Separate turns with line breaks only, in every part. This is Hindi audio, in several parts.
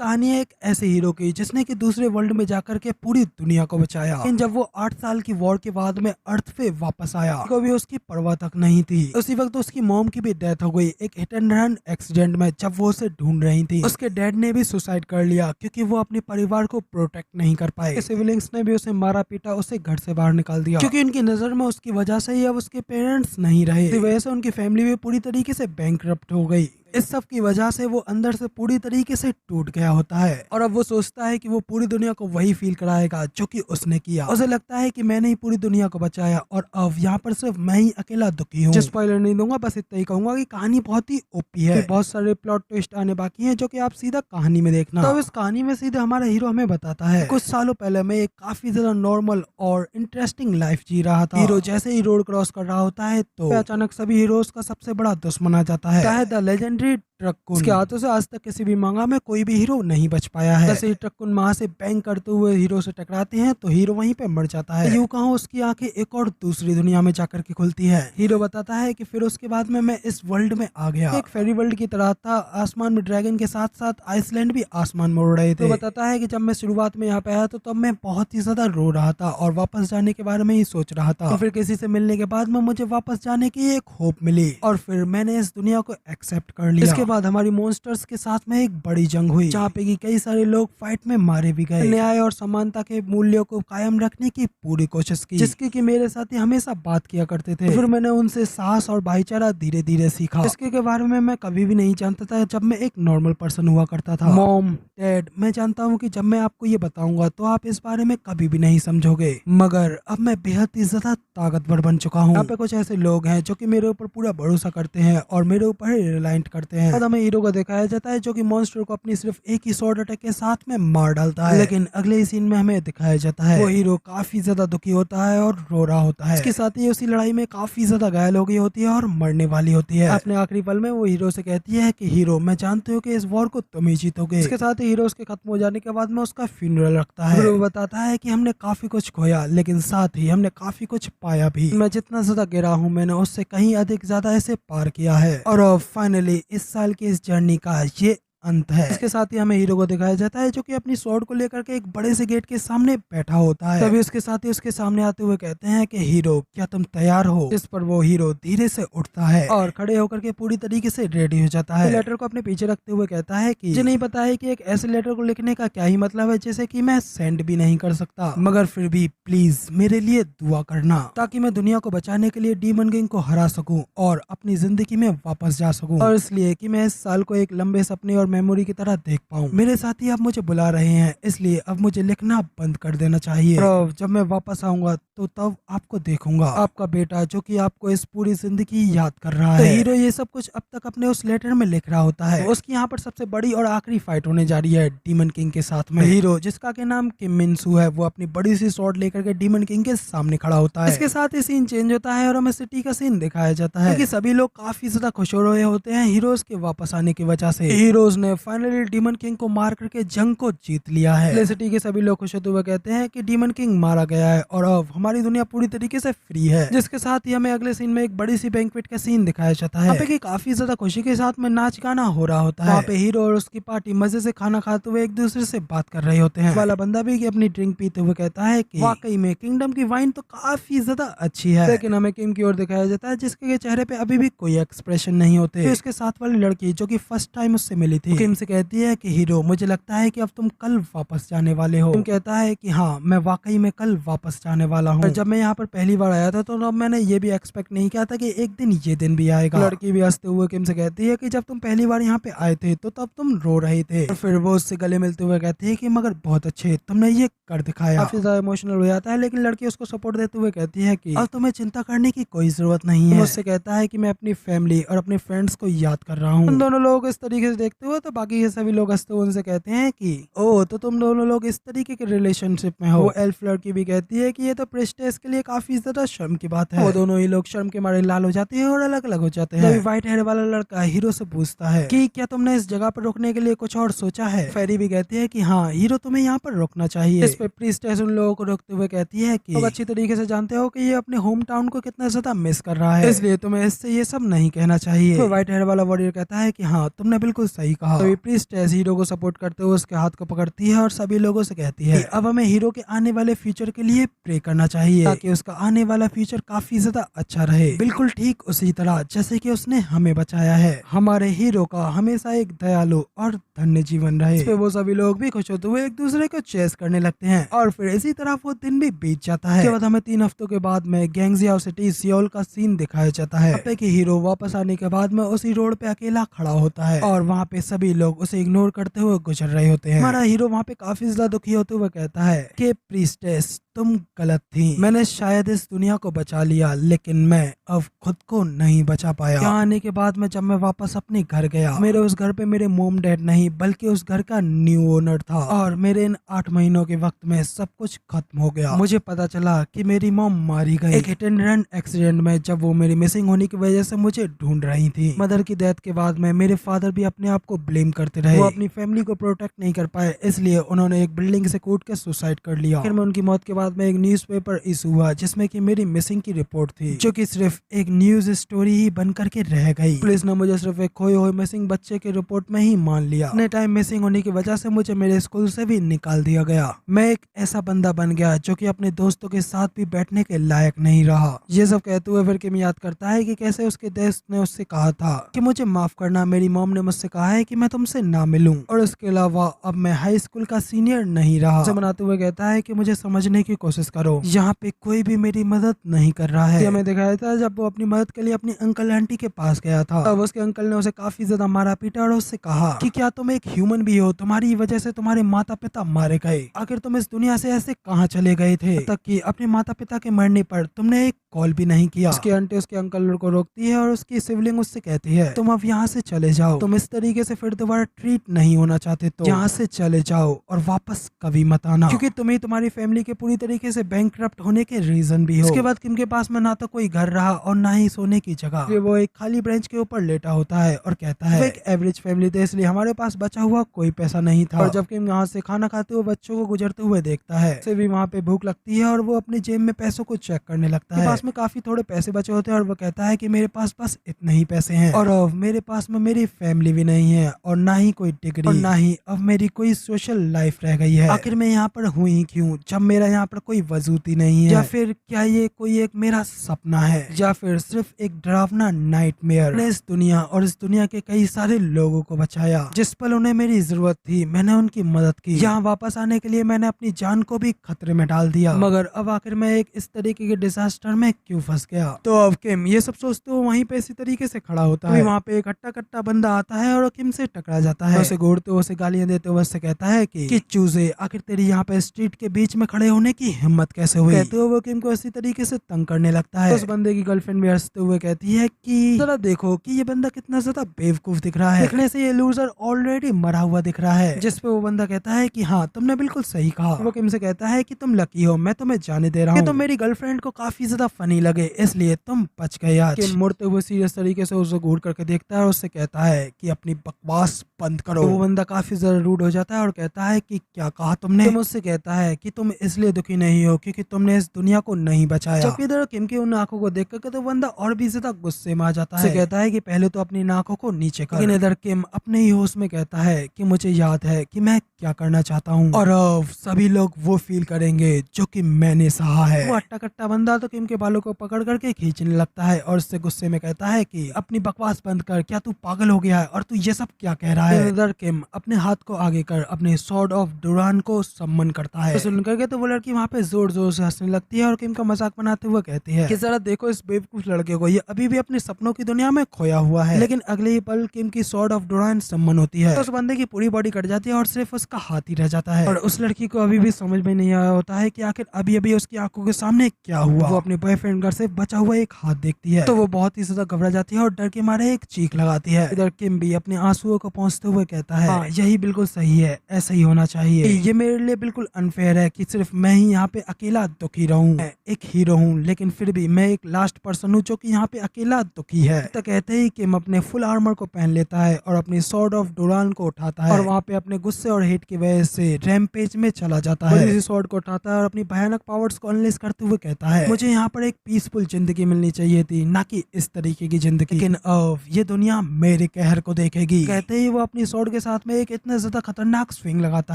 कहानी है एक ऐसे हीरो की जिसने कि दूसरे वर्ल्ड में जाकर के पूरी दुनिया को बचाया। लेकिन जब वो 8 साल की वॉर के बाद में अर्थ पे वापस आया, कभी उसकी परवाह तक नहीं थी। उसी वक्त उसकी मॉम की भी डेथ हो गई एक हिट एंड रन एक्सीडेंट में जब वो उसे ढूंढ रही थी। उसके डैड ने भी सुसाइड कर लिया क्योंकि वो अपने परिवार को प्रोटेक्ट नहीं कर पाए। सिबलिंग्स ने भी उसे मारा पीटा, उसे घर से बाहर निकाल दिया क्योंकि उनकी नजर में उसकी वजह से ही अब उसके पेरेंट्स नहीं रहे। इसी वजह से उनकी फैमिली भी पूरी तरीके से बैंकरप्ट हो गई। इस सब की वजह से वो अंदर से पूरी तरीके से टूट गया होता है और अब वो सोचता है कि वो पूरी दुनिया को वही फील कराएगा जो कि उसने किया। उसे लगता है कि मैंने ही पूरी दुनिया को बचाया और अब यहाँ पर सिर्फ मैं ही अकेला दुखी हूँ। स्पॉइलर नहीं दूंगा, बस इतना ही कहूंगा कि कहानी बहुत ही ओपी है। बहुत सारे प्लॉट ट्विस्ट आने बाकी हैं जो कि आप सीधा कहानी में देखना। तो इस कहानी में सीधे हमारा हीरो हमें बताता है कुछ सालों पहले मैं एक काफी ज्यादा नॉर्मल और इंटरेस्टिंग लाइफ जी रहा था। हीरो जैसे ही रोड क्रॉस कर रहा होता है तो अचानक सभी हीरोज का सबसे बड़ा दुश्मन आ जाता है द लेजेंडरी ट्रक्कुन। इसके हाथों से आज तक किसी भी मांगा में कोई भी हीरो नहीं बच पाया है। जैसे ही ट्रक्कुन वहां से बैंग करते हुए हीरो से टकराते हैं तो हीरो वहीं पे मर जाता है। यूं कहो उसकी आंखें एक और दूसरी दुनिया में जाकर के खुलती है। हीरो बताता है कि फिर उसके बाद में मैं इस वर्ल्ड में आ गया। एक फेरी वर्ल्ड की तरह था, आसमान में ड्रैगन के साथ साथ आइसलैंड भी आसमान में उड़ रहे थे। तो बताता है कि जब मैं शुरुआत में यहाँ पे आया तो तब मैं बहुत ही ज्यादा रो रहा था और वापस जाने के बारे में ही सोच रहा था। तो फिर किसी से मिलने के बाद में मुझे वापस जाने की एक होप मिली और फिर मैंने इस दुनिया को एक्सेप्ट कर लिया। इसके बाद हमारी मॉन्स्टर्स के साथ में एक बड़ी जंग हुई जहाँ पे कई सारे लोग फाइट में मारे भी गए। न्याय और समानता के मूल्यों को कायम रखने की पूरी कोशिश की जिसकी कि मेरे साथी हमेशा बात किया करते थे। तो फिर मैंने उनसे साहस और भाईचारा धीरे धीरे सीखा। इसके के बारे में मैं कभी भी नहीं जानता था जब मैं एक नॉर्मल पर्सन हुआ करता था। मॉम डैड, मैं जानता हूँ कि जब मैं आपको ये बताऊंगा तो आप इस बारे में कभी भी नहीं समझोगे, मगर अब मैं बेहद ही ज्यादा ताकतवर बन चुका हूँ। यहाँ पे कुछ ऐसे लोग हैं जो कि मेरे ऊपर पूरा भरोसा करते हैं और मेरे ऊपर रिलायंट करते हैं। हमें हीरो को दिखाया जाता है जो कि मॉन्स्टर को अपनी सिर्फ एक ही शॉर्ट अटैक के साथ में मार डालता है। लेकिन अगले सीन में हमें दिखाया जाता है वो हीरो काफी ज्यादा दुखी होता है और रो रहा होता है। इसके साथ ही उसी लड़ाई में काफी ज्यादा घायल हो गई होती है और मरने वाली होती है। अपने आखिरी पल में वो हीरो से कहती है कि हीरो, मैं जानती हूँ कि इस वॉर को तुम ही जीतोगे। इसके साथ ही हीरो उसके खत्म हो जाने के बाद में उसका फ्यूनरल रखता है। वो बताता है कि हमने काफी कुछ खोया लेकिन साथ ही हमने काफी कुछ पाया भी। मैं जितना ज्यादा गिरा हूँ मैंने उससे कहीं अधिक ज्यादा ऐसे पार किया है और फाइनली इस साल की इस जर्नी का ये अंत है। इसके साथ ही हमें हीरो को दिखाया जाता है जो कि अपनी स्वॉर्ड को लेकर के एक बड़े से गेट के सामने बैठा होता है। तभी उसके साथ ही उसके सामने आते हुए कहते हैं कि हीरो, क्या तुम तैयार हो? इस पर वो हीरो धीरे से उठता है और खड़े होकर के पूरी तरीके से रेडी हो जाता है। लेटर को अपने पीछे रखते हुए कहता है कि मुझे नहीं पता है कि एक ऐसे लेटर को लिखने का क्या ही मतलब है जैसे कि मैं सेंड भी नहीं कर सकता, मगर फिर भी प्लीज मेरे लिए दुआ करना ताकि मैं दुनिया को बचाने के लिए डीमन किंग को हरा सकूं और अपनी जिंदगी में वापस जा सकूं, और इसलिए कि मैं इस साल को एक लंबे सपने और मेमोरी की तरह देख पाऊं। मेरे साथी अब मुझे बुला रहे हैं, इसलिए अब मुझे लिखना बंद कर देना चाहिए। और जब मैं वापस आऊंगा तो तब आपको देखूंगा, आपका बेटा जो कि आपको इस पूरी जिंदगी याद कर रहा है। तो हीरो ये सब कुछ अब तक अपने उस लेटर में लिख रहा होता है। तो उसकी यहाँ पर सबसे बड़ी और आखिरी फाइट होने जा रही है डीमन किंग के साथ में। हीरो, जिसका के नाम किम मिनसू है, वो अपनी बड़ी सी स्वॉर्ड लेकर के डीमन किंग के सामने खड़ा होता है। इसके साथ ही सीन चेंज होता है और हमें सिटी का सीन दिखाया जाता है क्योंकि सभी लोग काफी ज्यादा खुश हो रहे होते हैं हीरोज के वापस आने की वजह से। हीरोज ने फाइनली डीमन किंग को मार करके जंग को जीत लिया है। सिटी के सभी लोग खुश होते हुए कहते हैं कि डीमन किंग मारा गया है और अब हमारी दुनिया पूरी तरीके से फ्री है। जिसके साथ ही हमें अगले सीन में एक बड़ी सी बैंक्वेट का सीन दिखाया जाता है। यहाँ पे काफी ज्यादा खुशी के साथ में नाच गाना हो रहा होता है। वहाँ पे हीरो और उसकी पार्टी मजे से खाना खाते हुए एक दूसरे से बात कर रहे होते हैं। वाला बंदा भी अपनी ड्रिंक पीते हुए कहता है कि वाकई में किंगडम की वाइन तो काफी ज्यादा अच्छी है। लेकिन हमें किम की ओर दिखाया जाता है जिसके चेहरे पे अभी भी कोई एक्सप्रेशन नहीं होते। तो उसके साथ वाली लड़की जो कि फर्स्ट टाइम उससे मिली थी, किम से कहती है कि हीरो, मुझे लगता है कि अब तुम कल वापस जाने वाले हो। किम कहता है कि हाँ, मैं वाकई में कल वापस जाने वाला हूँ। जब मैं यहाँ पर पहली बार आया था तो अब मैंने ये भी एक्सपेक्ट नहीं किया था कि एक दिन ये दिन भी आएगा। लड़की भी हंसते हुए किम से कहती है कि जब तुम पहली बार यहाँ पे आए थे तो तब तुम रो रहे थे, और फिर वो उससे गले मिलते हुए कहती है कि मगर बहुत अच्छे, तुमने ये कर दिखाया। काफी ज्यादा इमोशनल हो जाता है लेकिन लड़की उसको सपोर्ट देते हुए कहती है कि अब तुम्हें चिंता करने की कोई जरूरत नहीं है। उससे कहता है कि मैं अपनी फैमिली और अपने फ्रेंड्स को याद कर रहा हूँ। उन दोनों लोग इस तरीके से देखते हुए तो बाकी के सभी लोग हंसते हुए उनसे कहते हैं कि ओ, तो तुम दोनों लोग इस तरीके के रिलेशनशिप में हो। वो एल्फ लड़की भी कहती है कि ये तो प्रेस्टेज के लिए काफी ज्यादा शर्म की बात है। वो दोनों ही लोग शर्म के मारे लाल हो जाते हैं और अलग अलग हो जाते हैं। तभी व्हाइट हेयर वाला लड़का हीरो से पूछता है कि क्या तुमने इस जगह पर रुकने के लिए कुछ और सोचा है? फेरी भी कहती है कि हाँ हीरो, तुम्हें यहाँ पर रुकना चाहिए। इस पे प्रीस्टेस उन लोगों को रोकते हुए कहती है कि तुम अच्छी तरीके से जानते हो कि ये अपने होम टाउन को कितना ज्यादा मिस कर रहा है, इसलिए तुम्हें इससे ये सब नहीं कहना चाहिए। तो व्हाइट हेयर वाला वॉरियर कहता है कि हाँ, तुमने बिल्कुल सही कहा। कहा। तो प्रिंसेस हीरो को सपोर्ट करते हुए उसके हाथ को पकड़ती है और सभी लोगों से कहती है अब हमें हीरो के आने वाले फ्यूचर के लिए प्रे करना चाहिए ताकि उसका आने वाला फ्यूचर काफी ज्यादा अच्छा रहे, बिल्कुल ठीक उसी तरह जैसे कि उसने हमें बचाया है। हमारे हीरो का हमेशा एक दयालु और धन्य जीवन रहे। इस पे वो सभी लोग भी खुश होते हुए एक दूसरे को चेस करने लगते हैं और फिर इसी तरह वो दिन भी बीत जाता है। उसके बाद हमें 3 हफ्तों के बाद में गैंगजियाओ सिटी सियोल का सीन दिखाया जाता है। अब तक हीरो वापस आने के बाद में उसी रोड पे अकेला खड़ा होता है और वहाँ पे सभी लोग उसे इग्नोर करते हुए गुजर रहे होते हैं। हमारा हीरो वहाँ पे काफी ज्यादा दुखी होते हुए कहता है कि प्रीस्टेस तुम गलत थी, मैंने शायद इस दुनिया को बचा लिया लेकिन मैं अब खुद को नहीं बचा पाया। यहाँ आने के बाद में जब मैं वापस अपने घर गया, मेरे उस घर पे मेरे मोम डैड नहीं बल्कि उस घर का न्यू ओनर था और मेरे इन 8 महीनों के वक्त में सब कुछ खत्म हो गया। मुझे पता चला कि मेरी मॉम मारी गई एक हिट एंड रन एक्सीडेंट में जब वो मेरी मिसिंग होने की वजह से मुझे ढूंढ रही थी। मदर की डेथ के बाद में मेरे फादर भी अपने आप को ब्लेम करते रहे, वो अपनी फैमिली को प्रोटेक्ट नहीं कर पाए इसलिए उन्होंने एक बिल्डिंग से कूद के सुसाइड कर लिया। फिर मैं उनकी मौत के बाद में एक न्यूज़पेपर इशू हुआ जिसमें कि मेरी मिसिंग की रिपोर्ट थी जो कि सिर्फ एक न्यूज स्टोरी ही बन करके रह गई। पुलिस ने मुझे सिर्फ एक खोए हुए मिसिंग बच्चे के रिपोर्ट में ही मान लिया। अपने टाइम मिसिंग होने की वजह से मुझे मेरे स्कूल से भी निकाल दिया गया। मैं एक ऐसा बंदा बन गया जो कि अपने दोस्तों के साथ भी बैठने के लायक नहीं रहा। ये सब कहते हुए फिर किम याद करता है कि कैसे उसके दोस्त ने उससे कहा था कि मुझे माफ करना, मेरी मॉम ने मुझसे कहा है कि मैं तुमसे ना मिलूं और उसके अलावा अब मैं हाई स्कूल का सीनियर नहीं रहा। उसे मनाते हुए कहता है कि मुझे समझने की कोशिश करो, यहाँ पे कोई भी मेरी मदद नहीं कर रहा है। हमें दिखाया था जब वो अपनी मदद के लिए अपनी अंकल आंटी के पास गया था, तब उसके अंकल ने उसे काफी ज्यादा मारा पीटा और उससे कहा कि क्या तुम एक ह्यूमन भी हो, तुम्हारी वजह से तुम्हारे माता पिता मारे गए, आखिर तुम इस दुनिया से ऐसे कहाँ चले गए थे, तक कि अपने माता पिता के मरने पर तुमने एक कॉल भी नहीं किया। उसकी आंटी उसके अंकल को रोकती है और उसकी सिबलिंग उससे कहती है तुम अब यहाँ से चले जाओ, तुम इस तरीके से फिर दोबारा ट्रीट नहीं होना चाहते तो यहाँ से चले जाओ और वापस कभी मत आना, क्योंकि तुम्हें तुम्हारी फैमिली के पूरी तरीके से बैंकरप्ट होने के रीजन भी हो। उसके बाद किम के पास में ना तो कोई घर रहा और ना ही सोने की जगह, फिर वो एक खाली बेंच के ऊपर लेटा होता है और कहता है एक एवरेज फैमिली थे इसलिए हमारे पास बचा हुआ कोई पैसा नहीं था। और जब किम यहाँ से खाना खाते हुए बच्चों को गुजरते हुए देखता है, उसे भी वहाँ पे भूख लगती है और वो अपने जेब में पैसों को चेक करने लगता है। पास में काफी थोड़े पैसे बचे होते हैं और वो कहता है कि मेरे पास बस इतने ही पैसे हैं और अब मेरे पास में मेरी फैमिली भी नहीं है और ना ही कोई डिग्री और ना ही अब मेरी कोई सोशल लाइफ रह गई है। आखिर मैं यहाँ पर हूँ ही क्यों जब मेरा यहाँ पर कोई वजूद ही नहीं है, या फिर क्या ये कोई एक मेरा सपना है या फिर सिर्फ एक डरावना नाइटमेयर। मैंने इस दुनिया और इस दुनिया के कई सारे लोगों को बचाया, जिस पल उन्हें मेरी जरूरत थी मैंने उनकी मदद की, यहाँ वापस आने के लिए मैंने अपनी जान को भी खतरे में डाल दिया, मगर अब आखिर मैं एक इस तरीके के डिजास्टर में क्यों फंस गया। तो अब किम ये सब सोचते हुए वहीं पे इसी तरीके से खड़ा होता है। वहाँ पे एक हट्टा कट्टा बंदा आता है और किम से टकरा जाता है, उसे घूरते हुए उसे गालियां देते हुए उससे कहता है कि चूजे आखिर तेरी यहाँ पे स्ट्रीट के बीच में खड़े होने की हिम्मत कैसे हुई। कहते हुए वो किम को इसी तरीके से तंग करने लगता है। उस बंदे की गर्लफ्रेंड भी हंसते हुए कहती है कि जरा देखो कि ये बंदा कितना ज्यादा बेवकूफ दिख रहा है, देखने से ये लूजर ऑलरेडी मरा हुआ दिख रहा है। जिस पे वो बंदा कहता है कि हाँ तुमने बिल्कुल सही कहा। वो किम से कहता है कि तुम लकी हो, मैं तुम्हें जाने दे रहा हूँ, तुम मेरी गर्लफ्रेंड को काफी ज्यादा फनी लगे इसलिए तुम बच गए आज। किम मुड़ते हुए सीरियस तरीके से उसे घूर करके देखता है और उससे कहता है कि अपनी बकवास बंद करो। तो वो बंदा काफी ज्यादा रूड हो जाता है और कहता है कि क्या कहा तुमने। तुम उससे कहता है कि तुम इसलिए दुखी नहीं हो क्योंकि तुमने इस दुनिया को नहीं बचाया। जब इधर किम की उन आंखों को देख करके तो बंदा और भी ज्यादा गुस्से में आ जाता है। कहता है कि पहले तो अपनी आंखों को नीचे कर। लेकिन इधर किम अपने ही होश में कहता है कि मुझे याद है कि मैं क्या करना चाहता हूँ और अब सभी लोग वो फील करेंगे जो कि मैंने सहा है। वो अट्टा कट्टा बंदा तो किम के बालों को पकड़ करके खींचने लगता है और उससे गुस्से में कहता है कि अपनी बकवास बंद कर, क्या तू पागल हो गया है और तू ये सब क्या कह रहा है। इधर किम अपने हाथ को आगे कर अपने सॉर्ड ऑफ डुरान को सम्मन करता है। तो सुन करके तो वो लड़की वहाँ पे जोर जोर से हंसने लगती है और किम का मजाक बनाते हुए कहती है कि जरा देखो इस बेवकूफ लड़के को, ये अभी भी अपने सपनों की दुनिया में खोया हुआ है। लेकिन अगले ही पल किम की सॉर्ड ऑफ डुरान सम्मन होती है तो उस बंदे की पूरी बॉडी कट जाती है और सिर्फ उसका हाथ ही रह जाता है। और उस लड़की को अभी भी समझ में नहीं आया होता है कि आखिर अभी अभी उसकी आंखों के सामने क्या हुआ। वो अपने बॉयफ्रेंड घर से बचा हुआ एक हाथ देखती है तो वो बहुत ही ज्यादा घबरा जाती है और डर के मारे एक चीख लगाती है। इधर किम भी अपने आंसुओं को पहुंचते हुए कहता है हाँ यही बिल्कुल सही है, ऐसा ही होना चाहिए। ये मेरे लिए बिल्कुल अनफेयर है कि सिर्फ मैं ही यहाँ पे अकेला दुखी रहूं। मैं एक हीरो हूँ लेकिन फिर भी मैं एक लास्ट पर्सन हूँ जो कि यहाँ पे अकेला दुखी है। तो कहते ही किम अपने फुल आर्मर को पहन लेता है और अपनी सॉर्ड ऑफ डुरान को उठाता है और वहाँ पे अपने गुस्से और हेट की वजह से रैम्पेज में चला जाता है। इसी सॉर्ड को उठाता है और अपनी भयानक पावर्स को अनलेस करते हुए कहता है मुझे यहाँ पर एक पीसफुल जिंदगी मिलनी चाहिए थी, ना कि इस तरीके की जिंदगी। लेकिन अब ये दुनिया मेरे कहर को देखेगी। कहते ही वो अपनी स्वॉर्ड के साथ में एक इतना ज्यादा खतरनाक स्विंग लगाता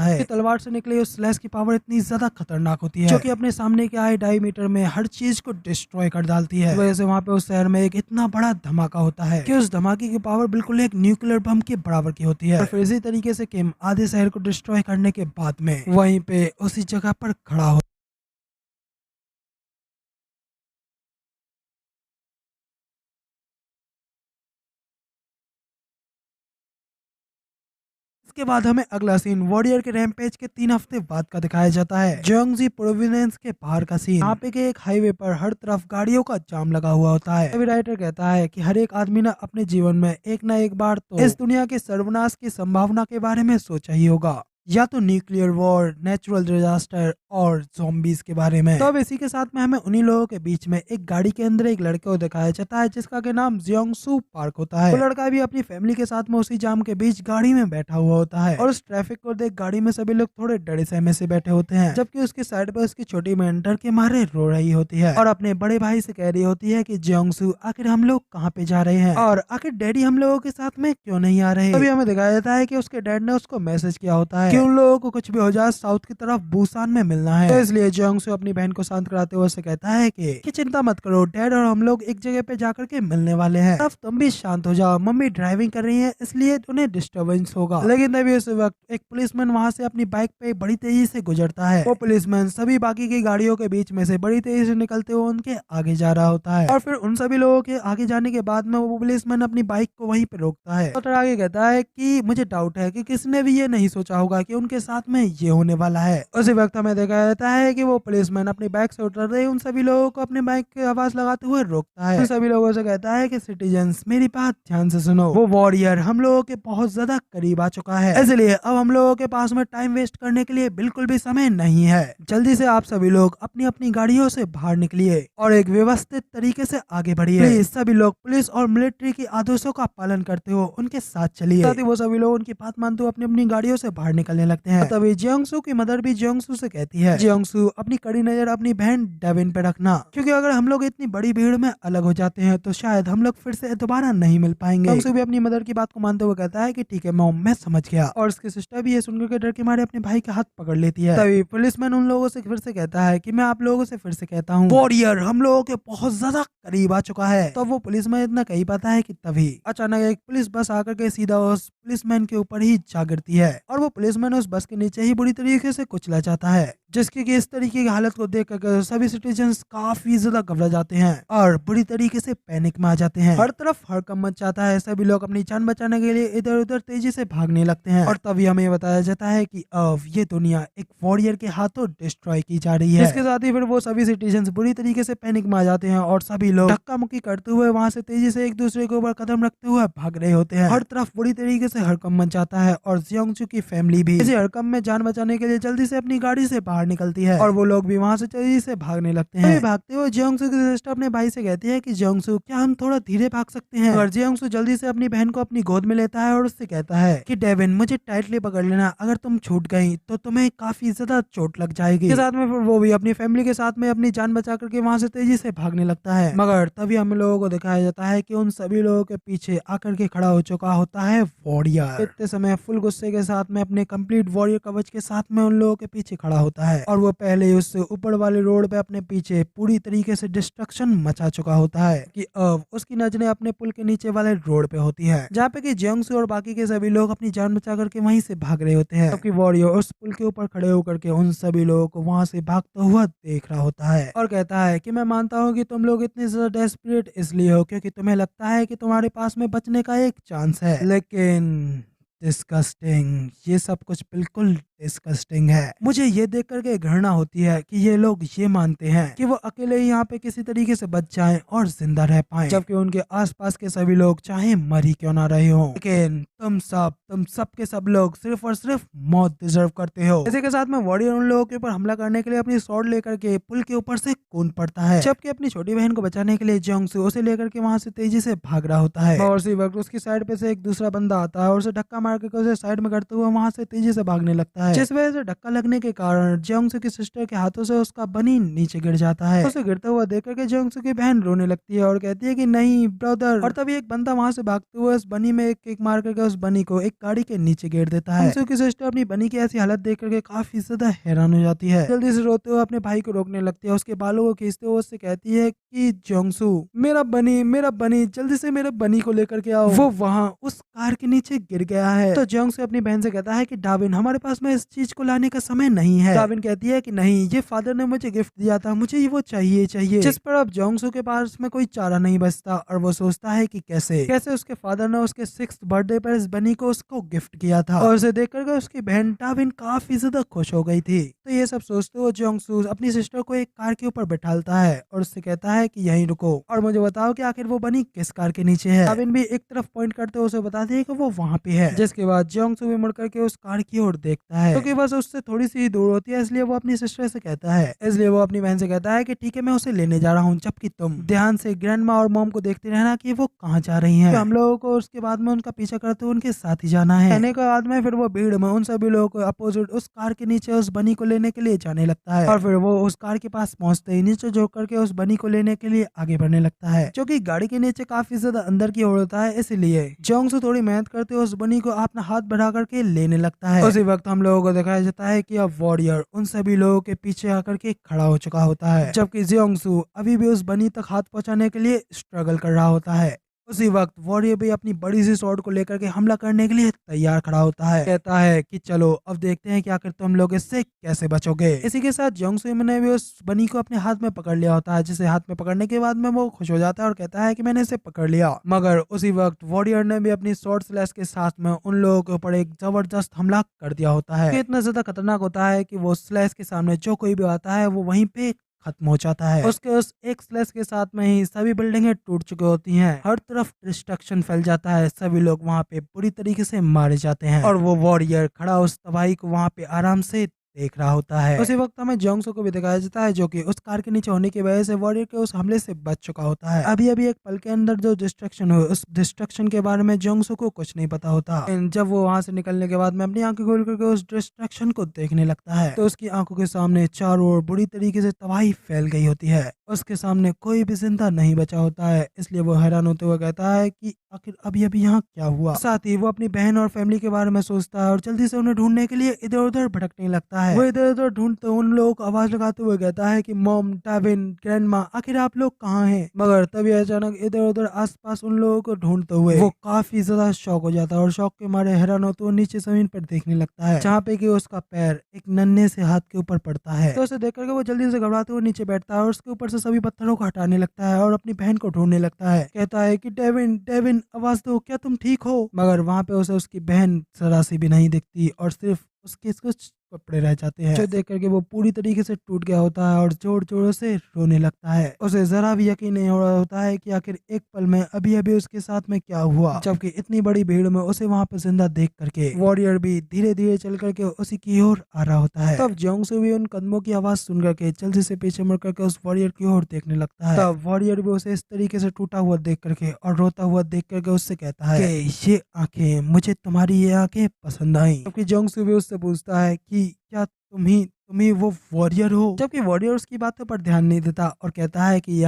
है कि तलवार से निकले उस स्लैश की पावर इतनी ज्यादा खतरनाक होती है जो कि अपने सामने के आए डायमीटर में हर चीज को डिस्ट्रॉय कर डालती है। वजह से वहाँ पे उस शहर में एक इतना बड़ा धमाका होता है कि उस धमाके की पावर बिल्कुल एक न्यूक्लियर बम के बराबर की होती है। और फिर इसी तरीके से किम आधे शहर को डिस्ट्रॉय करने के बाद में वहीं पे उसी जगह पर खड़ा हो। इसके बाद हमें अगला सीन वॉरियर के रैम्पेज के 3 हफ्ते बाद का दिखाया जाता है। जोंगजी प्रोविडेंस के बाहर का सीन। यहाँ पे के एक हाईवे पर हर तरफ गाड़ियों का जाम लगा हुआ होता है। तभी राइटर कहता है कि हर एक आदमी ने अपने जीवन में एक ना एक बार तो इस दुनिया के सर्वनाश की संभावना के बारे में सोचा ही होगा, या तो न्यूक्लियर वॉर, नेचुरल डिजास्टर और ज़ॉम्बीज के बारे में। तो अब इसी के साथ में हमें उन्हीं लोगों के बीच में एक गाड़ी के अंदर एक लड़के को दिखाया जाता है जिसका के नाम जियोंगसू पार्क होता है। वो लड़का भी अपनी फैमिली के साथ में उसी जाम के बीच गाड़ी में बैठा हुआ होता है और उस ट्रैफिक को देख गाड़ी में सभी लोग थोड़े डरे सहमे से बैठे होते हैं, जबकि उसकी साइड पर उसकी छोटी बहन डर के मारे रो रही होती है और अपने बड़े भाई से कह रही होती है कि जियोंगसू आखिर हम लोग कहाँ पे जा रहे हैं और आखिर डैडी हम लोगों के साथ में क्यों नहीं आ रहे। तभी हमें दिखाया जाता है कि उसके डैड ने उसको मैसेज किया होता है कि उन लोगों को कुछ भी हो जाए साउथ की तरफ बुसान में मिलना है। तो इसलिए जियोंगसू अपनी बहन को शांत कराते हुए उसे कहता है कि चिंता मत करो, डैड और हम लोग एक जगह पे जाकर के मिलने वाले हैं, अब तुम भी शांत हो जाओ, मम्मी ड्राइविंग कर रही है इसलिए उन्हें डिस्टर्बेंस होगा। लेकिन तभी उस वक्त एक पुलिसमैन वहाँ से अपनी बाइक पे बड़ी तेजी से गुजरता है। वो पुलिसमैन सभी बाकी की गाड़ियों के बीच में से बड़ी तेजी से निकलते हुए उनके आगे जा रहा होता है और फिर उन सभी लोगों के आगे जाने के बाद में वो पुलिसमैन अपनी बाइक को वहीं पे रोकता है और आगे कहता है कि मुझे डाउट है कि किसने भी ये नहीं सोचा होगा कि उनके साथ में ये होने वाला है। उसी वक्त हमें देखा जाता है कि वो पुलिसमैन अपनी बाइक से उतर रहे उन सभी लोगों को अपनी बाइक की आवाज लगाते हुए रोकता है। उन सभी लोगों से कहता है कि सिटीजन्स मेरी बात ध्यान से सुनो, वो वॉरियर हम लोगों के बहुत ज्यादा करीब आ चुका है, इसलिए अब हम लोगों के पास में टाइम वेस्ट करने के लिए बिल्कुल भी समय नहीं है। जल्दी से आप सभी लोग अपनी अपनी गाड़ियों से बाहर निकलिए और एक व्यवस्थित तरीके से आगे बढ़िए। प्लीज सभी लोग पुलिस और मिलिट्री के आदेशों का पालन करते हुए उनके साथ चलिए। साथ ही वो सभी लोग उनकी बात मानते हुए अपनी अपनी गाड़ियों से बाहर निकलने लगते हैं। तभी जियोंगसू की मदर भी जियोंगसू से कहती है, जियोंगसू अपनी कड़ी नजर अपनी बहन डेविन पे रखना, क्योंकि अगर हम लोग इतनी बड़ी भीड़ में अलग हो जाते हैं तो शायद हम लोग फिर से दोबारा नहीं मिल पाएंगे। जियोंगसू भी अपनी मदर की बात को मानते हुए कहता है कि ठीक है मॉम, मैं समझ गया। और उसकी सिस्टर भी ये सुनकर के डर के मारे अपने भाई का हाथ पकड़ लेती है। तभी पुलिसमैन उन लोगों से फिर से कहता है कि मैं आप लोगों से फिर से कहता हूँ, वॉरियर हम लोगों के बहुत ज्यादा करीब आ चुका है। तो वो पुलिसमैन इतना कही पाता है कि तभी अचानक एक पुलिस बस आकर के सीधा उस पुलिसमैन के ऊपर ही जा गिरती है और वो पुलिसमैन उस बस के नीचे ही बुरी तरीके से कुचला जाता है, जिसकी कि इस तरीके की हालत को देख कर सभी सिटीजन्स काफी ज्यादा घबरा जाते हैं और बुरी तरीके से पैनिक में आ जाते हैं। हर तरफ हड़कंप मच जाता है, सभी लोग अपनी जान बचाने के लिए इधर उधर तेजी से भागने लगते हैं और तभी हमें बताया जाता है कि अब ये दुनिया एक वॉरियर के हाथों डिस्ट्रॉय की जा रही है। इसके साथ ही फिर वो सभी सिटीजन्स बुरी तरीके से पैनिक में आ जाते हैं और सभी लोग धक्का मुक्की करते हुए वहाँ से तेजी से एक दूसरे के ऊपर कदम रखते हुए भाग रहे होते हैं। हर तरफ बुरी तरीके से हड़कंप मच जाता है और जियोंगसू की फैमिली भी इसी हड़कंप में जान बचाने के लिए जल्दी से अपनी गाड़ी से बाहर निकलती है और वो लोग भी वहाँ से तेजी से भागने लगते हैं। भागते हुए जियोंगसू की सिस्टर अपने भाई से कहती है कि जियोंगसू क्या हम थोड़ा धीरे भाग सकते हैं। और जियोंगसू जल्दी से अपनी बहन को अपनी गोद में लेता है और उससे कहता है कि डेविन मुझे टाइटली पकड़ लेना, अगर तुम छूट गई तो तुम्हें काफी ज्यादा चोट लग जाएगी। के साथ में फिर वो भी अपनी फैमिली के साथ में अपनी जान बचा करके वहाँ से तेजी से भागने लगता है। मगर तभी हम लोगों को दिखाया जाता है कि उन सभी लोगों के पीछे आकर के खड़ा हो चुका होता है वॉरियर। इतने समय फुल गुस्से के साथ में अपने कंप्लीट वॉरियर कवच के साथ में उन लोगों के पीछे खड़ा होता है और वो पहले ही उससे ऊपर वाले रोड पे अपने पीछे पूरी तरीके से डिस्ट्रक्शन मचा चुका होता है कि अब उसकी नजरें अपने पुल के नीचे वाले रोड पे होती है, जहाँ पे कि जियोंगसू और बाकी के सभी लोग अपनी जान बचा करके वहीं से भाग रहे होते हैं, जबकि वॉरियर उस पुल के ऊपर खड़े होकर के उन सभी लोगों को वहाँ से भागता हुआ देख रहा होता है और कहता है कि मैं मानता हूँ कि तुम लोग इतने ज्यादा डेस्परेट इसलिए हो क्योंकि तुम्हें लगता है कि तुम्हारे पास में बचने का एक चांस है, लेकिन डिस्गस्टिंग, ये सब कुछ बिल्कुल डिस्गस्टिंग है। मुझे ये देख करके घृणा होती है कि ये लोग ये मानते हैं कि वो अकेले ही यहाँ पे किसी तरीके से बच जाएं और जिंदा रह पाएं, जबकि उनके आसपास के सभी लोग चाहे मर ही क्यों ना रहे हों। लेकिन तुम सब के सब लोग सिर्फ और सिर्फ मौत डिजर्व करते हो। इसी के साथ में वॉरियर उन लोगों के ऊपर हमला करने के लिए अपनी स्वॉर्ड लेकर के पुल के ऊपर से कूद पड़ता है, जबकि अपनी छोटी बहन को बचाने के लिए जियोंगसू उसे लेकर के वहाँ से तेजी से भाग रहा होता है और उसी वक्त उसकी साइड पे से एक दूसरा बंदा आता है और उसे धक्का मार करके उसे साइड में करते हुए वहाँ से तेजी से भागने लगता है, जिस वजह से धक्का लगने के कारण जियोंगसू की सिस्टर के हाथों से उसका बनी नीचे गिर जाता है। उसे गिरता हुआ देख करके जियोंगसू की बहन रोने लगती है और कहती है कि नहीं ब्रदर, और तभी एक बंदा वहां से भागते हुए उस बनी में एक किक मार करके उस बनी को एक गाड़ी के नीचे गिर देता है। जियोंगसू की सिस्टर अपनी बनी की ऐसी हालत देख करके काफी ज्यादा हैरान हो जाती है, जल्दी से रोते हुए अपने भाई को रोकने लगती है, उसके बालों को खींचते हुए उससे कहती है कि जियोंगसू मेरा बनी जल्दी से मेरे बनी को लेकर के आओ, वो वहाँ उस कार के नीचे गिर गया है। तो जियोंगसू अपनी बहन से कहता है कि डाविन हमारे पास में इस चीज को लाने का समय नहीं है। डाविन कहती है कि नहीं, ये फादर ने मुझे गिफ्ट दिया था, मुझे ये वो चाहिए। जिस पर अब जियोंगसू के पास में कोई चारा नहीं बचता और वो सोचता है कि कैसे उसके फादर ने उसके 6th बर्थडे पर इस बनी को उसको गिफ्ट किया था, और उसे देख करके उसकी बहन डाविन काफी ज्यादा खुश हो गई थी। तो ये सब सोचते हुए जियोंगसू अपनी सिस्टर को एक कार के ऊपर बैठालता है और उससे कहता है कि यहीं रुको और मुझे बताओ कि आखिर वो बनी किस कार के नीचे है। डाविन भी एक तरफ पॉइंट करते हुए उसे बताती है कि वो वहाँ पे है, जिसके बाद जियोंगसू भी मुड़ करके उस कार की ओर देखता है, क्योंकि बस उससे थोड़ी सी दूर होती है, इसलिए वो अपनी सिस्टर से कहता है, इसलिए वो अपनी बहन से कहता है कि ठीक है मैं उसे लेने जा रहा हूँ, जबकि तुम ध्यान से ग्रैंडमा और मॉम को देखते रहना कि वो कहाँ जा रही हैं। तो हम लोगों को उसके बाद में उनका पीछा करते हुए उनके साथ ही जाना है। कहने के बाद में फिर वो भीड़ में उन सभी लोगों को अपोजिट उस कार के नीचे उस बनी को लेने के लिए जाने लगता है, और फिर वो उस कार के पास पहुंचते ही नीचे झुक करके उस बनी को लेने के लिए आगे बढ़ने लगता है, जो कि गाड़ी के नीचे काफी ज्यादा अंदर की ओर होता है, इसलिए जियोंगसू थोड़ी मेहनत करते हुए उस बनी को अपना हाथ बढ़ा करके लेने लगता है। उसी वक्त हम लोगों को दिखाया जाता है कि अब वॉरियर उन सभी लोगों के पीछे आकर के खड़ा हो चुका होता है, जबकि जियोंगसू अभी भी उस बनी तक हाथ पहुंचाने के लिए स्ट्रगल कर रहा होता है। उसी वक्त वॉरियर भी अपनी बड़ी सी स्वॉर्ड को लेकर के हमला करने के लिए तैयार खड़ा होता है, कहता है कि चलो अब देखते हैं कि आखिर तुम लोग इससे कैसे बचोगे। इसी के साथ जियोंगसू ने भी उस बनी को अपने हाथ में पकड़ लिया होता है, जिसे हाथ में पकड़ने के बाद में वो खुश हो जाता है और कहता है कि मैंने इसे पकड़ लिया। मगर उसी वक्त वॉरियर ने भी अपनी स्वॉर्ड स्लैश के साथ में उन लोगों के ऊपर एक जबरदस्त हमला कर दिया होता है, इतना ज्यादा खतरनाक होता है कि वो स्लैश के सामने जो कोई भी आता है वो वहीं पे खत्म हो जाता है। उसके उस एक स्लैश के साथ में ही सभी बिल्डिंगें टूट चुकी होती हैं, हर तरफ डिस्ट्रक्शन फैल जाता है, सभी लोग वहाँ पे बुरी तरीके से मारे जाते हैं, और वो वॉरियर खड़ा उस तबाही को वहाँ पे आराम से देख रहा होता है। उसी वक्त हमें जियोंगसू को भी दिखाया जाता है, जो कि उस कार के नीचे होने की वजह से वॉरियर के उस हमले से बच चुका होता है। अभी अभी एक पल के अंदर जो डिस्ट्रक्शन हुई, उस डिस्ट्रक्शन के बारे में जियोंगसू को कुछ नहीं पता होता। जब वो वहां से निकलने के बाद में अपनी आंखें खोल करके उस डिस्ट्रक्शन को देखने लगता है, तो उसकी आंखों के सामने चारों ओर बुरी तरीके से तबाही फैल गई होती है, उसके सामने कोई भी जिंदा नहीं बचा होता है, इसलिए वो हैरान होते हुए कहता है कि आखिर अभी अभी यहाँ क्या हुआ। साथ ही वो अपनी बहन और फैमिली के बारे में सोचता है और जल्दी से उन्हें ढूंढने के लिए इधर उधर भटकने लगता है। वो इधर उधर ढूंढते उन लोगों को आवाज लगाते हुए कहता है कि मॉम, डाविन, ग्रैंडमा, आखिर आप लोग कहाँ हैं। मगर तभी अचानक इधर उधर आसपास उन लोगों को ढूंढते हुए वो काफी ज्यादा शॉक हो जाता है, और शॉक के मारे हैरान होते हुए नीचे जमीन पर देखने लगता है, जहाँ पे कि उसका पैर एक नन्हे से हाथ के ऊपर पड़ता है। तो उसे देख करके वो जल्दी से घबराते हुए नीचे बैठता है और उसके ऊपर से सभी पत्थरों को हटाने लगता है और अपनी बहन को ढूंढने लगता है। कहता है कि डेविन, डेविन आवाज दो, क्या तुम ठीक हो। मगर वहाँ पे उसे उसकी बहन जरा सी भी नहीं दिखती और सिर्फ उसके कुछ कपड़े रह जाते हैं, जो देख करके वो पूरी तरीके से टूट गया होता है और जोर जोर से रोने लगता है। उसे जरा भी यकीन नहीं हो रहा होता है कि आखिर एक पल में अभी अभी उसके साथ में क्या हुआ, जबकि इतनी बड़ी भीड़ में उसे वहाँ पे जिंदा देख करके वॉरियर भी धीरे धीरे चल करके उसी की ओर आ रहा होता है। तब जियोंगसू भी उन कदमों की आवाज सुन करके जल्दी से पीछे मुड़ करके उस वॉरियर की ओर देखने लगता है। तब वॉरियर भी उसे इस तरीके से टूटा हुआ देख करके और रोता हुआ देख करके उससे कहता है कि ये आंखें, मुझे तुम्हारी ये आंखें पसंद आई। जबकि जियोंगसू भी उससे पूछता है कि क्या तुम ही वो वॉरियर हो, जबकि वॉरियर उसकी बातों पर ध्यान नहीं देता और कहता है कि ये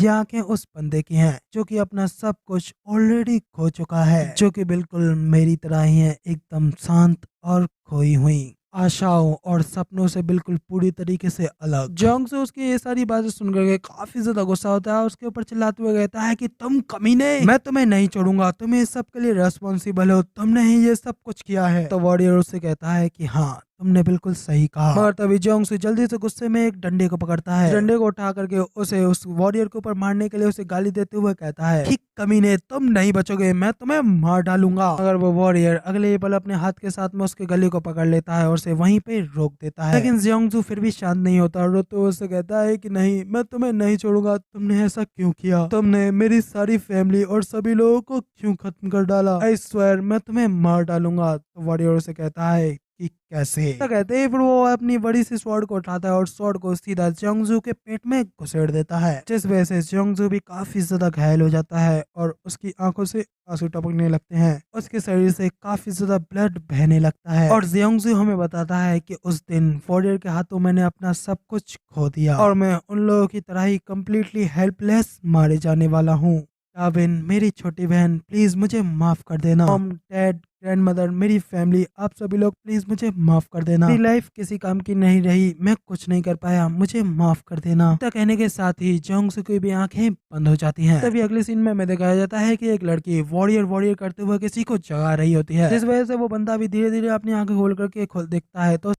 आंखें उस बंदे की हैं जो कि अपना सब कुछ ऑलरेडी खो चुका है, जो कि बिल्कुल मेरी तरह ही है, एकदम शांत और खोई हुई आशाओं और सपनों से बिल्कुल पूरी तरीके से अलग। जियोंगसू उसकी ये सारी बातें सुन करके काफी ज्यादा गुस्सा होता है और उसके ऊपर चिल्लाते हुए कहता है कि तुम कमीने, मैं तुम्हें नहीं छोड़ूंगा, तुम इस सब के लिए रेस्पॉन्सिबल हो, तुमने ही ये सब कुछ किया है। तो वॉरियर उससे कहता है कि हाँ तुमने बिल्कुल सही कहा। मगर तभी जियोंगसू जल्दी से गुस्से में एक डंडे को पकड़ता है, डंडे को उठा करके उसे उस वॉरियर के ऊपर मारने के लिए उसे गाली देते हुए कहता है कि कमीने, तुम नहीं बचोगे, मैं तुम्हें मार डालूंगा। मगर वो वॉरियर अगले ही पल अपने हाथ के साथ में उसके गले को पकड़ लेता है और उसे वहीं पे रोक देता है। लेकिन जियोंगसू फिर भी शांत नहीं होता और रोते हुए उससे कहता है कि नहीं, मैं तुम्हें नहीं छोड़ूंगा, तुमने ऐसा क्यों किया, तुमने मेरी सारी फैमिली और सभी लोगों को क्यों खत्म कर डाला, आई स्वेयर मैं तुम्हें मार डालूंगा। तो वॉरियर उसे कहता है कि कैसे। तो कहते ही फिर वो अपनी बड़ी सी स्वॉर्ड को उठाता है और स्वॉर्ड को सीधा जोंगजू के पेट में घुसेड़ देता है, जिस वजह से जोंगजू भी काफी ज्यादा घायल हो जाता है और उसकी आंखों से आंसू टपकने लगते हैं। उसके शरीर से काफी ज्यादा ब्लड बहने लगता है और जियोंगजू हमें बताता है कि उस दिन वॉरियर के हाथों मैंने अपना सब कुछ खो दिया और मैं उन लोगों की तरह ही कम्प्लीटली हेल्पलेस मारे जाने वाला हूँ। टाबिन, मेरी छोटी बहन, प्लीज मुझे माफ कर देना। मॉम, डैड, ग्रैंड मदर, मेरी फैमिली, आप सभी लोग प्लीज मुझे माफ कर देना। मेरी लाइफ किसी काम की नहीं रही, मैं कुछ नहीं कर पाया, मुझे माफ कर देना। इतना कहने के साथ ही जोंगसू की भी आंखें बंद हो जाती हैं। तभी अगले सीन में हमें दिखाया जाता है कि एक लड़की वॉरियर वॉरियर करते हुए किसी को जगा रही होती है, जिस वजह से वो बंदा भी धीरे धीरे अपनी आंखें खोल करके खुद दिखता है। तो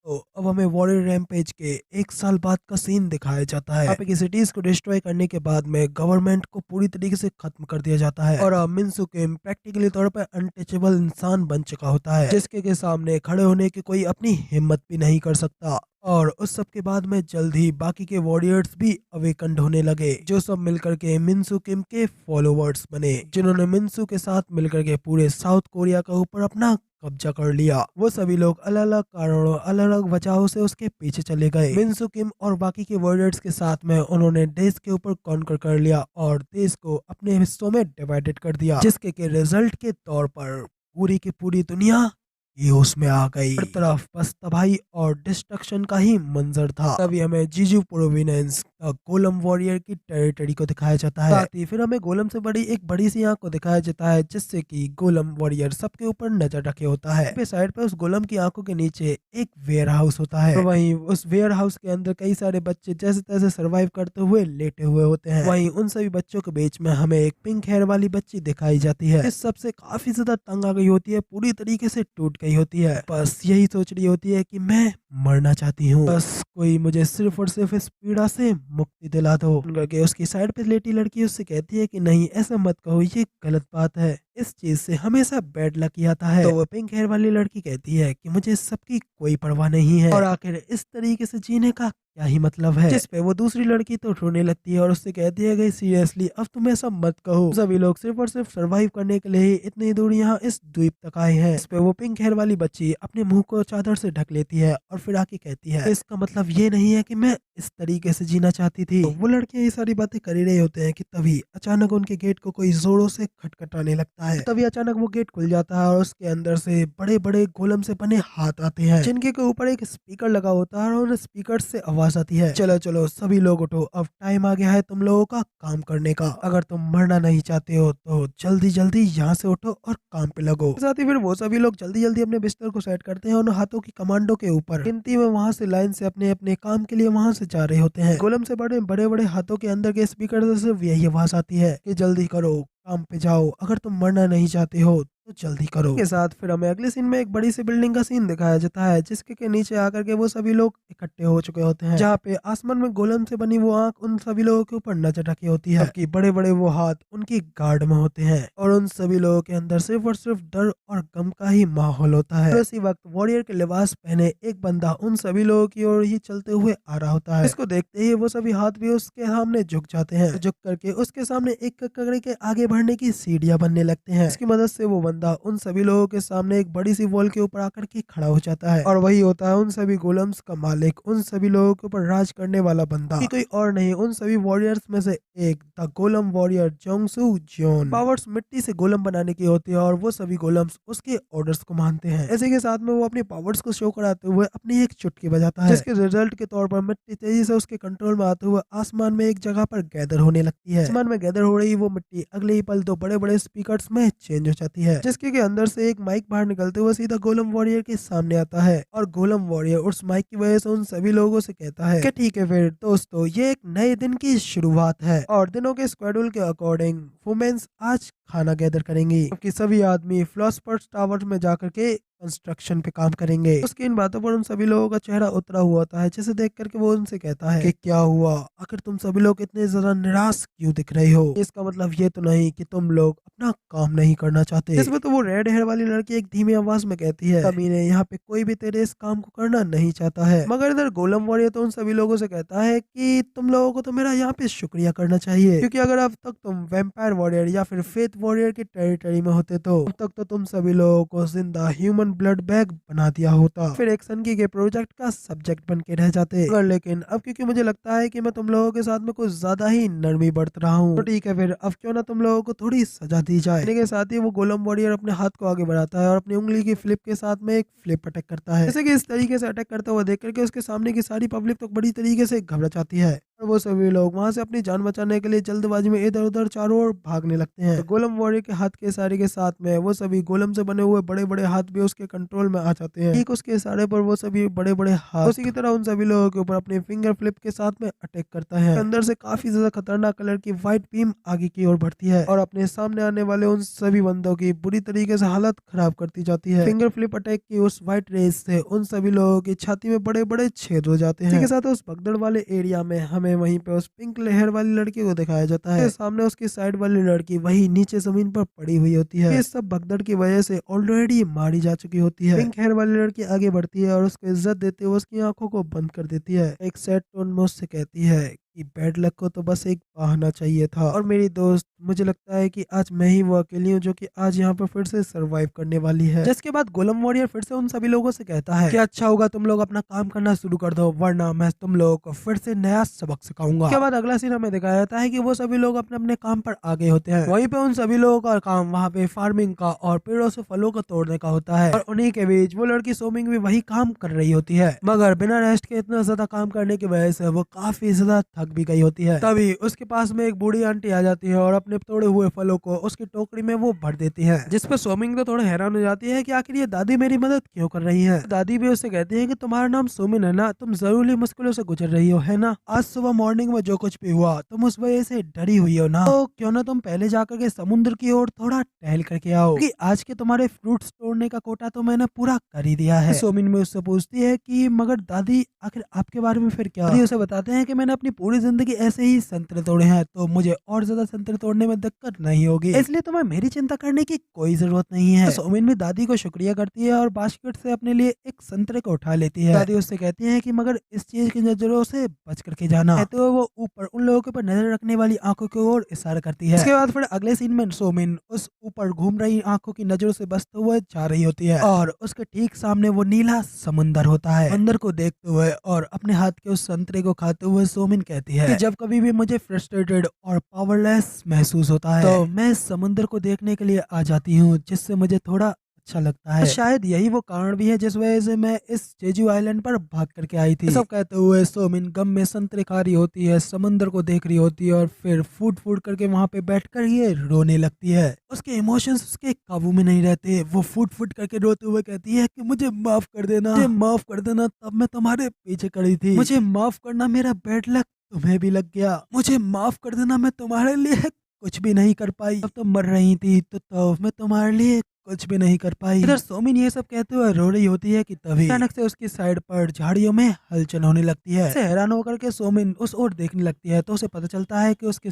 तो अब हमें वॉरियर रैम्पेज के 1 साल बाद का सीन दिखाया जाता है। यहाँ पे सिटीज को डिस्ट्रॉय करने के बाद में गवर्नमेंट को पूरी तरीके से खत्म कर दिया जाता है और अब मिन्सू किम प्रैक्टिकली तौर पर अनटचेबल इंसान बन चुका होता है, जिसके के सामने खड़े होने की कोई अपनी हिम्मत भी नहीं कर सकता। और उस सब के बाद में जल्द ही बाकी के वॉरियर्स भी अवेकंड होने लगे, जो सब मिलकर के मिन्सू किम के फॉलोवर्स बने, जिन्होंने मिन्सू के साथ मिलकर के पूरे साउथ कोरिया का ऊपर अपना कब्जा कर लिया। वो सभी लोग अलग अलग कारणों अलग अलग वजहों से उसके पीछे चले गए। मिन्सू किम और बाकी के वॉरियर्स के साथ में उन्होंने देश के ऊपर कॉन्कर कर लिया और देश को अपने हिस्सों में डिवाइडेड कर दिया, जिसके के रिजल्ट के तौर पर पूरी की पूरी दुनिया ये उसमें आ गई। हर तरफ बस तबाही और डिस्ट्रक्शन का ही मंजर था। तभी हमें जीजू प्रोविनेंस गोलम वॉरियर की टेरिटरी को दिखाया जाता है। साथ ही फिर हमें गोलम से बड़ी एक बड़ी सी आंख को दिखाया जाता है, जिससे कि गोलम वॉरियर सबके ऊपर नजर रखे होता है। पे साइड पे उस गोलम की आंखों के नीचे एक वेयर हाउस होता है और वहीं उस वेयर हाउस के अंदर कई सारे बच्चे जैसे तैसे सर्वाइव करते हुए लेटे हुए होते हैं। वहीं उन सभी बच्चों के बीच में हमें एक पिंक हेयर वाली बच्ची दिखाई जाती है, इस सबसे काफी ज्यादा तंग आ गई होती है, पूरी तरीके से टूट गई होती है। बस यही सोच रही होती है कि मैं मरना चाहती हूँ, बस कोई मुझे सिर्फ और सिर्फ इस पीड़ा से मुक्ति दिला दो। करके उसकी साइड पे लेटी लड़की उससे कहती है कि नहीं, ऐसा मत कहो, ये गलत बात है, इस चीज से हमेशा बैड लक ही आता है। तो वो पिंक हेयर वाली लड़की कहती है कि मुझे इस सब की कोई परवाह नहीं है और आखिर इस तरीके से जीने का क्या ही मतलब है। जिस पे वो दूसरी लड़की तो रोने लगती है और उससे कहती है कि सीरियसली अब तुम ऐसा मत कहो, सभी लोग सिर्फ और सिर्फ सरवाइव करने के लिए ही इतनी दूर यहाँ इस द्वीप तक आए हैं। इस पे वो पिंक हेयर वाली बच्ची अपने मुंह को चादर से ढक लेती है और फिर आके कहती है इसका मतलब ये नहीं है कि मैं इस तरीके से जीना चाहती थी। तो वो लड़कियां ये सारी बातें कर ही रहे होते हैं कि तभी अचानक उनके गेट को कोई जोरों से खटखटाने लगता है। तभी अचानक वो गेट खुल जाता है और उसके अंदर से बड़े बड़े गोलम से बने हाथ आते हैं, जिनके के ऊपर एक स्पीकर लगा होता है और उन स्पीकर से आवाज आती है, चलो चलो सभी लोग उठो, अब टाइम आ गया है तुम लोगों का काम करने का। अगर तुम मरना नहीं चाहते हो तो जल्दी जल्दी यहाँ से उठो और काम पे लगो। साथ ही फिर वो सभी लोग जल्दी जल्दी अपने बिस्तर को सेट करते हैं और उन हाथों की कमांडो के ऊपर गिनती में वहाँ से लाइन से अपने अपने काम के लिए वहाँ से जा रहे होते हैं। गोलम से बड़े बड़े बड़े हाथों के अंदर के स्पीकर से सिर्फ यही आवाज आती है कि जल्दी करो, काम पे जाओ, अगर तुम मरना नहीं चाहते हो तो जल्दी करो। के साथ फिर हमें अगले सीन में एक बड़ी सी बिल्डिंग का सीन दिखाया जाता है, जिसके के नीचे आकर के वो सभी लोग इकट्ठे हो चुके होते हैं, जहाँ पे आसमान में गोलम से बनी वो आंख उन सभी लोगों के ऊपर नजर रखी होती है, जबकि बड़े बड़े वो हाथ उनकी गार्ड में होते हैं और उन सभी लोगों के अंदर सिर्फ और सिर्फ डर और गम का ही माहौल होता है। तो इसी वक्त वॉरियर के लिबास पहने एक बंदा उन सभी लोगों की ओर ही चलते हुए आ रहा होता है। इसको देखते ही वो सभी हाथ भी उसके सामने झुक जाते हैं, झुक करके उसके सामने एक एक करके आगे बढ़ने की सीढ़ियां बनने लगते हैं। इसकी मदद से वो बंदा उन सभी लोगों के सामने एक बड़ी सी वॉल के ऊपर आकर के खड़ा हो जाता है और वही होता है उन सभी गोलम्स का मालिक, उन सभी लोगों के ऊपर राज करने वाला बंदा, कि कोई और नहीं उन सभी वॉरियर्स में से एक द गोलम वॉरियर जोंगसू जियोन। पावर्स मिट्टी से गोलम बनाने की होती है और वो सभी गोलम्स उसके ऑर्डर्स को मानते हैं। इसी के साथ में वो अपनी पावर्स को शो कराते हुए अपनी एक चुटकी बजाता है, जिसके रिजल्ट के तौर पर मिट्टी तेजी से उसके कंट्रोल में आते हुए आसमान में एक जगह पर गैदर होने लगती है। आसमान में गैदर हो रही वो मिट्टी अगले ही पल दो बड़े बड़े स्पीकर्स में चेंज हो जाती है, जिसके के अंदर से एक माइक बाहर निकलते हुए सीधा गोलम वॉरियर के सामने आता है और गोलम वॉरियर उस माइक की वजह से उन सभी लोगों से कहता है कि ठीक है फिर दोस्तों, ये एक नए दिन की शुरुआत है और दिनों के स्केड्यूल के अकॉर्डिंग वुमेन्स आज खाना गैदर करेंगी, क्योंकि सभी आदमी फ्लॉसपर्स टावर में जाकर के कंस्ट्रक्शन पे काम करेंगे। उसकी इन बातों पर उन सभी लोगों का चेहरा उतरा हुआ होता है, जिसे देख करके वो उनसे कहता है कि क्या हुआ, आखिर तुम सभी लोग इतने ज्यादा निराश क्यों दिख रहे हो? इसका मतलब ये तो नहीं कि तुम लोग अपना काम नहीं करना चाहते। इसमें तो वो रेड हेयर वाली लड़की एक धीमी आवाज में कहती है, कमीने, यहाँ पे कोई भी तेरे इस काम को करना नहीं चाहता है। मगर इधर गोलम वॉरियर तो उन सभी लोगों से कहता है कि तुम लोगों को तो मेरा यहाँ पे शुक्रिया करना चाहिए, क्योंकि अगर अब तक तुम वैम्पायर वॉरियर या फिर फेथ वॉरियर की टेरिटरी में होते तो अब तक तो तुम सभी लोगों को जिंदा ह्यूमन ब्लड बैग बना दिया होता, फिर एक सनकी के प्रोजेक्ट का सब्जेक्ट बन के रह जाते। मगर लेकिन अब क्योंकि मुझे लगता है कि मैं तुम लोगों के साथ में कुछ ज्यादा ही नरमी बरत रहा हूँ, तो ठीक है, फिर अब क्यों ना तुम लोगों को थोड़ी सजा दी जाए। इन्हीं के साथ ही वो गोलम वॉरियर अपने हाथ को आगे बढ़ाता है और अपनी उंगली की फ्लिप के साथ में एक फ्लिप अटैक करता है। जैसे कि इस तरीके से अटैक करता हुआ देख करके उसके सामने की सारी पब्लिक तो बड़ी तरीके से घबरा जाती है और वो सभी लोग वहां से अपनी जान बचाने के लिए जल्दबाजी में इधर उधर चारों ओर भागने लगते हैं। तो गोलम वॉरियर के हाथ के इशारे के साथ में वो सभी गोलम से बने हुए बड़े बड़े हाथ भी उसके कंट्रोल में आ जाते हैं। ठीक उसके इशारे पर वो सभी बड़े बड़े हाथ उसी की तरह उन सभी लोगों के ऊपर अपने फिंगर फ्लिप के साथ में अटैक करता है। अंदर से काफी ज्यादा खतरनाक कलर की व्हाइट बीम आगे की ओर बढ़ती है और अपने सामने आने वाले उन सभी बंदों की बुरी तरीके से हालत खराब करती जाती है। फिंगर फ्लिप अटैक की उस व्हाइट रेस से उन सभी लोगों की छाती में बड़े बड़े छेद हो जाते हैं। इसी के साथ उस भगदड़ वाले एरिया में हमें वहीं पे उस पिंक लेयर वाली लड़की को दिखाया जाता है। सामने उसकी साइड वाली लड़की वही नीचे जमीन पर पड़ी हुई होती है। इस सब भगदड़ की वजह से ऑलरेडी मारी जा चुकी होती है। पिंक हेयर वाली लड़की आगे बढ़ती है और उसको इज्जत देते हुए उसकी आंखों को बंद कर देती है। एक सैड टोन में उससे कहती है कि बैड लक को तो बस एक बहाना चाहिए था और मेरी दोस्त, मुझे लगता है कि आज मैं ही वो अकेली हूँ जो कि आज यहाँ पर फिर से सरवाइव करने वाली है। जिसके बाद गोलम वॉरियर फिर से उन सभी लोगों से कहता है कि अच्छा होगा तुम लोग अपना काम करना शुरू कर दो, वरना मैं तुम लोगों को फिर से नया सबक सिखाऊंगा। उसके बाद अगला सीन हमें दिखाया जाता है कि वो सभी लोग अपने अपने काम पर आगे होते हैं। वहीं पे उन सभी लोगों का काम वहाँ पे फार्मिंग का और पेड़ों से फलों को तोड़ने का होता है और उन्हीं के बीच वो लड़की सोमिंग भी वही काम कर रही होती है, मगर बिना रेस्ट के इतना ज्यादा काम करने की वजह से वो काफी ज्यादा थक भी गई होती है। तभी उसके पास में एक बूढ़ी आंटी आ जाती है और अपने तोड़े हुए फलों को उसकी टोकरी में वो भर देती है, जिसपे सोमिंग तो थोड़ा हैरान हो जाती है कि आखिर ये दादी मेरी मदद क्यों कर रही है। दादी भी उससे कहती है कि तुम्हारा नाम सोमिन है ना, तुम जरूरी मुश्किलों से गुजर रही हो है ना, आज सुबह मॉर्निंग में जो कुछ भी हुआ तुम उस वजह से डरी हुई हो ना, तो क्यों ना तुम पहले जाकर के समुद्र की ओर थोड़ा टहल करके आओ, क्योंकि आज के तुम्हारे फ्रूट्स तोड़ने का कोटा तो मैंने पूरा कर ही दिया है। सोमिन में उससे पूछती है कि मगर दादी आखिर आपके बारे में फिर क्या? दादी उसे बताते हैं कि मैंने अपनी पूरी जिंदगी ऐसे ही संतरे तोड़े हैं, तो मुझे और ज्यादा संतरे तोड़ने में दिक्कत नहीं होगी, इसलिए तुम्हें मेरी चिंता करने की कोई जरूरत नहीं है। तो सोमिन भी दादी को शुक्रिया करती है और बास्केट से अपने लिए एक संतरे को उठा लेती है। दादी उससे कहती है कि मगर इस चीज की नजरों से बच करके जाना, कहते हुए वो ऊपर उन लोगों के ऊपर नजर रखने वाली आंखों की ओर इशारा करती है। इसके बाद फिर अगले सीन में सोमिन उस ऊपर घूम रही आंखों की नजरों से बचते हुए जा रही होती है और उसके ठीक सामने वो नीला समुंदर होता है। अंदर को देखते हुए और अपने हाथ के उस संतरे को खाते हुए सोमिन कहती है कि जब कभी भी मुझे फ्रस्ट्रेटेड और पावरलेस महसूस होता है तो मैं इस समुंदर को देखने के लिए आ जाती हूँ, जिससे मुझे थोड़ा अच्छा लगता है। तो शायद यही वो कारण भी है जिस वजह से मैं इस जेजू आइलैंड पर भाग करके आई थी। सब कहते हुए सोमिन गम में संतरे खा रही होती है, समुंदर को देख रही होती है और फिर फूट फूट करके वहां पे बैठकर ये रोने लगती है। उसके इमोशंस उसके काबू में नहीं रहते, वो फूट फूट करके रोते हुए कहती है कि मुझे माफ कर देना, मुझे माफ कर देना, तब मैं तुम्हारे पीछे खड़ी थी, मुझे माफ करना, मेरा बैड लक तुम्हें भी लग गया, मुझे माफ कर देना, मैं तुम्हारे लिए कुछ भी नहीं कर पाई, तब तुम मर रही थी तो मैं तुम्हारे लिए कुछ भी नहीं कर पाई। इधर सोमिन ये सब कहते हुए रो रही होती है कि तभी अचानक से उसकी साइड पर झाड़ियों में हलचल होने लगती है। इससे हैरान होकर के सोमिन उस ओर देखने लगती है तो उसे पता चलता है कि उसके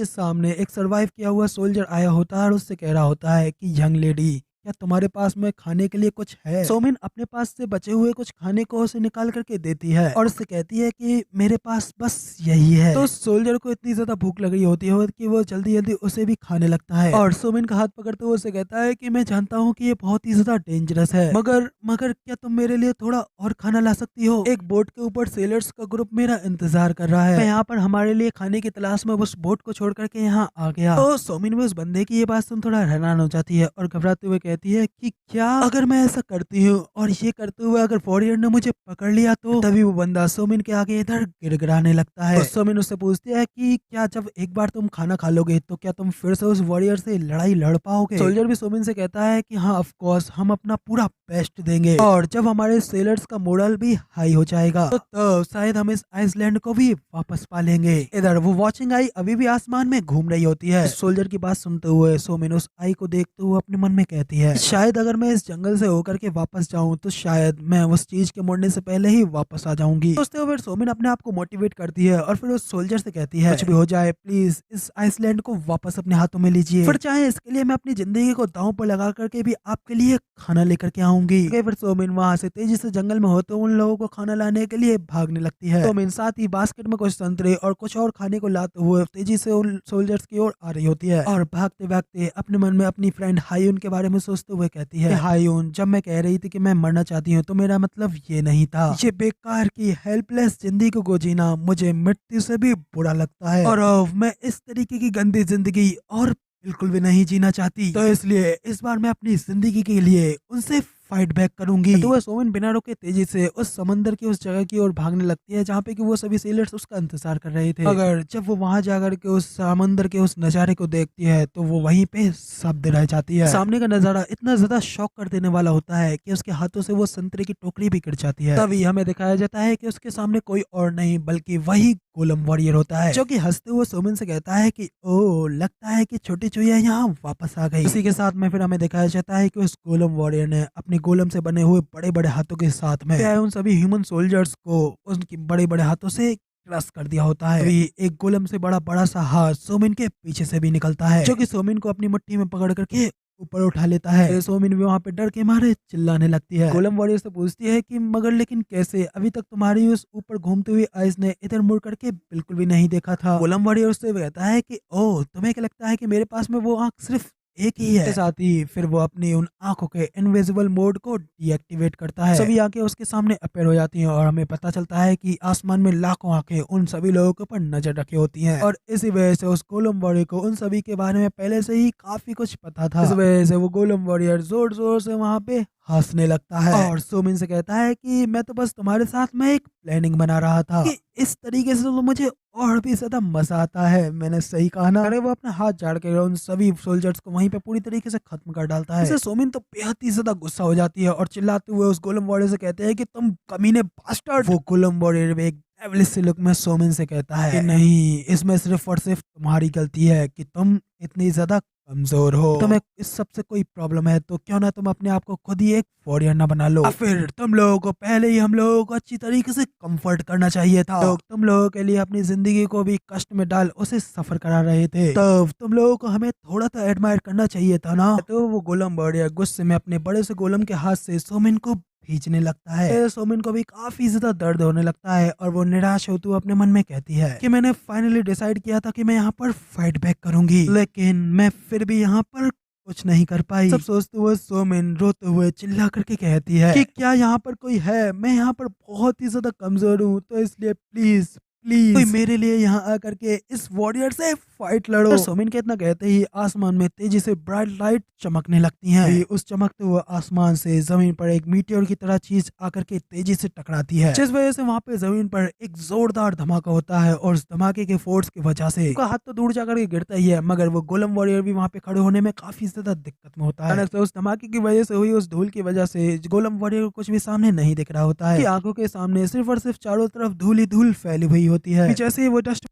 सामने एक सरवाइव किया हुआ सोल्जर आया होता है और उससे कह रहा होता है कि यंग लेडी, क्या तुम्हारे पास में खाने के लिए कुछ है? सोमिन अपने पास से बचे हुए कुछ खाने को उसे निकाल करके देती है और उससे कहती है कि मेरे पास बस यही है। तो सोल्जर को इतनी ज्यादा भूख लग रही होती है कि वो जल्दी जल्दी उसे भी खाने लगता है और सोमिन का हाथ पकड़ते हुए उसे कहता है कि मैं जानता हूँ कि ये बहुत ही ज्यादा डेंजरस है, मगर क्या तुम मेरे लिए थोड़ा और खाना ला सकती हो? एक बोट के ऊपर सेलर्स का ग्रुप मेरा इंतजार कर रहा है, मैं यहाँ पर हमारे लिए खाने की तलाश में उस बोट को छोड़ करके यहाँ आ गया। तो सोमिन में उस बंदे की ये बात सुन थोड़ा हैरान हो जाती है और घबराते हुए कहती है कि क्या अगर मैं ऐसा करती हूँ और ये करते हुए अगर वॉरियर ने मुझे पकड़ लिया तो। तभी वो बंदा सोमिन के आगे इधर गिड़गिड़ाने लगता है। तो सोमिन उससे पूछती है कि क्या जब एक बार तुम खाना खा लोगे तो क्या तुम फिर से उस वॉरियर से लड़ाई लड़ पाओगे। सोल्जर भी सोमिन से कहता है कि हाँ ऑफ कोर्स हम अपना पूरा बेस्ट देंगे और जब हमारे सेलर्स का मोरल भी हाई हो जाएगा तो शायद हम इस आइसलैंड को भी वापस पा लेंगे। इधर वो वॉचिंग आई अभी भी आसमान में घूम रही होती है। सोल्जर की बात सुनते हुए सोमिन उस आई को देखते हुए अपने मन में कहती है शायद अगर मैं इस जंगल से होकर के वापस जाऊं तो शायद मैं उस चीज के मुड़ने से पहले ही वापस आ जाऊंगी। दोस्तों तो फिर सोमिन अपने आप को मोटिवेट करती है और फिर उस सोल्जर से कहती है कुछ भी हो जाए प्लीज इस आइसलैंड को वापस अपने हाथों में लीजिए, फिर चाहे इसके लिए मैं अपनी जिंदगी को दांव पर लगा करके भी आपके लिए खाना लेकर के आऊंगी। फिर सोमिन वहां से तेजी से जंगल में होते उन लोगों को खाना लाने के लिए भागने लगती है। सोमिन साथ ही बास्केट में कुछ संतरे और कुछ और खाने को लाते हुए तेजी से उन सोल्जर्स की ओर आ रही होती है और भागते भागते अपने मन में अपनी फ्रेंड हायून के बारे में सोचते हुए कहती है हायून जब मैं कह रही थी कि मैं मरना चाहती हूँ तो मेरा मतलब ये नहीं था। ये बेकार की हेल्पलेस जिंदगी को जीना मुझे मृत्यु से भी बुरा लगता है और मैं इस तरीके की गंदी जिंदगी और बिल्कुल भी नहीं जीना चाहती। तो इसलिए इस बार मैं अपनी जिंदगी के लिए उनसे फाइट बैक करूंगी। तो वह सोमिन बिना रुके तेजी से उस समंदर की उस जगह की ओर भागने लगती है जहाँ पे कि वो सभी सेलर्स उसका इंतजार कर रहे थे। अगर जब वो वहां जाकर के उस समंदर के उस नजारे को देखती है तो वो वहीं पे शब्द रह जाती है। सामने का नजारा इतना ज्यादा शॉक कर देने वाला होता है कि उसके हाथों से वो संतरे की टोकरी भी गिर जाती है। तभी हमें दिखाया जाता है कि उसके सामने कोई और नहीं बल्कि वही गोलम वॉरियर होता है जो कि हंसते हुए सोमिन से कहता है कि ओ लगता है कि छोटी चुईया यहाँ वापस आ गई। इसी के साथ में फिर हमें दिखाया जाता है कि उस गोलम वॉरियर ने अपने गोलम से बने हुए बड़े बड़े हाथों के साथ में उन सभी ह्यूमन सोल्जर्स को उनकी बड़े बड़े हाथों से क्रश कर दिया होता है। अभी एक गोलम से बड़ा बड़ा सा हाथ सोमिन के पीछे से भी निकलता है जो कि सोमिन को अपनी मुट्ठी में पकड़ करके ऊपर उठा लेता है। सोमिन भी वहाँ पे डर के मारे चिल्लाने लगती है। गोलम वॉरियर से पूछती है कि मगर लेकिन कैसे, अभी तक तुम्हारी उस ऊपर घूमती हुई आइस ने इधर मुड़ करके बिल्कुल भी नहीं देखा था। गोलम वॉरियर उससे कहता है कि ओह तुम्हें क्या लगता है कि मेरे पास में वो आंख सिर्फ एक ही है। साथ ही फिर वो अपनी उन आंखों के इनविजिबल मोड को डीएक्टिवेट करता है। सभी आंखें उसके सामने अपीयर हो जाती हैं और हमें पता चलता है कि आसमान में लाखों आंखें उन सभी लोगों के ऊपर नजर रखी होती हैं और इसी वजह से उस गोलम वॉरियर को उन सभी के बारे में पहले से ही काफी कुछ पता था। इस वजह से वो गोलम वॉरियर जोर जोर से वहाँ पे हंसने लगता है और सोमिन से कहता है कि मैं तो बस तुम्हारे साथ में एक प्लानिंग बना रहा था कि इस तरीके से तो मुझे और भी ज्यादा मजा आता है। मैंने सही कहा ना। अरे वो अपना हाथ झाड़ के उन सभी सोल्जर्स को वहीं पे पूरी तरीके से खत्म कर डालता है। इससे सोमिन तो बेहद ही ज्यादा गुस्सा हो जाती है और चिल्लाते हुए उस गोलम वॉरियर से कहते हैं कि तुम कमीने बास्टर्ड। वो गोलम वॉरियर एक डेविलिश से लुक में सोमिन से कहता है कि नहीं, इसमें सिर्फ और सिर्फ तुम्हारी गलती है कि तुम इतनी ज्यादा कमजोर हो। तुम्हें इस सबसे कोई प्रॉब्लम है तो क्यों ना तुम अपने आप को खुद ही एक वॉरियर ना बना लो। फिर तुम लोगों को पहले ही हम लोगों को अच्छी तरीके से कंफर्ट करना चाहिए था। लोग तुम लोगों के लिए अपनी जिंदगी को भी कष्ट में डाल उसे सफर करा रहे थे, तब तुम लोगों को हमें थोड़ा तो एडमायर करना चाहिए था ना। तो वो गोलम वॉरियर गुस्से में अपने बड़े से गोलम के हाथ से सोमिन को खींचने लगता है। फिर सोमिन को भी काफी ज्यादा दर्द होने लगता है और वो निराश होते हुए अपने मन में कहती है कि मैंने फाइनली डिसाइड किया था कि मैं यहाँ पर फाइट बैक करूंगी, लेकिन मैं फिर भी यहाँ पर कुछ नहीं कर पाई। सब सोचते हुए सोमिन रोते हुए चिल्ला करके कहती है कि क्या यहाँ पर कोई है, मैं यहाँ पर बहुत ही ज्यादा कमजोर हूँ, तो इसलिए प्लीज प्लीज कोई मेरे लिए यहाँ आकर के इस वॉरियर से फाइट लड़ो। तो सोमिन के इतना कहते ही आसमान में तेजी से ब्राइट लाइट चमकने लगती हैं। उस चमकते हुए आसमान से जमीन पर एक मीटियोर की तरह चीज आकर के तेजी से टकराती है, जिस वजह से वहाँ पे जमीन पर एक जोरदार धमाका होता है और उस धमाके के फोर्स की वजह से उसका हाथ तो दूर जाकर के गिरता ही है, मगर वो गोलम वॉरियर भी वहाँ पे खड़े होने में काफी ज्यादा दिक्कत में होता है। उस धमाके की वजह से हुई उस धूल की वजह से गोलम वॉरियर को कुछ भी सामने नहीं दिख रहा होता है। आंखों के सामने सिर्फ और सिर्फ चारों तरफ धूल ही धूल फैली हुई होती है। जैसे ही वो डस्ट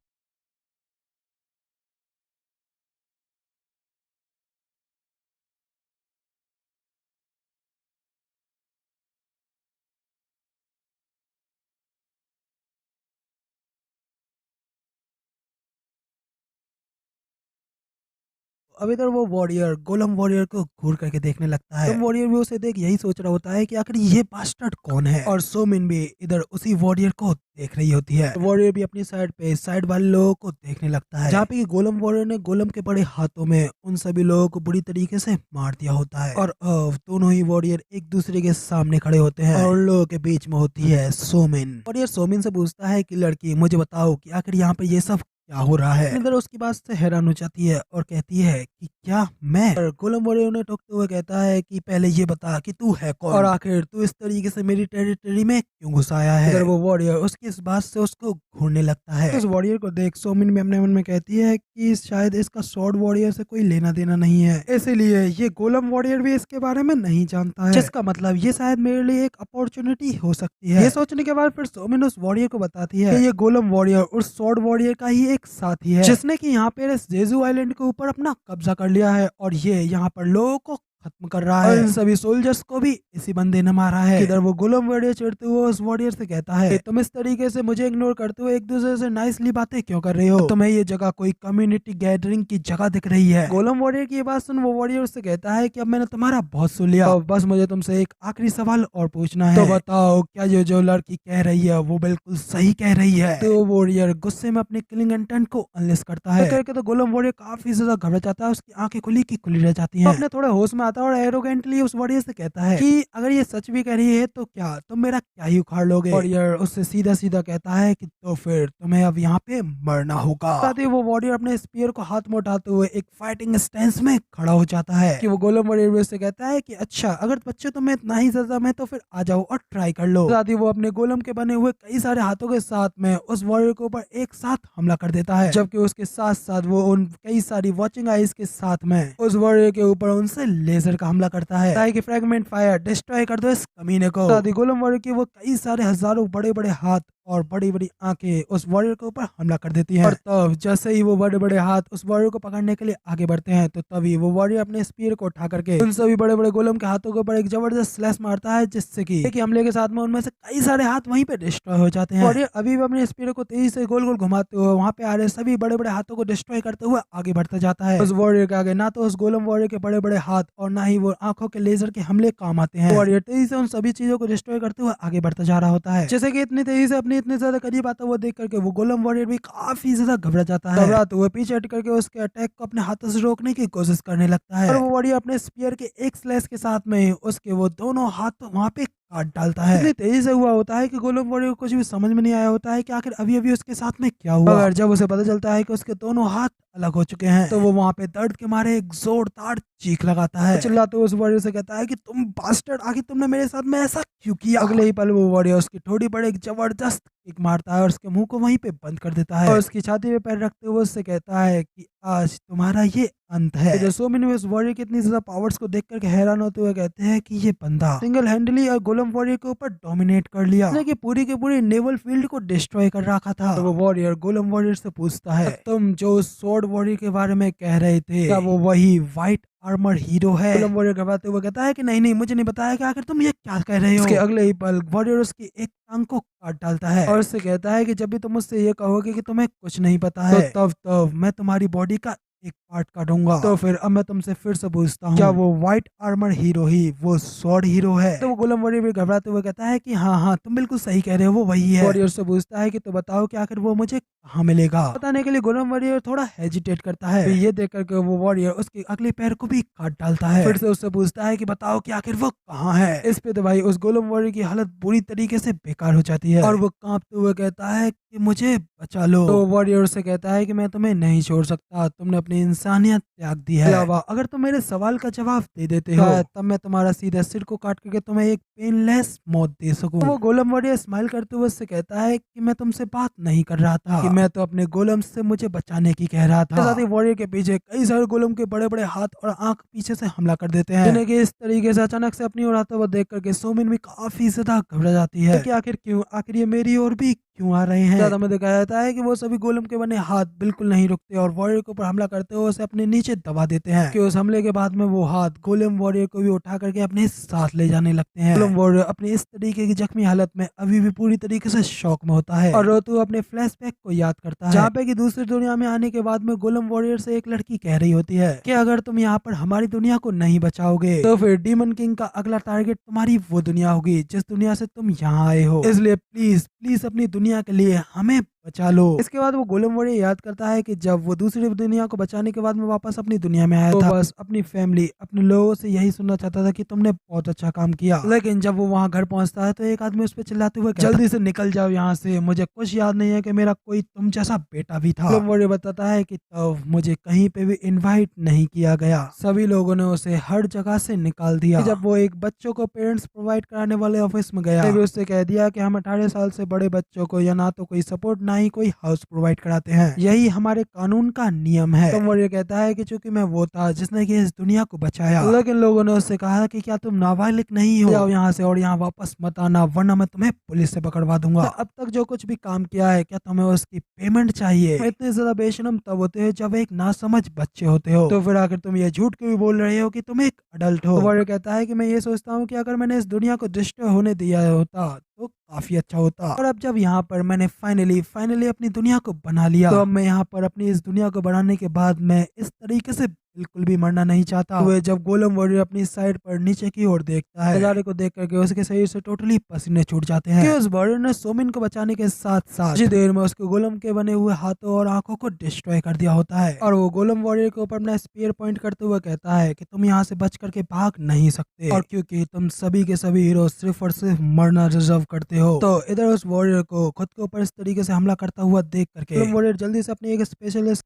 अब इधर वो वॉरियर गोलम वॉरियर को घूर करके देखने लगता है। गोलम वॉरियर भी उसे देख यही सोच रहा होता है कि आखिर ये बास्टर्ड कौन है, और सोमिन भी इधर उसी वॉरियर को देख रही होती है। वॉरियर भी अपनी साइड पे साइड वाले लोगों को देखने लगता है, जहाँ पे कि गोलम वॉरियर ने गोलम के बड़े हाथों में उन सभी लोगों को बुरी तरीके से मार दिया होता है और अब दोनों ही वॉरियर एक दूसरे के सामने खड़े होते हैं और उन लोगों के बीच में होती है सोमिन। वॉरियर सोमिन से पूछता है कि लड़की मुझे बताओ कि आखिर यहाँ पे ये सब क्या हो रहा है। इधर उसकी बात से हैरान हो जाती है और कहती है कि क्या मैं। और गोलम वॉरियर उन्हें टोकते हुए कहता है कि पहले ये बता कि तू है कौन और आखिर तू इस तरीके से मेरी टेरिटरी में क्यों घुस आया है। इधर वो वॉरियर उसकी इस बात से उसको घूरने लगता है। उस वॉरियर को देख सोमिन भी अपने मन में कहती है कि शायद इसका स्वॉर्ड वॉरियर से कोई लेना देना नहीं है, इसीलिए ये गोलम वॉरियर भी इसके बारे में नहीं जानता है, जिसका मतलब ये शायद मेरे लिए एक अपॉर्चुनिटी हो सकती है। ये सोचने के बाद फिर सोमिन उस वॉरियर को बताती है कि ये गोलम वॉरियर और स्वॉर्ड वॉरियर का ही एक साथी है, जिसने कि यहाँ पे इस जेजू आइलैंड के ऊपर अपना कब्जा कर लिया है और ये यहाँ पर लोगों को खत्म कर रहा है। और इन सभी सोल्जर्स को भी इसी बंदे ने मारा है। इधर वो गोलम वॉरियर चिढ़ते हुए उस वॉरियर से कहता है कि तुम इस तरीके से मुझे इग्नोर करते हुए एक दूसरे से नाइसली बातें क्यों कर रहे हो, तुम्हें ये जगह कोई कम्युनिटी गैदरिंग की जगह दिख रही है। गोलम वॉरियर की ये बात सुन वो वॉरियर उससे कहता है कि अब मैंने तुम्हारा बहुत सुन लिया, तो बस मुझे तुमसे एक आखिरी सवाल और पूछना है, तो बताओ क्या ये जो लड़की कह रही है वो बिल्कुल सही कह रही है। तो वॉरियर गुस्से में अपने किलिंग इंटेंट को अनलेस करता है। करके तो गोलम वॉरियर काफी ज्यादा घबरा जाता है, उसकी आंखें खुली की खुली रह जाती हैं। अपने थोड़े होश में आता है और एरोगेंटली उस वॉरियर से कहता है कि अगर ये सच भी कह रही है तो क्या तुम मेरा क्या ही उखाड़ लोगे। वॉरियर उससे सीधा सीधा कहता है कि तो फिर तुम्हें अब यहाँ पे मरना होगा। साथ ही वो वॉरियर अपने स्पीयर को हाथ में उठाते हुए एक फाइटिंग स्टैंस में खड़ा हो जाता है कि वो गोलम वॉरियर से कहता है कि अच्छा अगर बच्चे तुम्हें इतना ही सजा में तो फिर आ जाओ और ट्राई कर लो। साथ ही वो अपने गोलम के बने हुए कई सारे हाथों के साथ में उस वॉरियर के ऊपर एक साथ हमला कर देता है, जबकि उसके साथ साथ वो उन कई सारी वॉचिंग आईज के साथ में उस वॉरियर के ऊपर उनसे लेजर का हमला करता है ताकि फ्रैगमेंट फायर डिस्ट्रॉय कर दो इस कमीने को। साथ ही गोलम वॉरियर के वो कई सारे हजारों बड़े बड़े हाथ और बड़ी बड़ी आंखें उस वॉरियर के ऊपर हमला कर देती हैं। और तब जैसे ही वो बड़े बड़े हाथ उस वॉरियर को पकड़ने के लिए आगे बढ़ते हैं तो तभी वो वॉरियर अपने स्पीयर को उठा करके उन सभी बड़े बड़े गोलम के हाथों के ऊपर एक जबरदस्त स्लैश मारता है, जिससे कि हमले के साथ में उनमें से कई सारे हाथ वहीं पे डिस्ट्रॉय हो जाते हैं। वॉरियर अभी भी अपने स्पीयर को तेजी से गोल गोल घुमाते हुए वहाँ पे आ रहे सभी बड़े बड़े हाथों को डिस्ट्रॉय करते हुए आगे बढ़ता जाता है। उस वॉरियर के आगे ना तो उस गोलम वॉरियर के बड़े बड़े हाथ और ना ही वो आंखों के लेजर के हमले काम आते हैं। वॉरियर तेजी से उन सभी चीजों को डिस्ट्रॉय करते हुए आगे बढ़ता जा रहा होता है। जैसे कि इतनी तेजी से अपनी इतने ज्यादा करीब आता वो देख करके वो गोलम वॉरियर भी काफी ज्यादा घबरा जाता है। घबराते हुए पीछे हट करके उसके अटैक को अपने हाथों से रोकने की कोशिश करने लगता है और वो वॉरियर अपने स्पीयर के एक स्लैश के साथ में उसके वो दोनों हाथ वहाँ पे काट डालता है। इतनी तेजी से हुआ होता है कि गोलम वॉरियर को कुछ भी समझ में नहीं आया होता है कि आखिर अभी अभी उसके साथ में क्या हुआ। अगर जब उसे पता चलता है कि उसके दोनों हाथ अलग हो चुके हैं तो वो वहाँ पे दर्द के मारे एक जोरदार चीख लगाता है, चिल्लाते हुए उस वॉरियर से कहता है कि तुम बास्टर्ड आखिर तुमने मेरे साथ में ऐसा क्यों किया। अगले ही पल वो वॉरियर उसकी ठोड़ी पर एक जबरदस्त किक मारता है और उसके मुंह को वहीं पे बंद कर देता है और उसकी छाती पे पैर रखते हुए उससे कहता है कि आज तुम्हारा ये अंत है। जो सोमिन उस वॉरियर की इतनी ज्यादा पावर्स को देख करके हैरान होते हुए कहते हैं कि ये बंदा सिंगल हैंडली और गोलम वॉरियर के ऊपर डोमिनेट कर लिया, उसने कि पूरी के पूरी नेवल फील्ड को डिस्ट्रॉय कर रखा था। तो वो वॉरियर गोलम वॉरियर से पूछता है तुम जो स्वॉर्ड वॉरियर के बारे में कह रहे थे क्या वो वही व्हाइट आर्मर हीरो है। गोलम वॉरियर घबराते हुए कहता है कि नहीं नहीं मुझे नहीं बताया कि आखिर तुम ये क्या कह रहे हो। उसके अगले ही पल वॉरियर उसकी एक टांग को काट डालता है और उससे कहता है कि जब भी तुम मुझसे ये कहोगे कि तुम्हें कुछ नहीं पता है तो तब मैं तुम्हारी बॉडी का एक पार्ट काटूंगा। तो फिर अब मैं तुमसे फिर से पूछता हूँ क्या वो व्हाइट आर्मर हीरो ही वो स्वॉर्ड हीरो है। तो वो गोलम वॉरियर भी घबराते हुए कहता है कि हाँ हाँ तुम बिल्कुल सही कह रहे हो वो वही है। वॉरियर से पूछता है कि तो बताओ कि आखिर वो मुझे कहाँ मिलेगा। बताने के लिए गोलम वॉरियर थोड़ा हेजिटेट करता है, तो ये देख करके वो वॉरियर उसके अगले पैर को भी काट डालता है। फिर से उससे पूछता है कि बताओ कि आखिर वो कहाँ है। इस पे तो भाई उस गोलम वॉरियर की हालत बुरी तरीके से बेकार हो जाती है और वो कांपते हुए कहता है कि मुझे बचा लो। तो वॉरियर से कहता है कि मैं तुम्हें नहीं छोड़ सकता, तुमने अपनी इंसानियत त्याग दी है। अगर तुम मेरे सवाल का जवाब दे देते हो तब मैं तुम्हारा सीधा सिर को काट करके तुम्हें एक पेनलेस मौत दे सकूं। तो वो गोलम वॉरियर स्माइल करते हुए उससे कहता है कि मैं तुमसे बात नहीं कर रहा था, कि मैं तो अपने गोलम से मुझे बचाने की कह रहा था। साथ ही वॉरियर के पीछे कई सारे गोलम के बड़े बड़े हाथ और आंख पीछे से हमला कर देते हैं, जिन्हें कि इस तरीके से अचानक से अपनी ओर आता हुआ देख करके सोमिन भी काफी ज्यादा घबरा जाती है कि आखिर क्यों, आखिर ये मेरी ओर भी क्यों आ रहे हैं। ज्यादा में दिखाया जाता है कि वो सभी गोलम के बने हाथ बिल्कुल नहीं रुकते और वॉरियर के ऊपर हमला करते हुए उसे अपने नीचे दबा देते हैं कि उस हमले के बाद में वो हाथ गोलम वॉरियर को भी उठा करके अपने साथ ले जाने लगते हैं। गोलम वॉरियर अपनी इस तरीके की जख्मी हालत में अभी भी पूरी तरीके से शॉक में होता है और रोते हुए अपने फ्लैशबैक को याद करता है, जहाँ पे कि दूसरी दुनिया में आने के बाद में गोलम वॉरियर से एक लड़की कह रही होती है कि अगर तुम यहाँ पर हमारी दुनिया को नहीं बचाओगे तो फिर डीमन किंग का अगला टारगेट तुम्हारी वो दुनिया होगी जिस दुनिया से तुम यहाँ आए हो, इसलिए प्लीज प्लीज अपनी दुनिया के लिए हमें बचा लो। इसके बाद वो गोलम वॉरियर याद करता है कि जब वो दूसरी दुनिया को बचाने के बाद में वापस अपनी दुनिया में आया था, बस अपनी फैमिली अपने लोगों से यही सुनना चाहता था कि तुमने बहुत अच्छा काम किया। लेकिन जब वो वहाँ घर पहुंचता है तो एक आदमी उस पर चिल्लाते हुए जल्दी से निकल जाओ यहाँ से, मुझे कुछ याद नहीं है कि मेरा कोई तुम जैसा बेटा भी था। गोलम वॉरियर बताता है कि तब मुझे कहीं पे भी इन्वाइट नहीं किया गया, सभी लोगों ने उसे हर जगह से निकाल दिया। जब वो एक बच्चों को पेरेंट्स प्रोवाइड कराने वाले ऑफिस में गया, उससे कह दिया कि हम 18 साल से बड़े बच्चों को या ना तो कोई सपोर्ट ना ही कोई हाउस प्रोवाइड कराते हैं, यही हमारे कानून का नियम है। तो वॉरियर कहता है कि चूंकि मैं वो था जिसने कि इस दुनिया को बचाया, लेकिन लोगों ने उससे कहा कि क्या तुम नाबालिग नहीं हो, जाओ यहाँ से और यहाँ वापस मत आना वरना मैं तुम्हें पुलिस से पकड़वा दूंगा। तो अब तक जो कुछ भी काम किया है क्या तुम्हें उसकी पेमेंट चाहिए? इतने ज्यादा बेशरम तब होते हो जब एक नासमझ बच्चे होते हो, तो फिर आखिर तुम ये झूठ क्यों बोल रहे हो कि तुम एक अडल्ट हो? तो वॉरियर कहता है कि मैं ये सोचता हूँ कि अगर मैंने इस दुनिया को डिस्ट्रॉय होने दिया होता तो काफी अच्छा होता, और अब जब यहाँ पर मैंने फाइनली अपनी दुनिया को बना लिया, तो अब मैं यहाँ पर अपनी इस दुनिया को बनाने के बाद मैं इस तरीके से बिल्कुल भी मरना नहीं चाहता। तो जब गोलम वॉरियर अपनी साइड पर नीचे की ओर देखता है, नजारे को देख करके उसके शरीर से टोटली पसीने छूट जाते हैं कि उस वॉरियर ने सोमिन को बचाने के साथ साथ कुछ देर में उसके गोलम के बने हुए हाथों और आंखों को डिस्ट्रॉय कर दिया होता है। और वो गोलम वॉरियर के ऊपर अपना स्पीयर पॉइंट करते हुए कहता है कि तुम यहाँ से बच करके भाग नहीं सकते, और क्योंकि तुम सभी के सभी हीरो सिर्फ और सिर्फ मरना रिजर्व करते हो। तो इधर उस वॉरियर को खुद के ऊपर इस तरीके से हमला करता हुआ देख करके वॉरियर जल्दी से अपनी एक स्पेशलिस्ट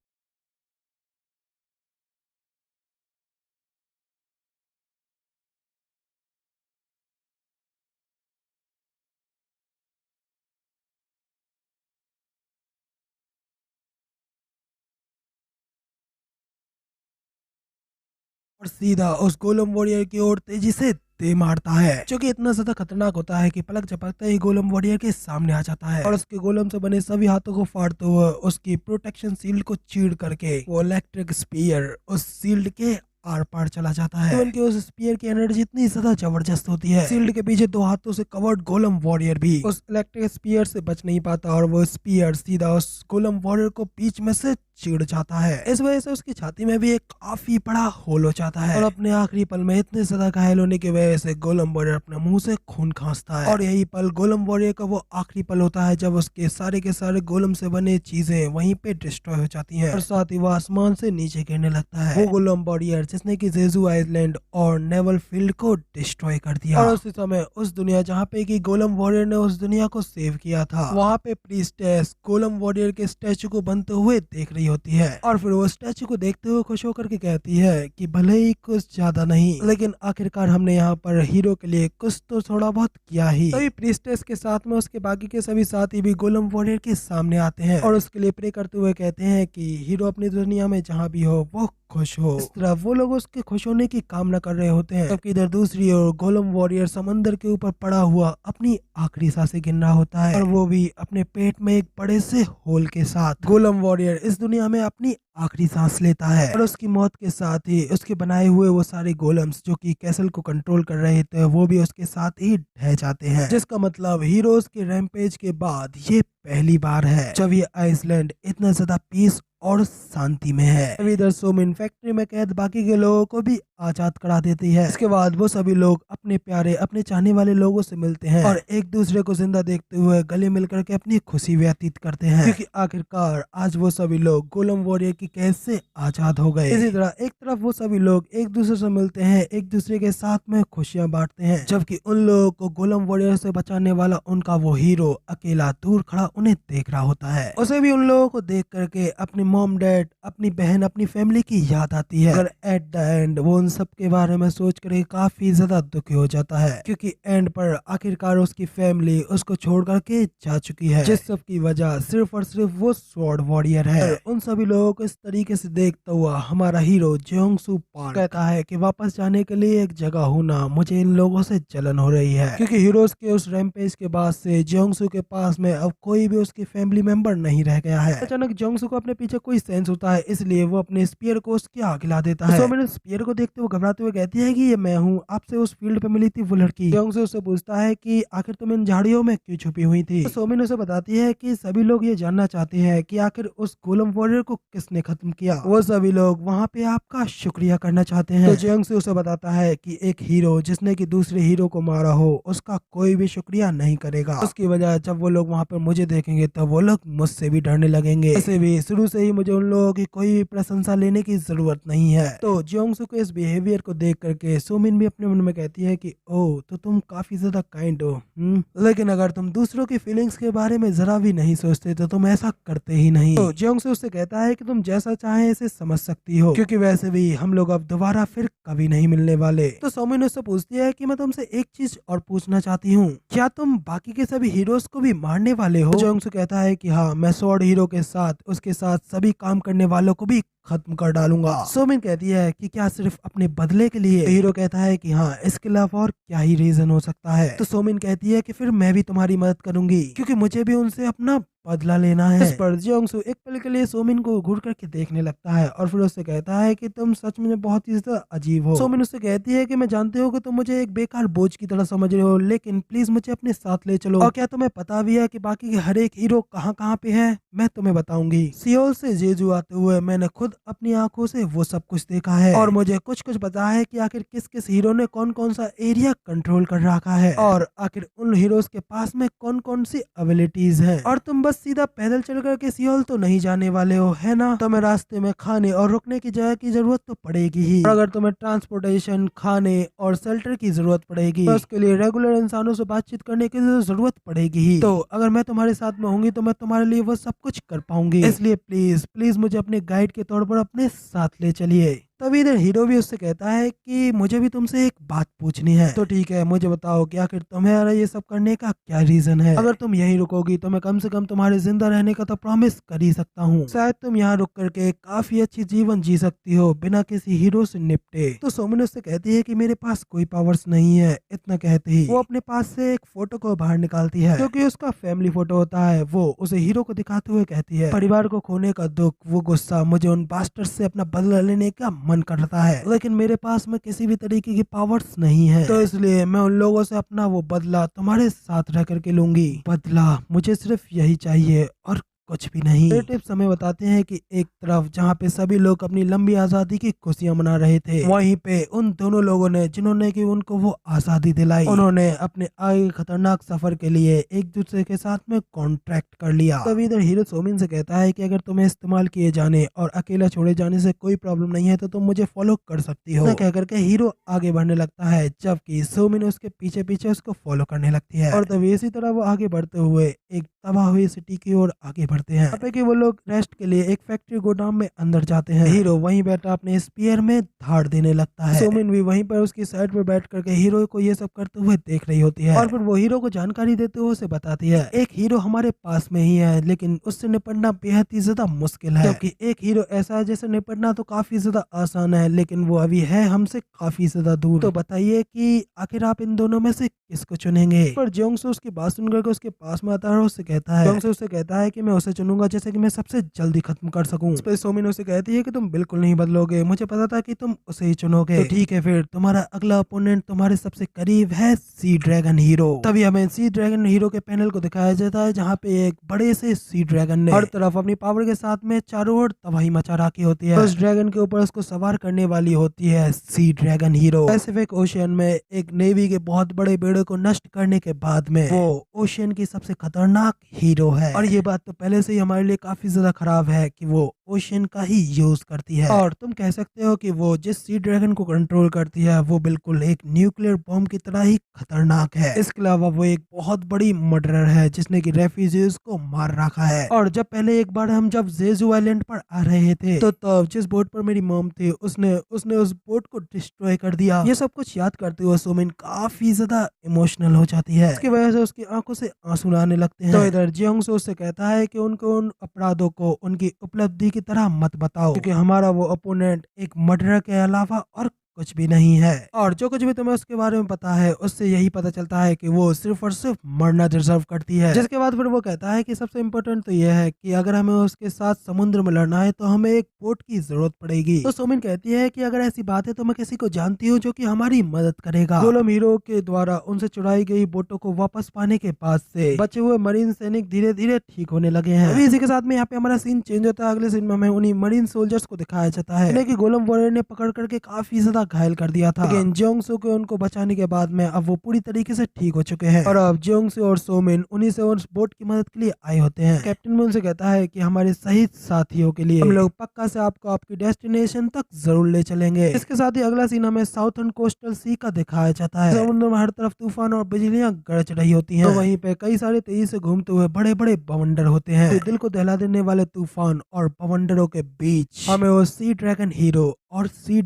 और सीधा उस गोलम वॉरियर की ओर तेजी से दे मारता है, जो कि इतना ज्यादा खतरनाक होता है कि पलक झपकते ही गोलम वॉरियर के सामने आ जाता है और उसके गोलम से बने सभी हाथों को फाड़ते हुए उसकी प्रोटेक्शन शील्ड को चीर करके वो इलेक्ट्रिक स्पीयर उस शील्ड के आर पार चला जाता है। उनके उस स्पीयर की एनर्जी इतनी ज्यादा जबरदस्त होती है, शील्ड के पीछे दो हाथों से कवर्ड गोलम वॉरियर भी उस इलेक्ट्रिक स्पीयर से बच नहीं पाता और वो स्पीयर सीधा उस गोलम वॉरियर को बीच में से चिड़ जाता है। इस वजह से उसकी छाती में भी एक काफी बड़ा होल हो जाता है और अपने आखिरी पल में इतने ज्यादा घायल होने की वजह से गोलम वॉरियर अपने मुंह से खून खांसता है। और यही पल गोलम वॉरियर का वो आखिरी पल होता है जब उसके सारे के सारे गोलम से बने चीजें वहीं पे डिस्ट्रॉय हो जाती हैं और साथ ही वो आसमान से नीचे गिरने लगता है। वो गोलम वॉरियर जिसने की जेजू आइलैंड और नेवल फील्ड को डिस्ट्रॉय कर दिया, और उसी समय उस दुनिया जहाँ पे की गोलम वॉरियर ने उस दुनिया को सेव किया था, वहाँ पे प्रीस्टेस गोलम वॉरियर के स्टैचू को बनते हुए देख रही होती है और फिर वो स्टैचू को देखते हुए खुश होकर के कहती है कि भले ही कुछ ज्यादा नहीं, लेकिन आखिरकार हमने यहाँ पर हीरो के लिए कुछ तो थोड़ा बहुत किया ही। तभी प्रीस्टेस के साथ में उसके बाकी के सभी साथी भी गोलम वॉरियर के सामने आते हैं और उसके लिए प्रे करते हुए कहते हैं कि हीरो अपनी दुनिया में जहाँ भी हो वो खुश हो। इस तरह वो लोग उसके खुश होने की कामना कर रहे होते हैं, जबकि इधर दूसरी ओर गोलम वॉरियर समंदर के ऊपर पड़ा हुआ अपनी आखिरी सांसें गिन रहा होता है और वो भी अपने पेट में एक बड़े से होल के साथ। गोलम वॉरियर इस दुनिया में अपनी आखिरी सांस लेता है और उसकी मौत के साथ ही उसके बनाए हुए वो सारे गोलम्स जो कि कैसल को कंट्रोल कर रहे थे वो भी उसके साथ ही ढह जाते हैं, जिसका मतलब हीरोज के रैम्पेज के बाद ये पहली बार है जब ये आइसलैंड इतना ज्यादा पीस और शांति में है। अभी इधर सोमिन फैक्ट्री में कैद बाकी के लोगों को भी आजाद करा देती है। इसके बाद वो सभी लोग अपने प्यारे अपने चाहने वाले लोगों से मिलते हैं और एक दूसरे को जिंदा देखते हुए गले मिलकर के अपनी खुशी व्यतीत करते हैं, क्योंकि आखिरकार आज वो सभी लोग गोलम वॉरियर की कैद से आजाद हो गए। इसी तरह एक तरफ वो सभी लोग एक दूसरे से मिलते हैं, एक दूसरे के साथ में खुशियां बांटते हैं, जबकि उन लोगों को गोलम वॉरियर से बचाने वाला उनका वो हीरो अकेला दूर खड़ा उन्हें देख रहा होता है। उसे भी उन लोगों को देख करके अपनी मॉम डैड अपनी बहन अपनी फैमिली की याद आती है, और एट द एंड वो उन सब के बारे में सोच कर काफी ज्यादा दुखी हो जाता है, क्योंकि एंड पर आखिरकार उसकी फैमिली उसको छोड़ करके जा चुकी है, जिस सब की वजह सिर्फ और सिर्फ वो स्वॉर्ड वॉरियर है। उन सभी लोगों को इस तरीके से देखता हुआ हमारा हीरो जेओंगसू पार्क कहता है कि वापस जाने के लिए एक जगह होना, मुझे इन लोगों से जलन हो रही है, क्योंकि हीरोज के उस रैम्पेज के बाद से जेओंगसू के पास में अब कोई भी उसकी फैमिली मेंबर नहीं रह गया है। अचानक जेओंगसू को अपने पीछे कोई सेंस होता है, इसलिए वो अपने स्पीयर को उसके आगे ला देता है। सोमिन स्पीयर को देखते हुए घबराते हुए कहती है कि ये मैं हूँ, आपसे उस फील्ड पे मिली थी वो लड़की। जियोंग से उससे पूछता है कि आखिर तुम इन झाड़ियों में क्यों छुपी हुई थी। तो सोमिन उसे बताती है कि सभी लोग ये जानना चाहते हैं कि आखिर उस गोलम वॉरियर को किसने खत्म किया। वो सभी लोग वहाँ पे आपका शुक्रिया करना चाहते हैं। तो जियोंग से उसे बताता है कि एक हीरो जिसने कि दूसरे हीरो को मारा हो उसका कोई भी शुक्रिया नहीं करेगा। उसकी वजह जब वो लोग वहाँ पर मुझे देखेंगे तब वो लोग मुझसे भी डरने लगेंगे। ऐसे भी शुरू से ही मुझे उन लोगों की कोई प्रशंसा लेने की जरूरत नहीं है। तो जियोंगसू के इस बिहेवियर को देख करके सोमिन भी अपने मन में कहती है कि ओह तो तुम काफी ज्यादा काइंड हो। लेकिन अगर तुम दूसरों की फीलिंग्स के बारे में जरा भी नहीं सोचते तो तुम ऐसा करते ही नहीं। तो जियोंगसू उससे कहता है कि तुम जैसा चाहे इसे समझ सकती हो, क्योंकि वैसे भी हम लोग अब दोबारा फिर कभी नहीं मिलने वाले। तो सोमिन उससे पूछती है कि मैं तुमसे एक चीज और पूछना चाहती हूँ, क्या तुम बाकी के सभी हीरोज को भी मारने वाले हो। जियोंगसू कहता है कि हाँ, मैं स्वॉर्ड हीरो के साथ उसके साथ सभी काम करने वालों को भी खत्म कर डालूंगा। सोमिन कहती है कि क्या सिर्फ अपने बदले के लिए। हीरो कहता है कि हाँ, इसके अलावा और क्या ही रीजन हो सकता है। तो सोमिन कहती है कि फिर मैं भी तुम्हारी मदद करूंगी, क्योंकि मुझे भी उनसे अपना बदला लेना है। इस पर जियोंगसू एक पल के लिए सोमिन को घूर करके देखने लगता है और फिर उससे कहता है कि तुम सच में बहुत ही ज्यादा अजीब हो। सोमिन उससे कहती है कि मैं जानती हूँ कि तुम मुझे एक बेकार बोझ की तरह समझ रहे हो, लेकिन प्लीज मुझे अपने साथ ले चलो। और क्या तुम्हें पता भी है कि बाकी के हर एक हीरो कहाँ कहाँ पे है? मैं तुम्हें बताऊंगी। सियोल से जेजू आते हुए मैंने खुद अपनी आंखों से वो सब कुछ देखा है और मुझे कुछ कुछ पता है कि आखिर किस किस हीरो ने कौन कौन सा एरिया कंट्रोल कर रखा है और आखिर उन हीरोज के पास में कौन कौन सी एबिलिटीज है। और तुम बस सीधा पैदल चल करके सियोल तो नहीं जाने वाले हो, है ना? तुम्हें रास्ते में खाने और रुकने की जगह की जरूरत तो पड़ेगी ही, और अगर तुम्हें ट्रांसपोर्टेशन, खाने और शेल्टर की जरूरत पड़ेगी तो उसके लिए रेगुलर इंसानों से बातचीत करने की जरूरत पड़ेगी ही। तो अगर मैं तुम्हारे साथ में होंगी तो मैं तुम्हारे लिए वो सब कुछ कर पाऊंगी, इसलिए प्लीज प्लीज मुझे अपने गाइड के तौर पर अपने साथ ले चलिए। तभी इधर हीरो भी उससे कहता है कि मुझे भी तुमसे एक बात पूछनी है। तो ठीक है, मुझे बताओ कि आखिर तुम्हारा ये सब करने का क्या रीजन है? अगर तुम यहीं रुकोगी तो मैं कम से कम तुम्हारे जिंदा रहने का तो प्रॉमिस कर ही सकता हूँ। शायद तुम यहाँ रुक करके काफी अच्छी जीवन जी सकती हो बिना किसी हीरो से निपटे। तो सोमिन उससे कहती है कि मेरे पास कोई पावर्स नहीं है। इतना कहते ही वो अपने पास से एक फोटो को बाहर निकालती है, क्योंकि उसका फैमिली फोटो होता है। वो उसे हीरो को दिखाते हुए कहती है, परिवार को खोने का दुख, वो गुस्सा, मुझे उन बास्टर्स से अपना बदला लेने का मन करता है, लेकिन मेरे पास में किसी भी तरीके की पावर्स नहीं है, तो इसलिए मैं उन लोगों से अपना वो बदला तुम्हारे साथ रह करके लूंगी। बदला मुझे सिर्फ यही चाहिए और कुछ भी नहीं। ये टिप्स हमें बताते हैं कि एक तरफ जहाँ पे सभी लोग अपनी लंबी आजादी की खुशियां मना रहे थे, वहीं पे उन दोनों लोगों ने जिन्होंने कि उनको वो आजादी दिलाई, उन्होंने अपने आगे खतरनाक सफर के लिए एक दूसरे के साथ में कॉन्ट्रैक्ट कर लिया। तभी इधर हीरो सोमिन से कहता है कि अगर तुम्हें इस्तेमाल किए जाने और अकेला छोड़े जाने से कोई प्रॉब्लम नहीं है तो तुम मुझे फॉलो कर सकती हो। कह करके हीरो आगे बढ़ने लगता है, जबकि सोमिन उसके पीछे पीछे उसको फॉलो करने लगती है। और तभी इसी तरह वो आगे बढ़ते हुए एक तबाह हुई सिटी की ओर आगे बढ़ते हैं। कि वो लोग रेस्ट के लिए एक फैक्ट्री गोदाम में अंदर जाते हैं। हीरो वहीं बैठा अपने स्पीयर में धाड़ देने लगता है। सोमिन भी वहीं पर उसकी साइड पर बैठ करके हीरो को ये सब करते हुए देख रही होती है और फिर वो हीरो को जानकारी देते हुए उसे बताती है, एक हीरो हमारे पास में ही है, लेकिन उससे निपटना बेहद ही ज्यादा मुश्किल है, क्योंकि एक हीरो ऐसा है जिसे निपटना तो काफी ज्यादा आसान है, लेकिन वो अभी है हमसे काफी ज्यादा दूर। तो बताइए कि आखिर आप इन दोनों में से किसको चुनेंगे? पर जियोंगसू उसकी बात सुनकर उसके पास में आता है और उससे कहता है, जियोंगसू उससे कहता है कि मैं उसे चुनूंगा जैसे कि मैं सबसे जल्दी खत्म कर सकूं। इस पे सोमिन उसे कहती है कि तुम बिल्कुल नहीं बदलोगे, मुझे पता था कि तुम उसे ही चुनोगे। तो ठीक है, फिर तुम्हारा अगला अपोनेंट तुम्हारे सबसे करीब है सी ड्रैगन हीरो। तभी हमें सी ड्रैगन हीरो के पैनल को दिखाया जाता है, जहाँ पे एक बड़े से सी ड्रैगन ने हर तरफ अपनी पावर के साथ में चारों ओर तबाही मचा रखी होती है। उस ड्रैगन के ऊपर उसको सवार करने वाली होती है sea dragon hero. Pacific ocean में एक नेवी के बहुत बड़े बेड़े को नष्ट करने के बाद में वो ओशियन की सबसे खतरनाक हीरो है। और ये बात तो पहले से ही हमारे लिए काफी ज्यादा खराब है कि वो ओशियन का ही यूज करती है, और तुम कह सकते हो कि वो जिस सी ड्रैगन को कंट्रोल करती है वो बिल्कुल एक न्यूक्लियर बॉम्ब की तरह ही खतरनाक है। इसके अलावा वो एक बहुत बड़ी मर्डरर है जिसने कि रेफ्यूजीज को मार रखा है। और जब पहले एक बार हम जब जेजू आइलैंड पर आ रहे थे तो तब जिस बोट पर मेरी मॉम थी उसने उस बोट को डिस्ट्रॉय कर दिया। ये सब कुछ याद करते हुए सोमिन काफी ज्यादा इमोशनल हो जाती है। इसकी वजह से उसकी आंखों से आंसू आने लगते हैं। तो इधर जियोंगसू उससे कहता है कि उनको उन अपराधों को उनकी उपलब्धि की तरह मत बताओ, क्योंकि हमारा वो अपोनेंट एक मर्डरर के अलावा और कुछ भी नहीं है। और जो कुछ भी तुम्हें उसके बारे में पता है उससे यही पता चलता है कि वो सिर्फ और सिर्फ मरना डिजर्व करती है। जिसके बाद फिर वो कहता है कि सबसे इम्पोर्टेंट तो यह है कि अगर हमें उसके साथ समुद्र में लड़ना है तो हमें एक बोट की जरूरत पड़ेगी। तो सोमिन कहती है कि अगर ऐसी बात है तो मैं किसी को जानती हूँ जो कि हमारी मदद करेगा। गोलम हीरो के द्वारा उनसे चुराई गई बोटों को वापस पाने के बाद से बचे हुए मरीन सैनिक धीरे धीरे ठीक होने लगे हैं। अभी इसी के साथ में यहाँ पे हमारा सीन चेंज होता है। अगले सीन में हमें उन्हीं मरीन सोल्जर्स को दिखाया जाता है कि गोलम वॉरियर ने पकड़ करके काफी ज्यादा घायल कर दिया था, लेकिन जोंगसू को उनको बचाने के बाद में अब वो पूरी तरीके से ठीक हो चुके हैं और अब जोंगसू और सोमिन उन्हीं से उस बोट की मदद के लिए आए होते हैं। कैप्टन उनसे कहता है कि हमारे सही साथियों के लिए हम लोग पक्का से आपको आपकी डेस्टिनेशन तक जरूर ले चलेंगे। इसके साथ ही अगला सीन हमें साउथर्न कोस्टल सी का दिखाया जाता है। समुद्र में हर तरफ तूफान और बिजलियां गरज रही होती हैं। तो वहीं पे कई सारे तेजी से घूमते हुए बड़े बड़े बवंडर होते हैं। तो दिल को दहला देने वाले तूफान और बवंडरों के बीच हमें वो सी ड्रैगन हीरो और सी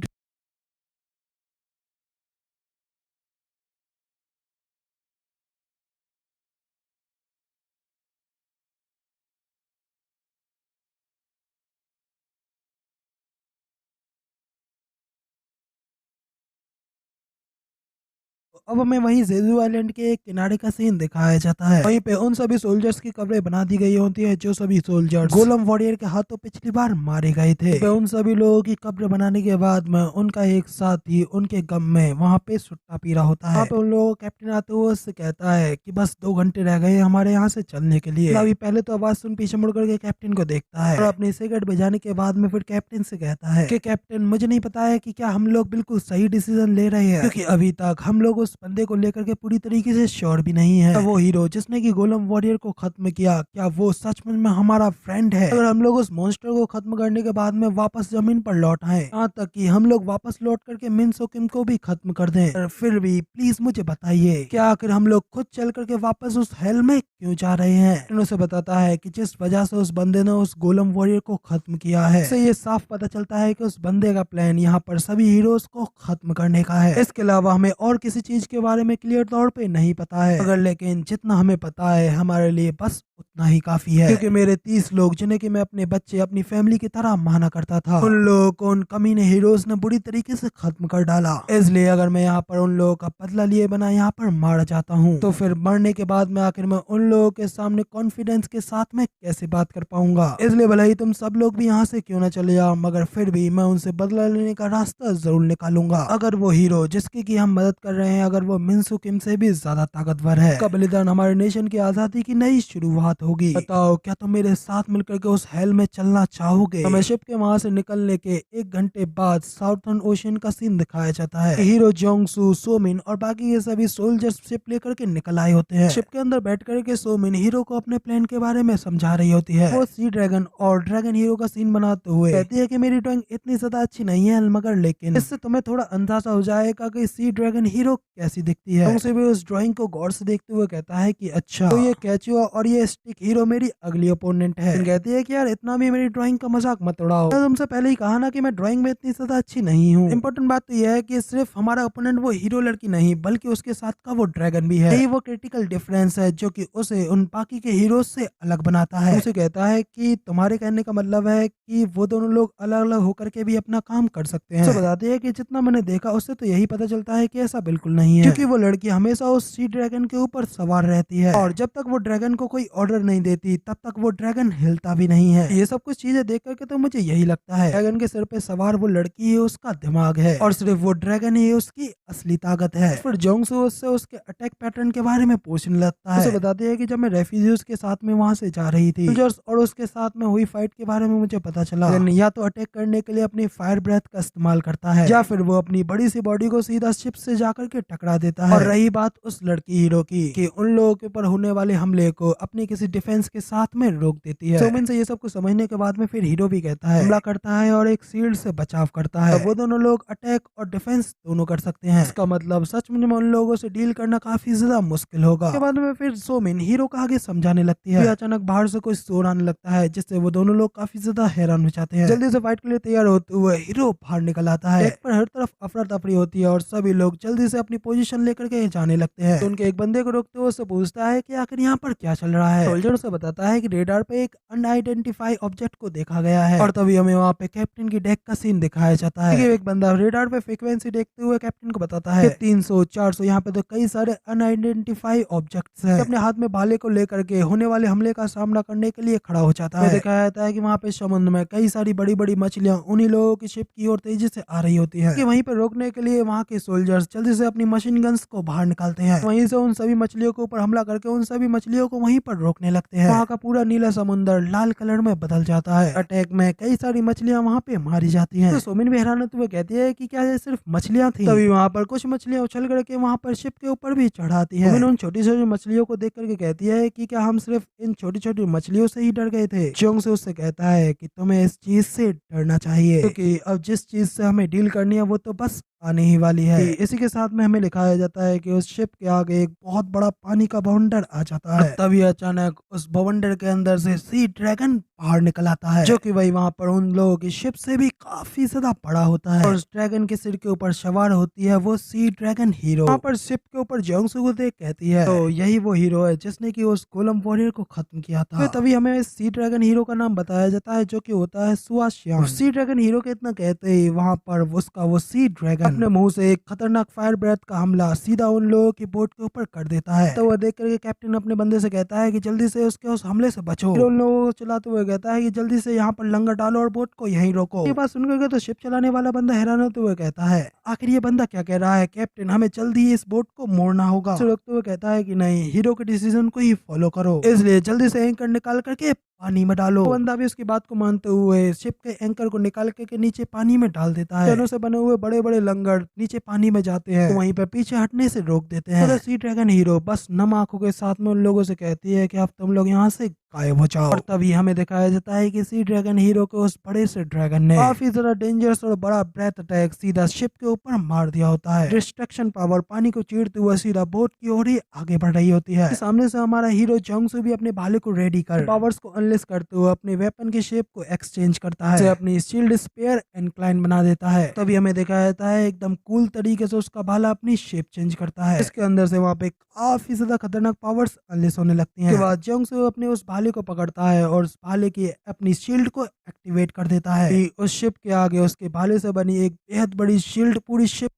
अब हमें वहीं जेजू आइलैंड के एक किनारे का सीन दिखाया जाता है। वहीं पे उन सभी सोल्जर्स की कब्रें बना दी गई होती है जो सभी सोल्जर्स गोलम वॉरियर के हाथों पिछली बार मारे गए थे। तो उन सभी लोगों की कब्र बनाने के बाद में उनका एक साथी उनके गम में वहाँ पे सुट्टा पी रहा होता है। वहाँ पे उन लोगों को कैप्टन आते हुए उससे कहता है कि बस 2 घंटे रह गए हमारे यहाँ से चलने के लिए। अभी पहले तो आवाज सुन पीछे मुड़ करके कैप्टन को देखता है और अपनी सिगरेट बजाने के बाद में फिर कैप्टन से कहता है कि कैप्टन मुझे नहीं पता है कि क्या हम लोग बिल्कुल सही डिसीजन ले रहे हैं, क्योंकि अभी तक हम लोग उस बंदे को लेकर के पूरी तरीके से श्योर भी नहीं है। तो वो हीरो जिसने की गोलम वॉरियर को खत्म किया, क्या वो सचमुच में हमारा फ्रेंड है? अगर हम लोग उस मॉन्स्टर को खत्म करने के बाद में वापस जमीन पर लौट आए, यहाँ तक कि हम लोग वापस लौट करके मिन्सो किम को भी खत्म कर दें, पर फिर भी प्लीज मुझे बताइए क्या आखिर हम लोग खुद चल करके वापस उस हेल में क्यों जा रहे हैं? उसे बताता है कि जिस वजह से उस बंदे ने उस गोलम वॉरियर को खत्म किया है, इससे ये साफ पता चलता है कि उस बंदे का प्लान यहाँ पर सभी हीरोज को खत्म करने का है। इसके अलावा हमें और किसी चीज के बारे में क्लियर तौर पे नहीं पता है, मगर लेकिन जितना हमें पता है हमारे लिए बस उतना ही काफी है, क्योंकि मेरे 30 लोग जिन्हें कि मैं अपने बच्चे अपनी फैमिली की तरह माना करता था, उन लोगों को उन कमीने हीरोज ने बुरी तरीके से खत्म कर डाला। इसलिए अगर मैं यहाँ पर उन लोगों का बदला लिए बिना यहाँ पर मारा जाता हूँ तो फिर मरने के बाद में आखिर मैं उन लोगों के सामने कॉन्फिडेंस के साथ में कैसे बात कर पाऊंगा? इसलिए भले ही तुम सब लोग भी यहाँ से क्यों ना चले जाओ, मगर फिर भी मैं उनसे बदला लेने का रास्ता जरूर निकालूंगा। अगर वो हीरो जिसकी की हम मदद कर रहे हैं अगर वो मिन्सु किम से भी ज्यादा ताकतवर है, का बलिदान हमारे नेशन की आजादी की नई शुरुआत होगी। बताओ क्या तुम मेरे साथ मिलकर के उस हेल में चलना चाहोगे? हमें शिप के वहां से निकलने के 1 घंटे बाद साउथर्न ओशियन का सीन दिखाया जाता है। हीरो जोंगसू, सोमिन और बाकी ये सभी सोल्जर्स शिप लेकर के निकल आए होते हैं। शिप के अंदर बैठ करके सोमिन हीरो को अपने प्लान के बारे में समझा रही होती है। वो सी ड्रैगन और ड्रैगन हीरो का सीन बनाते हुए कहती है कि मेरी ड्राइंग इतनी ज्यादा अच्छी नहीं है, मगर लेकिन इससे तुम्हें थोड़ा अंदाजा हो जाएगा कि सी ड्रैगन हीरो कैसी दिखती है। उनसे भी उस ड्राइंग को गौर से देखते हुए कहता है कि अच्छा, तो ये कैचुआ और ये स्टिक हीरो मेरी अगली ओपोनेंट है। कहती है कि यार इतना भी मेरी ड्राइंग का मजाक मत उड़ाओ, मैं तुमसे पहले ही कहा ना कि मैं ड्राइंग में इतनी ज्यादा अच्छी नहीं हूँ। इंपॉर्टेंट बात तो यह है कि सिर्फ हमारा ओपोनेंट वो हीरो लड़की नहीं बल्कि उसके साथ का वो ड्रैगन भी है। यही वो क्रिटिकल डिफरेंस है जो कि उसे उन बाकी के हीरो से अलग बनाता है। उसे कहता है कि तुम्हारे कहने का मतलब है कि वो दोनों लोग अलग अलग होकर के भी अपना काम कर सकते हैं। तो बताते हैं कि जितना मैंने देखा उससे तो यही पता चलता है कि ऐसा बिल्कुल नहीं है, क्योंकि वो लड़की हमेशा उस सी ड्रैगन के ऊपर सवार रहती है और जब तक वो ड्रैगन को कोई ऑर्डर नहीं देती तब तक वो ड्रैगन हिलता भी नहीं है। ये सब कुछ चीजें देख करके तो मुझे यही लगता है ड्रैगन के सिर पे सवार वो लड़की है उसका दिमाग है और सिर्फ वो ड्रैगन ही उसकी असली ताकत है। फिर जोंगसू उससे उसके अटैक पैटर्न के बारे में पूछने लगता है। उसे बताते हैं कि जब मैं रेफ्यूजीज के साथ में वहां से जा रही थी सोल्जर्स और उसके साथ में हुई फाइट के बारे में मुझे पता चला या तो अटैक करने के लिए अपनी फायर ब्रेथ का इस्तेमाल करता है या फिर वो अपनी बड़ी सी बॉडी को सीधा शिप से जाकर के टकरा देता है। और रही बात उस लड़की हीरो की कि उन लोगों के ऊपर होने वाले हमले को अपनी किसी डिफेंस के साथ में रोक देती है। सोमिन से ये सब कुछ समझने के बाद में फिर हीरो भी कहता है हमला करता है और एक शील्ड से बचाव करता है। वो दोनों लोग अटैक और डिफेंस दोनों कर सकते हैं। इसका मतलब सच में उन लोगों से डील करना काफी ज्यादा मुश्किल होगा। उसके बाद में फिर सोमिन हीरो को आगे समझाने लगती है। अचानक बाहर से कोई शोर आने लगता है जिससे वो दोनों लोग काफी ज्यादा हैरान हो जाते हैं। जल्दी से फाइट के लिए तैयार होते हुए हीरो बाहर निकल आता है। पर हर तरफ अफरा तफरी होती है और सभी लोग जल्दी से अपनी पोजीशन लेकर के जाने लगते हैं। तो उनके एक बंदे को रोकते हुए उससे पूछता है कि आखिर यहाँ पर क्या चल रहा है। सोल्जर उसे बताता है कि रेडार पे एक अनआइडेंटिफाई ऑब्जेक्ट को देखा गया है और तभी हमें वहाँ पे कैप्टन की डेक का सीन दिखाया जाता है। एक बंदा रेडार पे फ्रीक्वेंसी देखते हुए कैप्टन को बताता है 300 400 यहाँ पे तो कई सारे अनआइडेंटिफाई ऑब्जेक्ट्स हैं। अपने हाथ में भाले को लेकर के होने वाले हमले का सामना करने के लिए खड़ा हो जाता है। दिखाया जाता है कि वहाँ पे समुद्र में कई सारी बड़ी बड़ी मछलियां उन्हीं लोगों की शिप की ओर तेजी से आ रही होती है। वहीं पर रोकने के लिए वहाँ के सोल्जर्स जल्दी से अपनी मशीन गन्स को बाहर निकालते हैं। वहीं से उन सभी मछलियों के ऊपर हमला करके उन सभी मछलियों को वहीं पर रोकने लगते हैं। वहाँ का पूरा नीला समुद्र लाल कलर में बदल जाता है। अटैक में कई सारी मछलियां वहाँ पे मारी जाती हैं। तो सोमिन भी हैरान होते हुए कहती है कि क्या ये सिर्फ मछलियां थी। तभी वहाँ पर कुछ मछलियां उछल करके वहाँ पर शिप के ऊपर भी चढ़ाती है। उन छोटी छोटी मछलियों को देख करके कहती है कि क्या हम सिर्फ इन छोटी छोटी मछलियों से ही डर गए थे। जोंग से उससे कहता है कि तुम्हें इस चीज से डरना चाहिए क्योंकि अब जिस चीज से हमें डील करनी है वो तो बस आने ही वाली है। इसी के साथ में हमें दिखाया जाता है कि उस शिप के आगे एक बहुत बड़ा पानी का बवंडर आ जाता है। तभी अचानक उस बवंडर के अंदर से सी ड्रैगन बाहर निकल आता है जो कि वही वहाँ पर उन लोगों की शिप से भी काफी ज्यादा बड़ा होता है और उस ड्रैगन के सिर के ऊपर सवार होती है वो सी ड्रैगन हीरो। वहाँ पर शिप के ऊपर जोंगसू को देख कहती है तो यही वो हीरो है जिसने की उस गोलम वॉरियर को खत्म किया था। तो तभी हमें इस सी ड्रैगन हीरो का नाम बताया जाता है जो कि होता है सुआशियान। सी ड्रैगन हीरो के इतना कहते ही वहाँ पर उसका वो सी ड्रैगन अपने मुंह से एक खतरनाक फायर ब्रेथ का हमला सीधा उन लोगों की बोट के ऊपर कर देता है। तो वह देख करके कैप्टन अपने बंदे से कहता है कि जल्दी से उसके उस हमले से बचो। फिर उन लोगों को चलाते हुए कहता है कि जल्दी से यहाँ पर लंगर डालो और बोट को यहीं रोको। ये बात सुनकर के तो शिप चलाने वाला बंदा हैरान होते हुए कहता है आखिर ये बंदा क्या कह रहा है कैप्टन, हमें जल्दी ही इस बोट को मोड़ना होगा। रोकते हुए कहता है कि नहीं, हीरो के डिसीजन को ही फॉलो करो, इसलिए जल्दी से एंकर निकाल करके पानी में डालो। तो बंदा भी उसकी बात को मानते हुए शिप के एंकर को निकाल के नीचे पानी में डाल देता है। दोनों से बने हुए बड़े बड़े लंगर नीचे पानी में जाते हैं तो वहीं पर पीछे हटने से रोक देते हैं। तो सी ड्रैगन हीरो बस नम आंखों के साथ में उन लोगों से कहती है कि अब तुम लोग यहाँ से गायब हो जाओ। और तभी हमें दिखाया जाता है कि सी ड्रैगन हीरो को उस बड़े से ड्रैगन ने काफी ज्यादा डेंजरस और बड़ा ब्रेथ अटैक सीधा शिप के ऊपर मार दिया होता है। डिस्ट्रक्शन पावर पानी को चीरते हुए सीधा बोट की ओर ही आगे बढ़ रही होती है। सामने से हमारा हीरो जोंगसू भी अपने भाले को रेडी कर पावर्स को अनलेस करते हुए अपने वेपन की शेप को एक्सचेंज करता है, अपनी शील्ड स्पेयर इंक्लाइन बना देता है। तभी हमें दिखाया जाता है एकदम कूल तरीके से उसका भाला अपनी शेप चेंज करता है। इसके अंदर से वहाँ पे काफी ज्यादा खतरनाक पावर्स अनलेस होने लगती हैं। उसके बाद जोंगसू अपने उस भाले को पकड़ता है और उस भाले की अपनी शील्ड को एक्टिवेट कर देता है। उस शिप के आगे उसके भाले से बनी एक बेहद बड़ी शील्ड पूरी शिप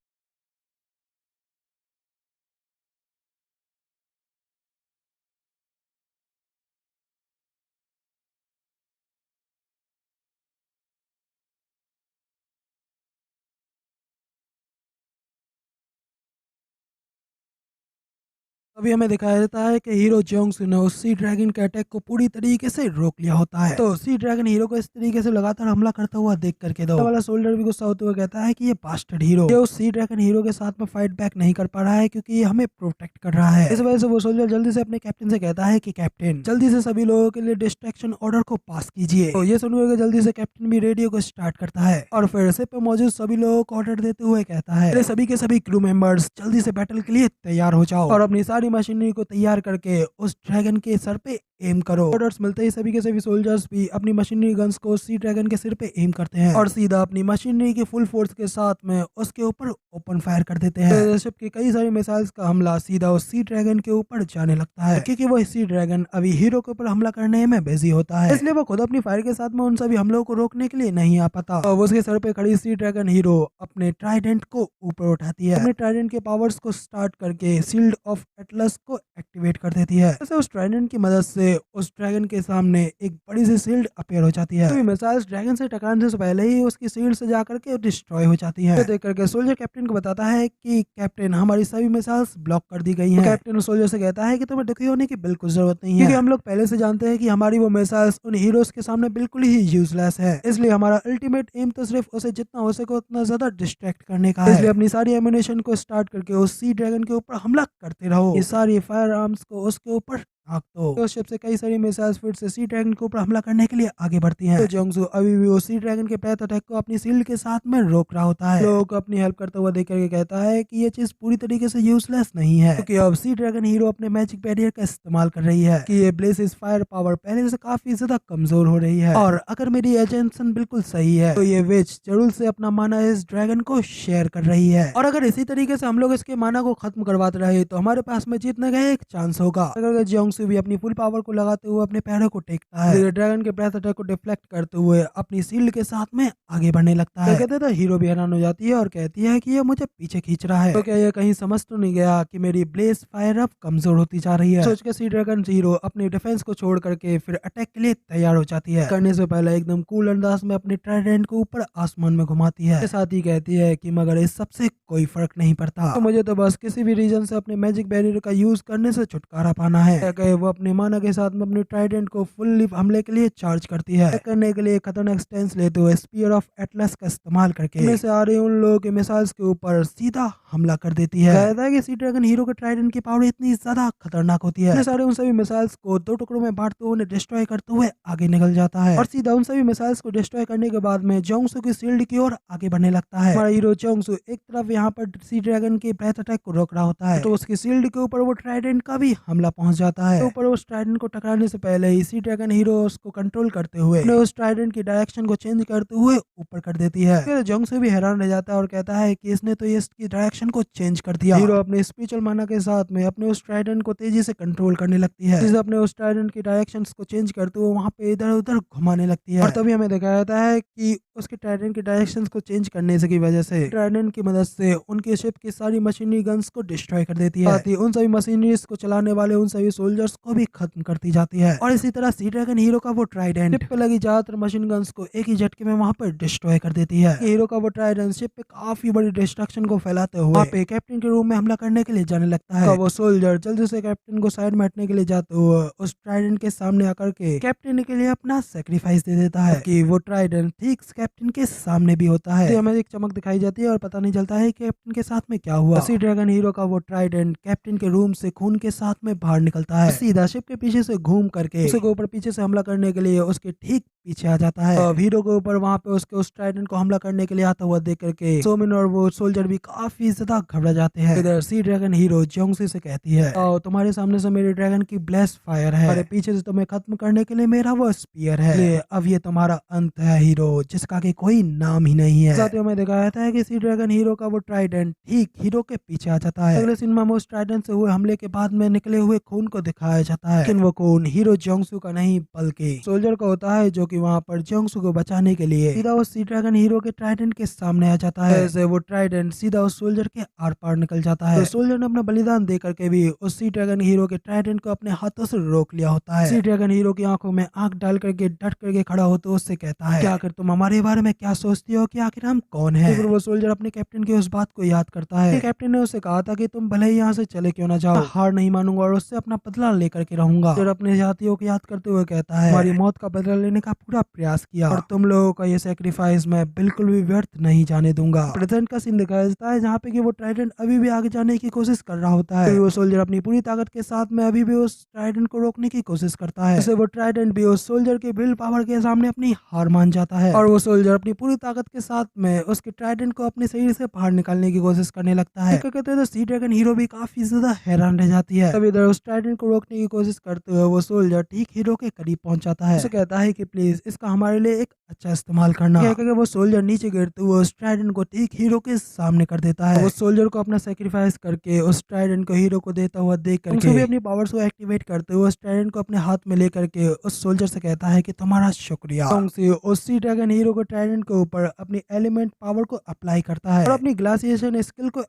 अभी हमें दिखाया जाता है कि हीरो जोंगसू ने उस सी ड्रैगन के अटैक को पूरी तरीके से रोक लिया होता है। तो सी ड्रैगन हीरो को इस तरीके से लगातार हमला करता हुआ देख करके दो वाला सोल्जर भी गुस्सा होते हुए कहता है कि ये बास्टर्ड हीरो ये उस सी ड्रैगन हीरो के साथ में फाइट बैक नहीं कर पा रहा है क्योंकि ये हमें प्रोटेक्ट कर रहा है। इस वजह से वो सोल्जर जल्दी से अपने कैप्टन से कहता है कि कैप्टन जल्दी से सभी लोगों के लिए डिस्ट्रैक्शन ऑर्डर को पास कीजिए। तो ये सुनकर जल्दी से कैप्टन भी रेडियो को स्टार्ट करता है और फिर शिप पे मौजूद सभी लोगों को ऑर्डर देते हुए कहता है सभी के सभी क्रू मेंबर्स जल्दी से बैटल के लिए तैयार हो जाओ और अपनी सारी मशीनरी को तैयार करके उस ड्रैगन के सर पे एम करो। ऑर्डर्स मिलते ही सभी के सभी सोल्जर्स भी अपनी मशीनरी गन्स को सी ड्रैगन के सिर पे एम करते हैं और सीधा अपनी मशीनरी की फुल फोर्स के साथ में उसके ऊपर ओपन फायर कर देते हैं। तो शिप के कई सारे मिसाइल्स का हमला सीधा उस सी ड्रैगन के ऊपर जाने लगता है क्योंकि वो सी ड्रैगन अभी हीरो के ऊपर हमला करने में बिजी होता है, इसलिए वो खुद अपनी फायर के साथ में उन सभी हमलों को रोकने के लिए नहीं आ पाता। और उसके सर पे खड़ी सी ड्रैगन हीरो अपने ट्राइडेंट को ऊपर उठाती है, अपने ट्राइडेंट के पावर्स को स्टार्ट करके शील्ड ऑफ एटलस को एक्टिवेट कर देती है। ऐसे उस ट्राइडेंट की मदद से उस ड्रैगन के सामने एक बड़ी सी शील्ड अपीयर हो जाती है। तो मिसाइल्स ड्रैगन से टकराने से पहले ही उसकी शील्ड से जाकर के डिस्ट्रॉय हो जाती है। तो देख करके सोल्जर कैप्टन को बताता है कि कैप्टन हमारी सभी मिसाइल्स ब्लॉक कर दी गई हैं। तो कैप्टन सोल्जर से कहता है कि तुम्हें दुखी होने की बिल्कुल जरूरत नहीं है क्योंकि हम लोग पहले से जानते हैं कि हमारी वो मिसाइल्स उन हीरोज के सामने बिल्कुल ही यूजलेस है, इसलिए हमारा अल्टीमेट एम तो सिर्फ उसे जितना हो सके उतना ज्यादा डिस्ट्रैक्ट करने का है। इसलिए अपनी सारी एमिनेशन को स्टार्ट करके उस सी ड्रैगन के ऊपर हमला करते रहो। ये सारी फायर आर्म्स को उसके ऊपर आग तो शिप से कई सारी मिसाइल्स फिर से सी ड्रैगन के ऊपर हमला करने के लिए आगे बढ़ती हैं। तो जोंगसू अभी भी वो सी ड्रैगन के पैथ अटैक को अपनी शील्ड के साथ में रोक रहा होता है। लोगों को अपनी हेल्प करता हुआ देख करके कहता है कि ये चीज पूरी तरीके से यूजलेस नहीं है, क्योंकि अब सी ड्रैगन हीरो अपने मैजिक बैरियर का इस्तेमाल कर रही है कि ये ब्लेसिस फायर पावर पहले से काफी ज्यादा कमजोर हो रही है, और अगर मेरी एजेंशन बिल्कुल सही है तो ये विच जरूर से अपना माना इस ड्रैगन को शेयर कर रही है, और अगर इसी तरीके से हम लोग इसके माना को खत्म करवाते रहे तो हमारे पास में जीतने का एक चांस होगा। अगर जोंगसू भी अपनी फुल पावर को लगाते हुए अपने पैरों को टेकता है, ड्रैगन के ब्रेथ अटैक को डिफ्लेक्ट करते हुए अपनी शील्ड के साथ में आगे बढ़ने लगता है। कहते तो हीरो भी हैरान हो जाती है और कहती है कि ये मुझे पीछे खींच रहा है, तो क्या ये कहीं समझ तो नहीं गया कि मेरी ब्लेस फायर अब कमजोर होती जा रही है। सोच के सी ड्रैगन हीरो अपने डिफेंस को छोड़ करके फिर अटैक के लिए तैयार हो जाती है। करने से पहले एकदम कूल अंदाज में अपने ट्राइडेंट को ऊपर आसमान में घुमाती है। साथ ही कहती है कि मगर इस सबसे कोई फर्क नहीं पड़ता, तो मुझे तो बस किसी भी रीजन से अपने मैजिक बैरियर का यूज करने से छुटकारा पाना है। वो अपने माना के साथ में अपने ट्राइडेंट को फुल्ली हमले के लिए चार्ज करती है। करने के लिए खतरनाक स्टेंस लेते हुए स्पीयर ऑफ एटलस का इस्तेमाल करके से आ रहे उन लोगों के मिसाइल्स के ऊपर सीधा हमला कर देती है। कहता है कि सी ड्रैगन हीरो के ट्राइडेंट की पावर इतनी ज्यादा खतरनाक होती है, सारे उन सभी मिसाइल्स को दो टुकड़ों में बांटते हुए उन्हें डिस्ट्रॉय करते हुए आगे निकल जाता है, और सीधा उन सभी मिसाइल्स को डिस्ट्रॉय करने के बाद में जोंगसू की शील्ड की ओर आगे बढ़ने लगता है। हमारा हीरो जोंगसू एक तरफ यहाँ पर सी ड्रैगन के ब्रेथ अटैक को रोक रहा होता है, तो उसकी शील्ड के ऊपर वो ट्राइडेंट का भी हमला पहुंच जाता है। तो ऊपर उस ट्राइडेंट को टकराने से पहले ही सी ड्रैगन हीरो उसको कंट्रोल करते हुए उस ट्राइडेंट की डायरेक्शन को चेंज करते हुए ऊपर कर देती है। फिर जोंगसू भी हैरान रह जाता है और कहता है कि इसने तो इसकी डायरेक्शन को चेंज कर दिया। हीरो अपने स्पिरिचुअल माना के साथ में अपने उस ट्राइडेंट को तेजी से कंट्रोल करने लगती है, जिसे अपने उस ट्राइडेंट की डायरेक्शंस को चेंज करते हुए वहां पे इधर उधर घुमाने लगती है। और तभी हमें दिखाया जाता है कि उसके ट्राइडेंट की डायरेक्शंस को चेंज करने से की वजह से ट्राइडेंट की मदद से उनके शिप की सारी मशीनरी गन्स को डिस्ट्रॉय कर देती है, साथ ही उन सभी मशीनरीज को चलाने वाले उन सभी सोल्जर्स को भी खत्म करती जाती है। और इसी तरह सी ड्रैगन हीरो का वो ट्राइडेंट शिप पे लगी ज्यादातर मशीन गन्स को एक ही झटके में वहां पर डिस्ट्रॉय कर देती है। हीरो का वो ट्राइडेंट शिप पे काफी बड़ी डिस्ट्रक्शन को फैलाते हुए वहाँ पे कैप्टन के रूम में हमला करने के लिए जाने लगता है। वो सोल्जर जल्दी से कैप्टन को साइड में हटने के लिए जाते हुए उस ट्राइडेंट के सामने आकर के कैप्टन के लिए अपना सेक्रीफाइस दे देता है, कि वो ट्राइडेंट ठीक कैप्टन के सामने भी होता है। तो हमें एक चमक दिखाई जाती है और पता नहीं चलता है कि कैप्टन के साथ में क्या हुआ। सी ड्रैगन हीरो का वो ट्राइडेंट कैप्टन के रूम से खून के साथ में बाहर निकलता है, सीधा शिप के पीछे से घूम करके उसके ऊपर पीछे से हमला करने के लिए उसके ठीक पीछे आ जाता है। हीरो के ऊपर वहां पे उसके उस ट्राइडेंट को हमला करने के लिए आता हुआ देख करके सोमिन और वो सोल्जर भी काफी ज्यादा घबरा जाते हैं। इधर सी ड्रैगन हीरो जोंगसी से कहती है, तुम्हारे सामने से मेरे ड्रैगन की ब्लेस फायर है, और पीछे से तुम्हें खत्म करने के लिए मेरा वो स्पीयर है। अब ये तुम्हारा अंत है हीरो, जिसका कि कोई नाम ही नहीं है। साथ ही हमें दिखाया जाता है कि सी ड्रैगन हीरो का वो ट्राइडेंट ठीक हीरो के पीछे आ जाता है। अगले सीन में उस ट्राइडेंट से हुए हमले के बाद में निकले हुए खून को दिखाया जाता है, लेकिन वो खून हीरो जोंगसू का नहीं बल्कि सोल्जर का होता है, जो कि वहाँ पर जोंगसू को बचाने के लिए सीधा उस सी ड्रैगन हीरो के ट्राइडेंट के सामने आ जाता है। ऐसे वो ट्राइडेंट सीधा उस सोल्जर के आर पार निकल जाता है। तो सोल्जर ने अपना बलिदान दे करके भी उस सी ड्रैगन हीरो के ट्राइडेंट को अपने हाथों से रोक लिया होता है। सी ड्रैगन हीरो की आंखों में आंख डाल करके डट करके खड़ा होते उससे कहता है, क्या आखिर तुम हमारे बारे में क्या सोचती हो, कि आखिर हम कौन है। फिर वो सोल्जर अपने कैप्टन की उस बात को याद करता है। कैप्टन ने उससे कहा था कि तुम भले ही यहाँ से चले क्यों ना जाओ, हार नहीं मानूंगा और उससे अपना बदला लेकर के रहूंगा। फिर अपने साथियों को याद करते हुए कहता है, हमारी मौत का बदला लेने का पूरा प्रयास किया और तुम लोगों का ये सेक्रीफाइस मैं बिल्कुल भी व्यर्थ नहीं जाने दूंगा। प्रेजेंट का सीन दिखाया जाता है, जहाँ पे कि वो ट्राइडेंट अभी भी आगे जाने की कोशिश कर रहा होता है। वो सोल्जर अपनी पूरी ताकत के साथ में अभी भी उस ट्राइडेंट को रोकने की कोशिश करता है, जिससे वो ट्राइडेंट भी उस सोल्जर के विल पावर के सामने अपनी हार मान जाता है, और वो सोल्जर अपनी पूरी ताकत के साथ में उसके ट्राइडेंट को अपने शरीर से बाहर निकालने की कोशिश करने लगता है। कहते हैं तो सी ड्रैगन हीरो भी काफी ज्यादा हैरान रह जाती है। तब इधर उस ट्राइडेंट को रोकने की कोशिश करते हुए वो सोल्जर ठीक हीरो के करीब पहुंच जाता है। उसे कहता है कि प्लीज इसका हमारे लिए एक अच्छा इस्तेमाल करना। वो सोल्जर नीचे गिरते हुए उस ट्राइडेंट को ठीक हीरो के सामने कर देता है। वो सोल्जर को अपना सेक्रीफाइस करके उस ट्राइडेंट को हीरो को देता हुआ देख करके भी अपनी पावर्स को एक्टिवेट करते हुए उस ट्राइडेंट को अपने हाथ में लेकर के उस सोल्जर से कहता है कि तुम्हारा शुक्रिया। उस सी ड्रैगन हीरो को ट्राइडेंट के ऊपर अपनी एलिमेंट पावर को अप्लाई करता है और अपनी ग्लासिएशन स्किल को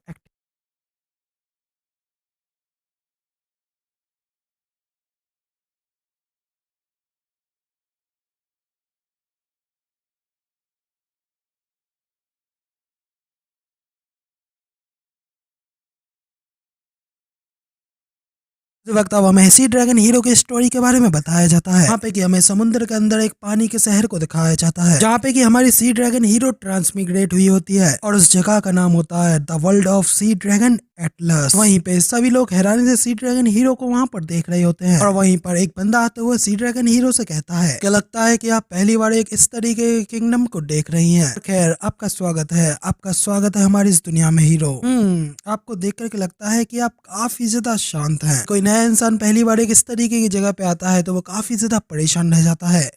इस वक्त अब हमें सी ड्रैगन हीरो की स्टोरी के बारे में बताया जाता है, जहाँ पे कि हमें समुद्र के अंदर एक पानी के शहर को दिखाया जाता है, जहाँ पे कि हमारी सी ड्रैगन हीरो ट्रांसमिग्रेट हुई होती है और उस जगह का नाम होता है the world of sea dragon atlas. वहीं पे सभी लोग हैरानी से सी ड्रैगन हीरो को वहाँ पर देख रहे होते हैं और वहीं पर एक बंदा आते हुए सी ड्रैगन हीरो से कहता है क्या लगता है कि आप पहली बार एक इस तरीके के किंगडम को देख रही हैं। खैर आपका स्वागत है हमारी इस दुनिया में हीरो। आपको देख करके लगता है कि आप काफी ज्यादा शांत हैं। कोई नया इंसान पहली बार एक इस तरीके की जगह पे आता है तो वो काफी ज्यादा परेशान रह जाता है।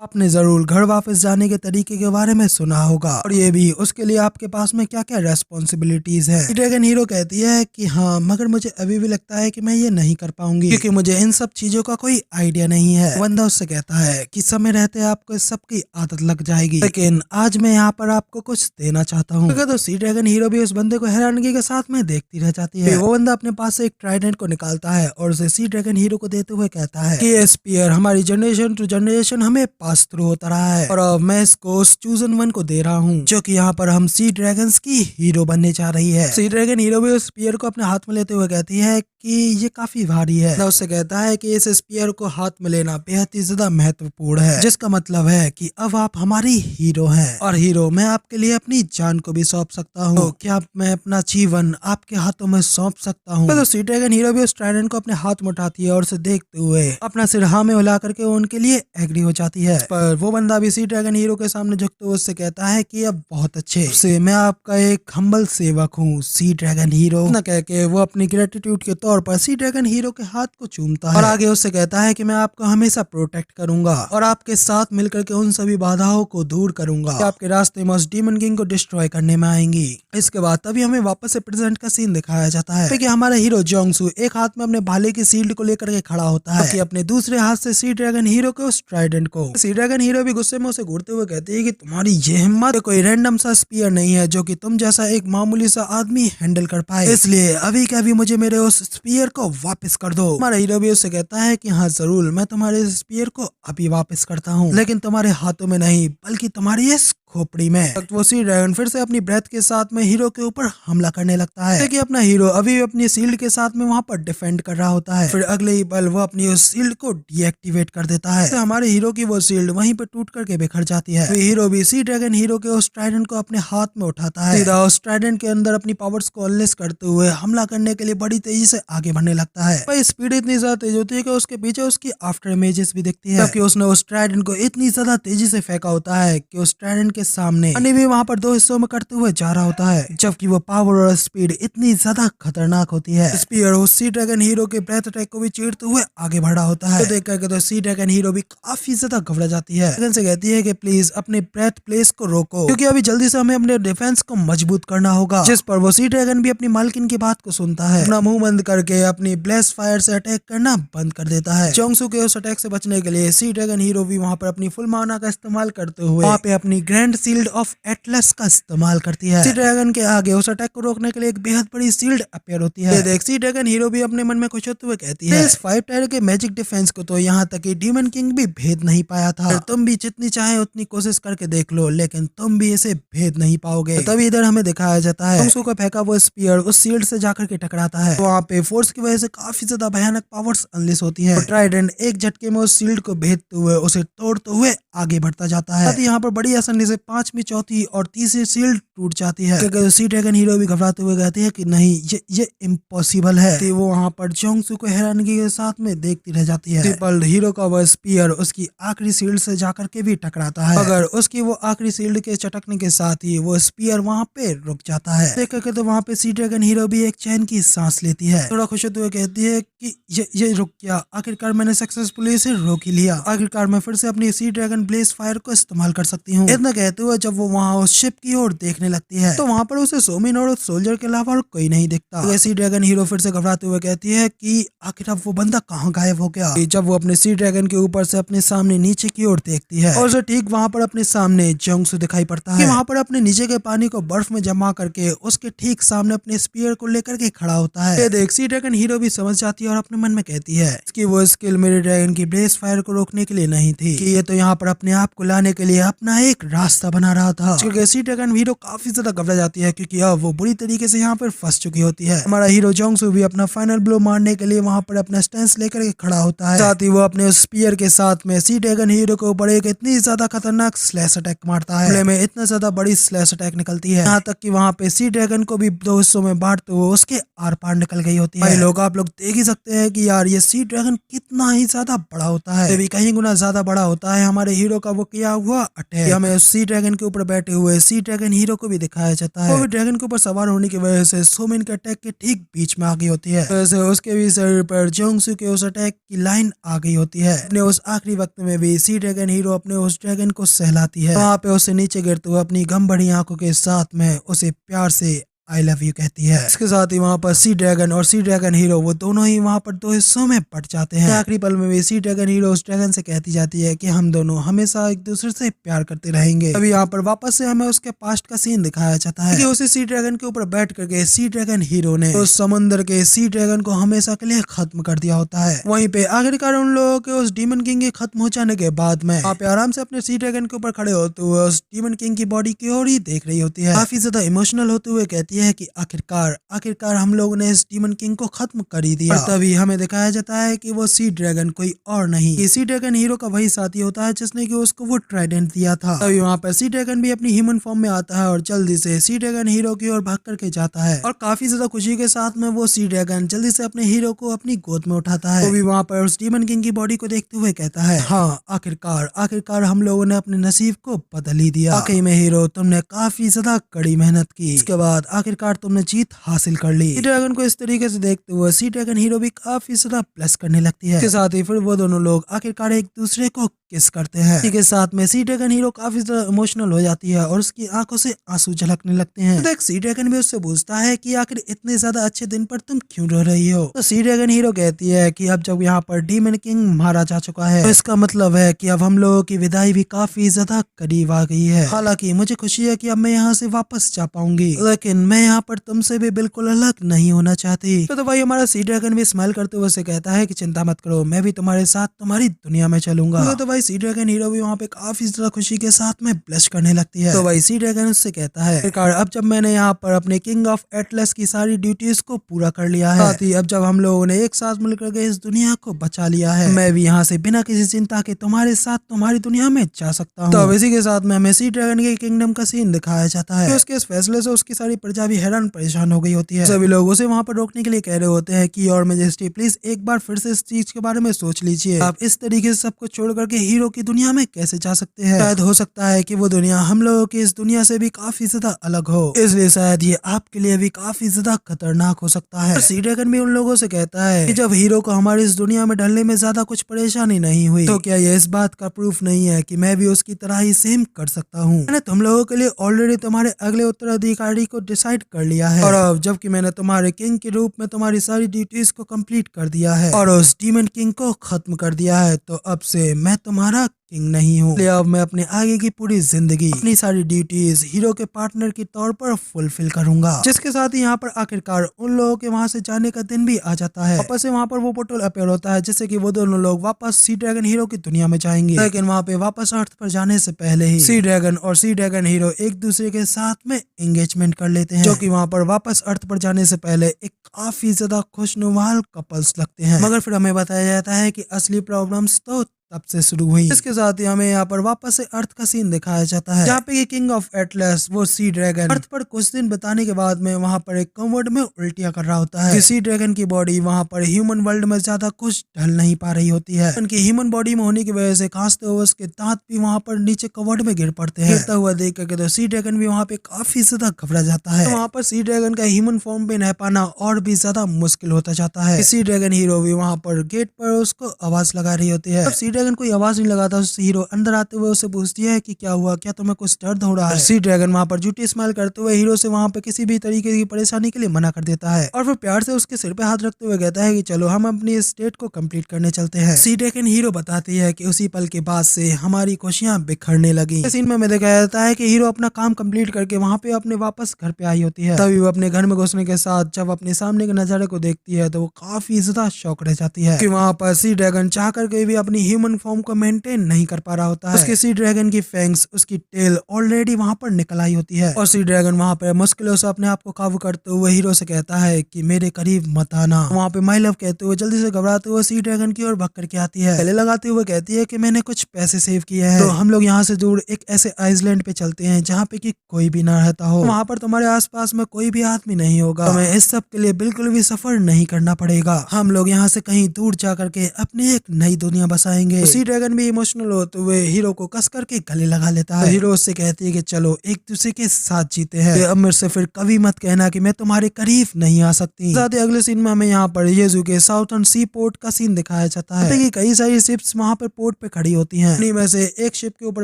आपने जरूर घर वापस जाने के तरीके के बारे में सुना होगा और ये भी उसके लिए आपके पास में क्या क्या रेस्पॉन्सिबिलिटीज है। ड्रैगन हीरो कहती है कि हाँ, मगर मुझे अभी भी लगता है कि मैं ये नहीं कर पाऊंगी क्योंकि मुझे इन सब चीजों का कोई आइडिया नहीं है। बंदा उससे कहता है कि समय रहते आपको इस सब की आदत लग जाएगी, लेकिन आज मैं यहाँ पर आपको कुछ देना चाहता हूँ। तो सी ड्रैगन हीरो भी उस बंदे को हैरानगी के साथ में देखती रह जाती है। वो बंदा अपने पास से एक ट्राइडेंट को निकालता है और उसे सी ड्रैगन हीरो को देते हुए कहता है कि ये स्पीयर हमारी जनरेशन टू जनरेशन हमें पास थ्रू होता रहा है और अब मैं इसको उस चूजन वन को दे रहा हूँ जो कि यहाँ पर हम सी ड्रैगन्स की हीरो बनने जा रही है। सी ड्रैगन हीरो भी उस स्पीयर को अपने हाथ में लेते हुए कहती है कि ये काफी भारी है। ना उससे कहता है कि इस स्पीयर को हाथ में लेना बेहद ही ज्यादा महत्वपूर्ण है, जिसका मतलब है कि अब आप हमारी हीरो हैं और हीरो मैं आपके लिए अपनी जान को भी सौंप सकता हूँ। तो क्या मैं अपना जीवन आपके हाथों में सौंप सकता हूँ? तो सी ड्रैगन हीरो भी उस ट्राइडेंट को अपने हाथ में उठाती है और उसे देखते हुए अपना सिर हाँ में हिला करके उनके लिए एग्री हो जाती है। पर वो बंदा भी सी ड्रैगन हीरो के सामने झुकते हुए उससे कहता है कि अब बहुत अच्छे से मैं आपका एक हम्बल सेवक हूँ सी ड्रैगन हीरो। न कह के वो अपनी ग्रेटिट्यूड के तौर पर सी ड्रैगन हीरो के हाथ को चूमता है और आगे उससे कहता है कि मैं आपको हमेशा प्रोटेक्ट करूंगा और आपके साथ मिलकर के उन सभी बाधाओं को दूर करूंगा कि आपके रास्ते में उस डीमन किंग को डिस्ट्रॉय करने में आएंगी। इसके बाद तभी हमें वापस से प्रेजेंट का सीन दिखाया जाता है कि हमारा हीरो जोंगसू एक हाथ में अपने भाले की शील्ड को लेकर के खड़ा होता है कि अपने दूसरे हाथ से सी ड्रैगन हीरो के उस ट्राइडेंट को। सी ड्रैगन हीरो भी गुस्से में उसे घूरते हुए कहती है कि तुम्हारी ये हिम्मत कोई रैंडम सा स्पीयर नहीं है जो कि तुम जैसा एक मामूली सा आदमी हैंडल कर पाए, इसलिए अभी के अभी मुझे मेरे उस स्पीयर को वापस कर दो। हमारा हीरो भी उससे कहता है कि हाँ जरूर, मैं तुम्हारे स्पीयर को अभी वापस करता हूँ, लेकिन तुम्हारे हाथों में नहीं बल्कि तुम्हारी इस खोपड़ी में। वो सी ड्रैगन फिर से अपनी ब्रेथ के साथ में हीरो के ऊपर हमला करने लगता है कि अपना हीरो अभी भी अपनी शील्ड के साथ में वहाँ पर डिफेंड कर रहा होता है। फिर अगले ही पल वो अपनी उस शील्ड को डीएक्टिवेट कर देता है। तो हमारे हीरो की वो शील्ड वहीं पर टूट करके बिखर जाती है। हीरो भी सी ड्रैगन हीरो के उस ट्राइडेंट को अपने हाथ में उठाता है, सीधा उस ट्राइडेंट के अंदर अपनी पावर्स को अनलेस करते हुए हमला करने के लिए बड़ी तेजी से आगे बढ़ने लगता है। पर स्पीड इतनी ज्यादा तेज होती है कि उसके पीछे उसकी आफ्टर इमेजेस भी दिखती है, जबकि उसने उस ट्राइडेंट को इतनी ज्यादा तेजी से फेंका होता है कि उस ट्राइडेंट के सामने वहाँ पर 2 हिस्सों में करते हुए जा रहा होता है, जबकि वो पावर और स्पीड इतनी ज्यादा खतरनाक होती है। स्पीयर उस सी ड्रैगन हीरो के ब्रेथ अटैक को भी चीरते हुए आगे बढ़ा होता है। तो देख करके तो सी ड्रैगन हीरो भी काफी ज्यादा घबरा जाती है, लेकिन से कहती है कि प्लीज अपने ब्रेथ प्लेस को रोको क्योंकि अभी जल्दी से हमें अपने डिफेंस को मजबूत करना होगा। जिस पर वो सी ड्रैगन भी अपनी मालकिन की बात को सुनता है, अपना मुंह बंद करके अपनी ब्लेस फायर से अटैक करना बंद कर देता है। जोंगसू के उस अटैक से बचने के लिए सी ड्रैगन हीरो भी वहाँ पर अपनी फुल माना का इस्तेमाल करते हुए वहाँ पे अपनी ग्रैंड शील्ड ऑफ एटलस का इस्तेमाल करती है। सी ड्रैगन के आगे उस अटैक को रोकने के लिए एक बेहद बड़ी शील्ड अपीयर होती है। देख सी ड्रैगन हीरो भी अपने मन में खुश होते हुए कहती है इस 5 टायर के मैजिक डिफेंस को तो यहाँ तक कि डीमन किंग भी भेद नहीं पाया था। तुम भी जितनी चाहे उतनी कोशिश करके देख लो, लेकिन तुम भी इसे भेद नहीं पाओगे। तो तभी इधर हमें दिखाया जाता है जोंगसू का फेंका वो स्पीयर उस शील्ड से जाकर के टकराता है। वहाँ पे फोर्स की वजह से काफी ज्यादा भयानक पावर्स अनलिश होती है। ट्राइडेंट एक झटके में उस शील्ड को भेदते हुए उसे तोड़ते हुए आगे बढ़ता जाता है। यहाँ पर बड़ी आसानी से 5वीं, 4थी और 3री शील्ड टूट जाती है। क्योंकि सी ड्रैगन हीरो भी घबराते हुए कहती है कि नहीं ये इम्पॉसिबल है। तो वो वहाँ पर जोंगसू को हैरानगी के साथ में देखती रह जाती है। हीरो का वह स्पीयर उसकी आखिरी शील्ड से जाकर के भी टकराता है, मगर उसकी वो आखिरी शील्ड के चटकने के साथ ही वो स्पीयर वहाँ पे रुक जाता है। देख करके तो वहाँ पे सी ड्रैगन हीरो भी एक चैन की सांस लेती है। थोड़ा खुश होते हुए कहती है कि ये रुक गया, आखिरकार मैंने सक्सेसफुली इसे रोक ही लिया। आखिरकार मैं फिर से अपनी सी ड्रैगन ब्लेस फायर को इस्तेमाल कर सकती हूँ। इतना कहते हुए जब वो वहाँ उस शिप की ओर देखने लगती है तो वहाँ पर उसे सोमिन और सोल्जर के अलावा और कोई नहीं दिखता। सी ड्रैगन हीरो फिर से घबराते हुए कहती है कि आखिर अब वो बंदा कहाँ गायब हो गया। जब वो अपने सी ड्रैगन के ऊपर से अपने सामने नीचे की ओर देखती है और उसे ठीक वहाँ पर अपने सामने जोंगसू दिखाई पड़ता है। वहाँ पर अपने नीचे के पानी को बर्फ में जमा करके उसके ठीक सामने अपने स्पीयर को लेकर के खड़ा होता है। देख सी ड्रैगन हीरो भी समझ जाती है और अपने मन में कहती है कि वो स्किल मेरे ड्रैगन की ब्लेस फायर को रोकने के लिए नहीं थी, कि ये तो यहाँ पर अपने आप को लाने के लिए अपना एक रास्ता बना रहा था। क्योंकि सी ड्रैगन हीरो काफी ज्यादा घबरा जाती है क्योंकि अब वो बुरी तरीके से यहाँ पर फंस चुकी होती है। हमारा हीरो जोंगसू भी अपना फाइनल ब्लो मारने के लिए वहाँ पर अपना स्टैंस लेकर के खड़ा होता है। साथ ही वो अपने उस स्पीयर के साथ में सी ड्रैगन हीरो के ऊपर एक इतनी ज्यादा खतरनाक स्लैश अटैक मारता है। में इतना ज्यादा बड़ी स्लैश अटैक निकलती है, यहाँ तक कि वहाँ पे सी ड्रैगन को भी दो हिस्सों में बांटते हुए उसके आर पार निकल गई होती है। भाई लोग आप लोग देख ही सकते हैं कि यार ये सी ड्रैगन कितना ही ज्यादा बड़ा होता है, भी कहीं गुना ज्यादा बड़ा होता है हमारे हीरो का वो किया हुआ अटैक। हमें उस सी ड्रैगन के ऊपर बैठे हुए सी ड्रैगन हीरो को भी दिखाया जाता है। वो ड्रैगन के ऊपर सवार होने की वजह से सोमिन के अटैक के ठीक बीच में आ गई होती है, वैसे उसके भी शरीर पर जोंगसू के उस अटैक की लाइन आ गई होती है। अपने उस आखिरी वक्त में भी सी ड्रैगन हीरो अपने उस ड्रैगन को सहलाती है, वहाँ पे उसे नीचे गिरते हुए अपनी गम भरी आंखों के साथ में उसे प्यार से आई लव यू कहती है। इसके साथ ही वहाँ पर सी ड्रैगन और सी ड्रैगन हीरो वो दोनों ही वहाँ पर दो हिस्सों में बट जाते हैं। आखिरी पल में भी सी ड्रैगन हीरो उस ड्रैगन से कहती जाती है कि हम दोनों हमेशा एक दूसरे से प्यार करते रहेंगे। अभी यहाँ पर वापस से हमें उसके पास्ट का सीन दिखाया जाता है कि उसी सी ड्रैगन के ऊपर बैठ करके सी ड्रैगन हीरो ने उस समुद्र के सी ड्रैगन को हमेशा के लिए खत्म कर दिया होता है। वहीं पे आखिरकार उन लोगों के उस डीमन किंग के खत्म हो जाने के बाद में आप आराम से अपने सी ड्रैगन के ऊपर खड़े होते हुए उस डीमन किंग की बॉडी की ओर ही देख रही होती है। काफी ज्यादा इमोशनल होते हुए कहती है कि आखिरकार हम लोगों ने इस डीमन किंग को खत्म कर ही दिया। और तभी हमें दिखाया जाता है कि वो सी ड्रैगन कोई और नहीं, ये सी ड्रैगन हीरो का वही साथी होता है जिसने कि उसको वो ट्राइडेंट दिया था। तभी वहाँ पर सी ड्रैगन भी अपनी ह्यूमन फॉर्म में आता है और जल्दी से सी ड्रैगन हीरो की ओर भाग करके जाता है और काफी ज्यादा खुशी के साथ में वो सी ड्रैगन जल्दी से अपने हीरो को अपनी गोद में उठाता है। वो भी वहाँ पर उस डीमन किंग की बॉडी को देखते हुए कहता है, हाँ आखिरकार हम लोगों ने अपने नसीब को बदल ही दिया। वाकई में हीरो तुमने काफी ज्यादा कड़ी मेहनत की, इसके बाद आखिरकार तुमने जीत हासिल कर ली। सी ड्रैगन को इस तरीके से देखते हुए सी ड्रैगन हीरो भी काफी ज्यादा प्लस करने लगती है। इसके साथ ही फिर वो दोनों लोग आखिरकार एक दूसरे को किस करते हैं। इसी के साथ में सी ड्रैगन हीरो काफी ज्यादा इमोशनल हो जाती है और उसकी आंखों से आंसू झलकने लगते हैं। तो सी ड्रैगन भी उससे पूछता है कि आखिर इतने ज्यादा अच्छे दिन पर तुम क्यों रो रही हो। तो सी ड्रैगन हीरो कहती है कि अब जब यहाँ पर डीमन किंग मारा जा चुका है तो इसका मतलब है कि अब हम लोगों की विदाई भी काफी ज्यादा करीब आ गई है। हालांकि मुझे खुशी है कि अब मैं यहाँ से वापस जा पाऊंगी, लेकिन मैं यहाँ पर तुमसे भी बिल्कुल अलग नहीं होना चाहती। तो भाई हमारा सी ड्रैगन भी स्माइल करते हुए उसे कहता है कि चिंता मत करो, मैं भी तुम्हारे साथ तुम्हारी दुनिया में चलूंगा। तो भाई सी ड्रैगन हीरो भी वहाँ पे काफी ज्यादा खुशी के साथ में ब्लश करने लगती है। तो भाई सी ड्रैगन उससे कहता है, अब जब मैंने यहाँ पर अपने किंग ऑफ एटलस की सारी ड्यूटीज को पूरा कर लिया है, साथ ही अब जब हम लोगों ने एक साथ मिलकर के इस दुनिया को बचा लिया है, मैं भी यहाँ से बिना किसी चिंता के तुम्हारे साथ तुम्हारी दुनिया में जा सकता हूँ। तो इसी के साथ में हमें सी ड्रैगन के किंगडम का सीन दिखाया जाता है। उसके इस फैसले से उसकी सारी प्रजा भी हैरान परेशान हो गई होती है। सभी लोग उसे वहाँ पर रोकने के लिए कह रहे होते हैं कि और मेजेस्टी प्लीज एक बार फिर से इस चीज के बारे में सोच लीजिए, आप इस तरीके से सब कुछ छोड़ करके हीरो की दुनिया में कैसे जा सकते हैं। शायद हो सकता है कि वो दुनिया हम लोगों की इस दुनिया से भी काफी ज्यादा अलग हो, इसलिए शायद ये आपके लिए भी काफी ज्यादा खतरनाक हो सकता है। सी ड्रैगन भी उन लोगों से कहता है कि जब हीरो को हमारी इस दुनिया में ढलने में ज्यादा कुछ परेशानी नहीं हुई तो क्या ये इस बात का प्रूफ नहीं है कि मैं भी उसकी तरह ही सेम कर सकता हूँ। मैंने तुम लोगों के लिए ऑलरेडी तुम्हारे अगले उत्तराधिकारी को डिसाइड कर लिया है और अब जबकि मैंने तुम्हारे किंग के रूप में तुम्हारी सारी ड्यूटीज को कंप्लीट कर दिया है और उस डीमन किंग को खत्म कर दिया है, तो अब से मैं तुम्हारा किंग नहीं हूँ। अब मैं अपने आगे की पूरी जिंदगी अपनी सारी ड्यूटीज हीरो के पार्टनर के तौर पर फुलफिल करूंगा। जिसके साथ ही यहाँ पर आखिरकार उन लोगों के वहाँ से जाने का दिन भी आ जाता है। वापस से वहाँ पर वो पोर्टल अपेयर होता है जिससे कि वो दोनों लोग वापस सी ड्रैगन हीरो की दुनिया में जाएंगे। लेकिन वहाँ पे वापस अर्थ पर जाने से पहले ही सी ड्रैगन और सी ड्रैगन हीरो एक दूसरे के साथ में एंगेजमेंट कर लेते हैं, जो कि वहाँ पर वापस अर्थ पर जाने से पहले एक काफी ज्यादा खुशनुमाल कपल्स लगते हैं। मगर फिर हमें बताया जाता है कि असली प्रॉब्लम्स तो तब से शुरू हुई। इसके साथ ही हमें यहाँ पर वापस से अर्थ का सीन दिखाया जाता है, जहाँ पे ये किंग ऑफ एटलस वो सी ड्रैगन अर्थ पर कुछ दिन बताने के बाद में वहाँ पर एक कमोड में उल्टियाँ कर रहा होता है। सी ड्रैगन की बॉडी वहाँ पर ह्यूमन वर्ल्ड में ज्यादा कुछ ढल नहीं पा रही होती है। उनकी ह्यूमन बॉडी में होने की वजह से खांसते हुए उसके दांत भी वहाँ पर नीचे कमोड में गिर पड़ते हैं। गिरता हुआ देख करके तो सी ड्रैगन भी वहाँ पे काफी ज्यादा घबरा जाता है। तो वहाँ पर सी ड्रैगन का ह्यूमन फॉर्म पे रह पाना और भी ज्यादा मुश्किल होता जाता है। सी ड्रैगन हीरो भी वहाँ पर गेट पर उसको आवाज लगा रही होती है। सी ड्रैगन कोई आवाज नहीं लगा था, हीरो अंदर आते हुए उसे पूछती है कि क्या हुआ, क्या तुम्हें कुछ दर्द हो रहा है। सी ड्रैगन वहाँ पर झूठी स्माइल करते हुए हीरो से वहाँ पे किसी भी तरीके की परेशानी के लिए मना कर देता है और फिर प्यार से उसके सिर पे हाथ रखते हुए कहता है कि चलो हम अपनी इस डेट को कंप्लीट करने चलते हैं। सी ड्रैगन हीरो बताती है कि उसी पल के बाद से हमारी खुशियां बिखरने लगी। इस सीन में हमें दिखाया जाता है कि हीरो अपना काम कंप्लीट करके वहाँ पे अपने वापस घर पे आई होती है। तभी वो अपने घर में घुसने के साथ जब अपने सामने के नजारे को देखती है तो वो काफी ज्यादा शौक रह जाती है कि वहाँ पर सी ड्रैगन चाह करके भी अपनी ह्यूमन ड्रैगन फॉर्म को मेंटेन नहीं कर पा रहा होता है। उसके सी ड्रैगन की फैंग्स, उसकी टेल ऑलरेडी वहाँ पर निकल आई होती है और सी ड्रैगन वहाँ पर मुश्किलों से अपने आप को काबू करते हुए हीरो से कहता है कि मेरे करीब मत आना। वहाँ पे माय लव कहते हुए जल्दी से घबराते हुए सी ड्रैगन की ओर भाग करके आती है। गले लगाते हुए कहती है कि मैंने कुछ पैसे सेव किए हैं, तो हम लोग यहाँ से दूर एक ऐसे आइसलैंड पे चलते हैं जहाँ पे कि कोई भी ना रहता हो। वहाँ पर तुम्हारे आसपास में कोई भी आदमी नहीं होगा, तुम्हें इस सब के लिए बिल्कुल भी सफर नहीं करना पड़ेगा। हम लोग यहाँ से कहीं दूर जा करके अपनी एक नई दुनिया बसाएंगे। तो सी ड्रैगन भी इमोशनल होते हुए हीरो को कस करके गले लगा लेता है। तो हीरो उससे कहती है कि चलो एक दूसरे के साथ जीते हैं, अब मेरे से फिर कभी मत कहना कि मैं तुम्हारे करीब नहीं आ सकती। साथ ही अगले सीन में हमें यहाँ पर येजू के साउथर्न सी पोर्ट का सीन दिखाया जाता है कि कई सारी शिप्स वहाँ पर पोर्ट पे खड़ी होती हैं। उन्हीं में से एक शिप के ऊपर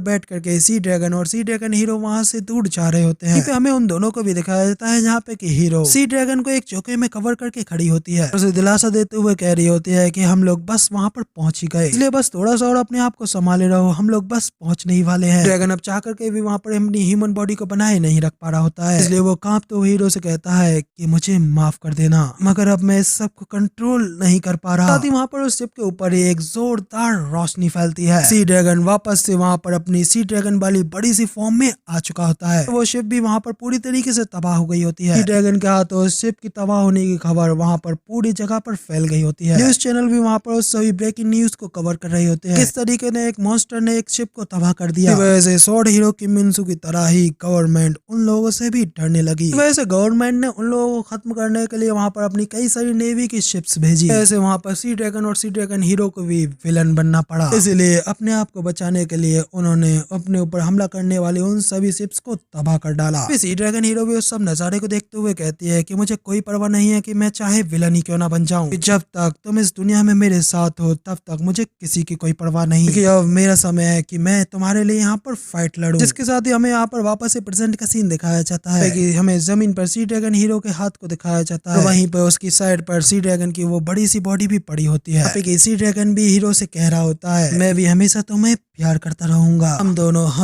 बैठ करके सी ड्रैगन और सी ड्रैगन हीरो वहाँ से दूर जा रहे होते हैं। हमें उन दोनों को भी दिखाया जाता है जहाँ पे कि हीरो सी ड्रैगन को एक चौके में कवर करके खड़ी होती है, उसे दिलासा देते हुए कह रही होती है कि हम लोग बस वहाँ पर पहुंच ही गए, इसलिए बस थोड़ा सा और अपने आप को संभाले रहो, हम लोग बस पहुंचने ही वाले हैं। ड्रैगन अब चाह करके भी वहाँ पर अपनी ह्यूमन बॉडी को बनाए नहीं रख पा रहा होता है, इसलिए वो कांपते हुए हीरो से कहता है कि मुझे माफ कर देना, मगर अब मैं इस सब को कंट्रोल नहीं कर पा रहा। साथ ही वहाँ पर उस शिप के ऊपर एक जोरदार रोशनी फैलती है। सी ड्रैगन वापस से वहाँ पर अपनी सी ड्रैगन वाली बड़ी सी फॉर्म में आ चुका होता है। वो शिप भी वहाँ पर पूरी तरीके से तबाह हो गई होती है। सी ड्रैगन के हाथों शिप की तबाह होने की खबर वहाँ पर पूरी जगह पर फैल गई होती है। न्यूज चैनल भी वहाँ पर उस सभी ब्रेकिंग न्यूज को कवर कर रहे होते हैं, किस तरीके ने एक मॉन्स्टर ने एक शिप को तबाह कर दिया। वैसे स्वॉर्ड हीरो की मिन्सू की तरह ही गवर्नमेंट उन लोगों से भी डरने लगी। वैसे गवर्नमेंट ने उन लोगों को खत्म करने के लिए वहाँ पर अपनी कई सारी नेवी की शिप्स भेजी। ऐसे वहाँ पर सी ड्रैगन और सी ड्रैगन हीरो को भी विलन बनना पड़ा, इसलिए अपने आप को बचाने के लिए उन्होंने अपने ऊपर हमला करने वाले उन सभी शिप्स को तबाह कर डाला। सी ड्रैगन हीरो भी उस सब नजारे को देखते हुए कहती है कि मुझे कोई परवाह नहीं है कि मैं चाहे विलन ही क्यों ना बन जाऊं, जब तक तुम इस दुनिया में मेरे साथ हो तब तक मुझे किसी की कोई परवाह नहीं, क्योंकि अब मेरा समय है कि मैं तुम्हारे लिए यहाँ पर फाइट लड़ूं। जिसके साथ ही हमें यहाँ पर वापस से प्रेजेंट का सीन दिखाया जाता है कि हमें जमीन पर सी ड्रैगन हीरो के हाथ को दिखाया जाता है, वहीं पर उसकी साइड पर सी ड्रैगन की वो बड़ी सी बॉडी भी पड़ी होती है। सी ड्रैगन भी हीरो से कह रहा होता है मैं भी हमेशा तुम्हें प्यार करता रहूंगा, हम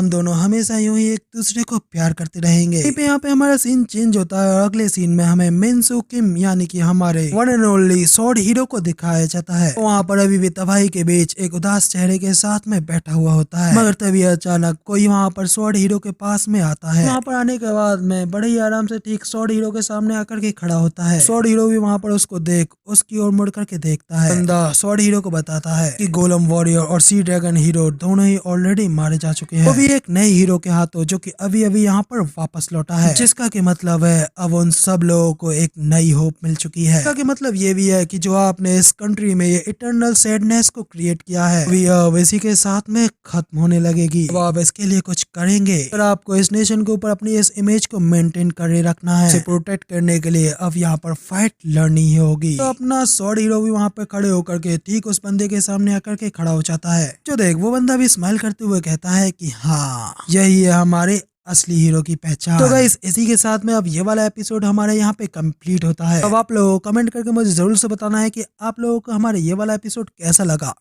दोनों हमेशा यूं ही एक दूसरे को प्यार करते रहेंगे। यहाँ पे हमारा सीन चेंज होता है और अगले सीन में हमें मिन्सू किम यानी कि हमारे one and only sword hero को दिखाया जाता है। वहाँ पर अभी भी तबाही के बीच एक उदास चेहरे के साथ में बैठा हुआ होता है, मगर तभी अचानक कोई वहाँ पर स्वॉर्ड हीरो के पास में आता है। वहाँ पर आने के बाद में बड़े ही आराम से ठीक स्वॉर्ड हीरो के सामने आकर के खड़ा होता है। स्वॉर्ड हीरो भी वहाँ पर उसको देख उसकी ओर मुड़ करके देखता है। बंदा स्वॉर्ड हीरो को बताता है कि गोलम वॉरियर और सी ड्रैगन हीरो दोनों ही ऑलरेडी मारे जा चुके हैं, वो भी एक नए हीरो के हाथों जो कि अभी अभी यहाँ पर वापस लौटा है, जिसका की मतलब है अब उन सब लोगों को एक नई होप मिल चुकी है। इसका की मतलब ये भी है कि जो आपने इस कंट्री में ये इटर्नल सैडनेस को क्रिएट किया है वो इसी के साथ में खत्म होने लगेगी। अब आप इसके लिए कुछ करेंगे, और आपको इस नेशन के ऊपर अपनी इस इमेज को मेंटेन करे रखना है, इसे प्रोटेक्ट करने के लिए अब यहाँ पर फाइट लड़नी ही होगी। तो अपना स्वॉर्ड हीरो भी वहाँ पे खड़े होकर के ठीक उस बंदे के सामने आकर के खड़ा हो जाता है। जो देख वो बंदा भी स्माइल करते हुए कहता है कि हाँ यही है हमारे असली हीरो की पहचान। तो गाइस इसी के साथ में अब ये वाला एपिसोड हमारे यहाँ पे कंप्लीट होता है। अब आप लोगों को कमेंट करके मुझे जरूर से बताना है कि आप लोगों को हमारे ये वाला एपिसोड कैसा लगा।